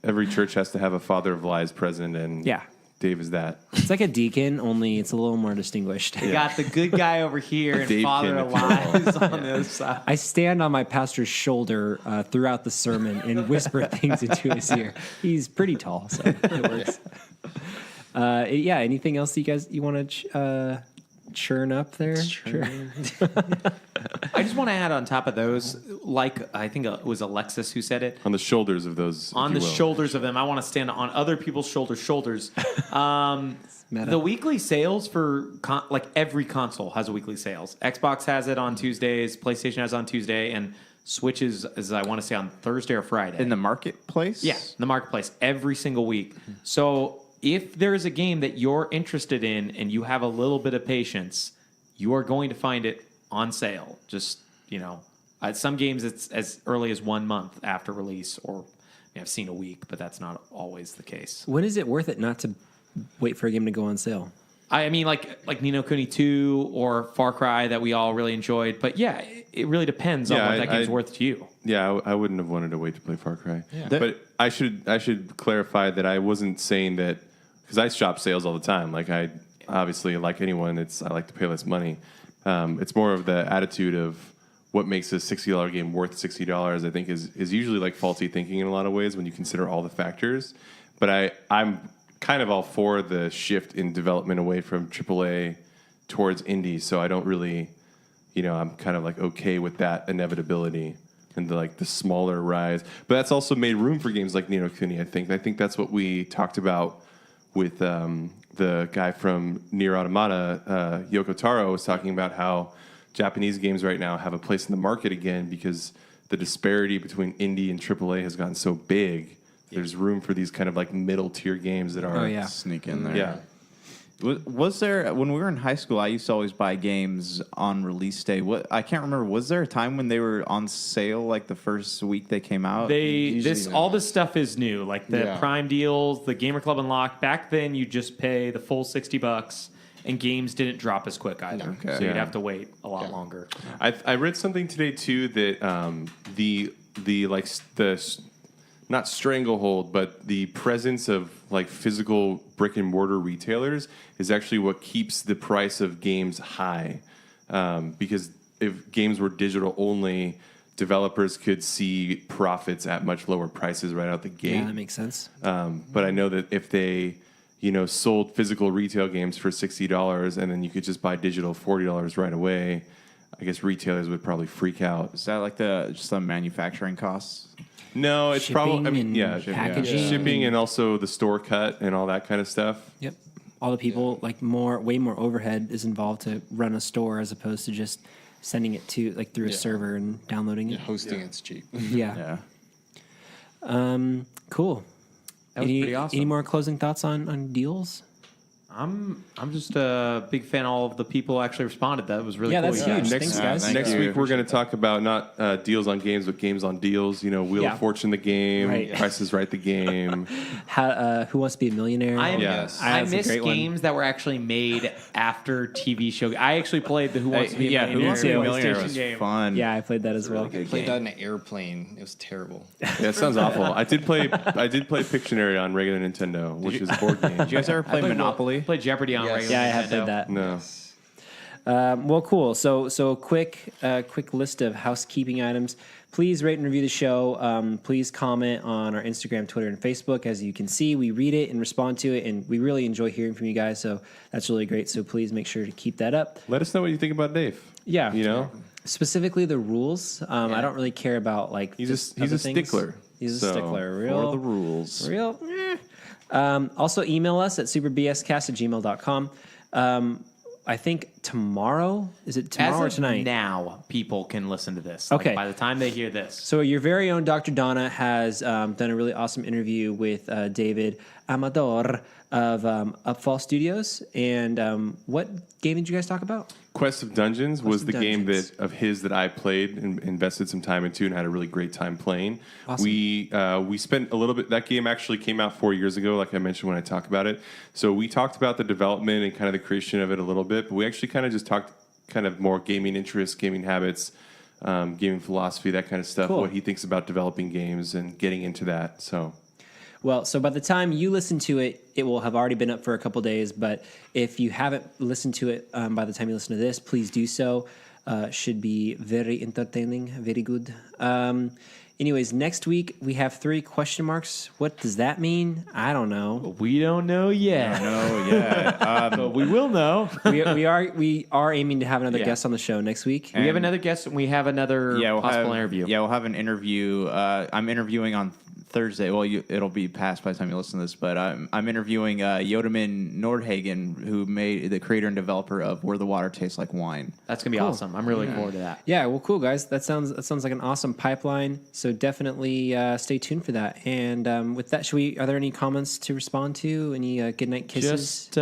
every church has to have a father of lies present, and Yeah. Dave is that. It's like a deacon, only it's a little more distinguished. You got the good guy over here and Dave Father Kin, of if you will. Lies on the other side. I stand on my pastor's shoulder throughout the sermon and whisper things into his ear. He's pretty tall, so it works. Yeah. Anything else you want to churn up there? Sure. I just want to add on top of those, like I think it was Alexis who said it, On the shoulders of those. on if the you will. shoulders of them. I want to stand on other people's shoulders. Meta. The weekly sales for like every console has a weekly sales. Xbox has it on Tuesdays, PlayStation has it on Tuesday, and Switch is I want to say on Thursday or Friday. In the marketplace? Yeah, in the marketplace every single week. So if there is a game that you're interested in and you have a little bit of patience, you are going to find it on sale. Just, some games it's as early as 1 month after release, or I've seen a week, but that's not always the case. When is it worth it not to wait for a game to go on sale? I mean, like Ni no Kuni 2 or Far Cry that we all really enjoyed. But yeah, it really depends on Yeah, what that game's I- worth to you. Yeah, I wouldn't have wanted to wait to play Far Cry. But I should clarify that I wasn't saying that, because I shop sales all the time. Like I obviously, like anyone, I like to pay less money. It's more of the attitude of what makes a $60 game worth $60. I think is usually like faulty thinking in a lot of ways when you consider all the factors. But I'm kind of all for the shift in development away from AAA towards indie. So I don't really, I'm kind of like okay with that inevitability and the smaller rise. But that's also made room for games like Ni no Kuni, I think. I think that's what we talked about with the guy from Nier Automata, Yoko Taro, was talking about how Japanese games right now have a place in the market again because the disparity between indie and AAA has gotten so big. There's room for these kind of like middle tier games that are Sneak in there. Yeah. Was there, when we were in high school, I used to always buy games on release day. I can't remember. Was there a time when they were on sale like the first week they came out? All this stuff is new, like the Yeah. Prime deals, the Gamer Club Unlocked. Back then, you just pay the full $60, and games didn't drop as quick either. Okay. So you'd Yeah. have to wait a lot longer. I read something today too that the not stranglehold, but the presence of like physical brick and mortar retailers is actually what keeps the price of games high. Because if games were digital only, developers could see profits at much lower prices right out the gate. Yeah, that makes sense. But I know that if they, sold physical retail games for $60 and then you could just buy digital $40 right away, I guess retailers would probably freak out. Is that like just the manufacturing costs? No, it's probably Shipping and packaging shipping and- and also the store cut and all that kind of stuff. Yep. All the people, way more overhead is involved to run a store as opposed to just sending it to through a server and downloading it. Hosting it's cheap. Yeah. Yeah. Cool. That was pretty awesome. Any more closing thoughts on deals? I'm just a big fan of all of the people who actually responded. That was really cool. that's you guys. huge. Next, Thanks, guys. next week we're going to talk about not deals on games, but games on deals. You know, Wheel Yeah. of Fortune, the game, Right. Price is Right, the game. Who Wants to Be a Millionaire? I That's a miss great one. games that were actually made after TV show. I actually played the Who Wants to Be a Who Millionaire Wants to Be a too. Millionaire PlayStation was game. fun. Yeah, I played that as well. I played that in an airplane. It was terrible. Yeah, it sounds awful. I did play Pictionary on regular Nintendo, which is a board game. Did you guys ever play Monopoly? Played Jeopardy on Yes. regular Yeah, I have Nintendo. played that. No. Well, cool. So a quick list of housekeeping items. Please rate and review the show. Please comment on our Instagram, Twitter, and Facebook. As you can see, we read it and respond to it, and we really enjoy hearing from you guys. So that's really great. So please make sure to keep that up. Let us know what you think about Dave. Yeah. You know? Specifically the rules. I don't really care about like He's just a other things. stickler. He's So, a stickler. For Real the rules. Real. Also, email us at superbscast@gmail.com. I think tomorrow. Is it tomorrow As or of tonight? now, people can listen to this. Okay. Like, by the time they hear this. So your very own Dr. Donna has done a really awesome interview with David Amador of Upfall Studios. And what game did you guys talk about? Quest of Dungeons was of the game Dungeons. that I played and invested some time into and had a really great time playing. Awesome. We spent a little bit. That game actually came out 4 years ago, like I mentioned when I talked about it. So we talked about the development and kind of the creation of it a little bit, but we actually kind of just talked kind of more gaming interests, gaming habits, gaming philosophy, that kind of stuff. Cool. What he thinks about developing games and getting into that. So. Well, so by the time you listen to it, it will have already been up for a couple days. But if you haven't listened to it by the time you listen to this, please do so. Should be very entertaining, very good. Anyways, next week we have 3 question marks. What does that mean? I don't know. We don't know yet. No, yeah. But we will know. we are aiming to have another Yeah. guest on the show next week. We have another guest and we have another possible interview. Yeah, we'll have an interview. I'm interviewing on Thursday. Well, it'll be past by the time you listen to this, but I'm interviewing Yodeman Nordhagen, who made the creator and developer of Where the Water Tastes Like Wine. That's going to be awesome. I'm really looking forward to that. Yeah, well, cool, guys. That sounds like an awesome pipeline. So definitely stay tuned for that. And with that, are there any comments to respond to? Any goodnight kisses? Just,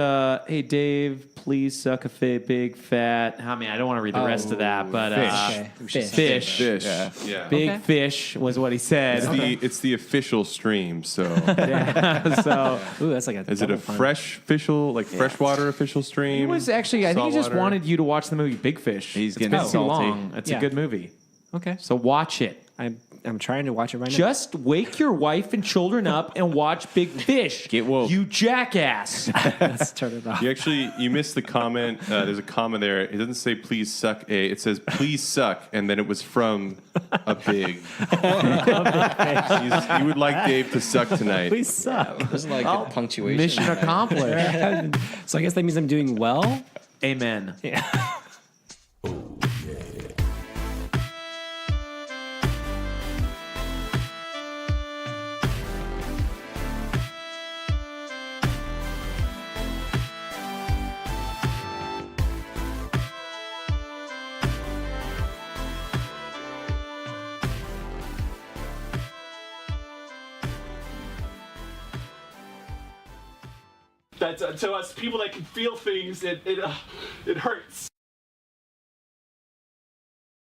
hey, Dave, please suck a big fat. I mean, I don't want to read the rest of that, but Okay. fish. Fish. Yeah. Yeah. Big Okay. fish was what he said. It's the official stream. So So Ooh, that's like a is it a double pun. fresh official, like freshwater official stream? he was actually, I think he just Saltwater? wanted you to watch the movie Big Fish. He's It's getting been too salty. long. It's Yeah. a good movie. Okay. So watch it. I'm trying to watch it right now. Just wake your wife and children up and watch Big Fish. Get woke. You jackass. Let's turn it off. You missed the comment. There's a comma there. It doesn't say please suck a. It says please suck, and then it was from a big. You would like Dave to suck tonight. Please suck. It was like good punctuation. Mission on that. accomplished. So I guess that means I'm doing well. Amen. That's to us people that can feel things. It hurts.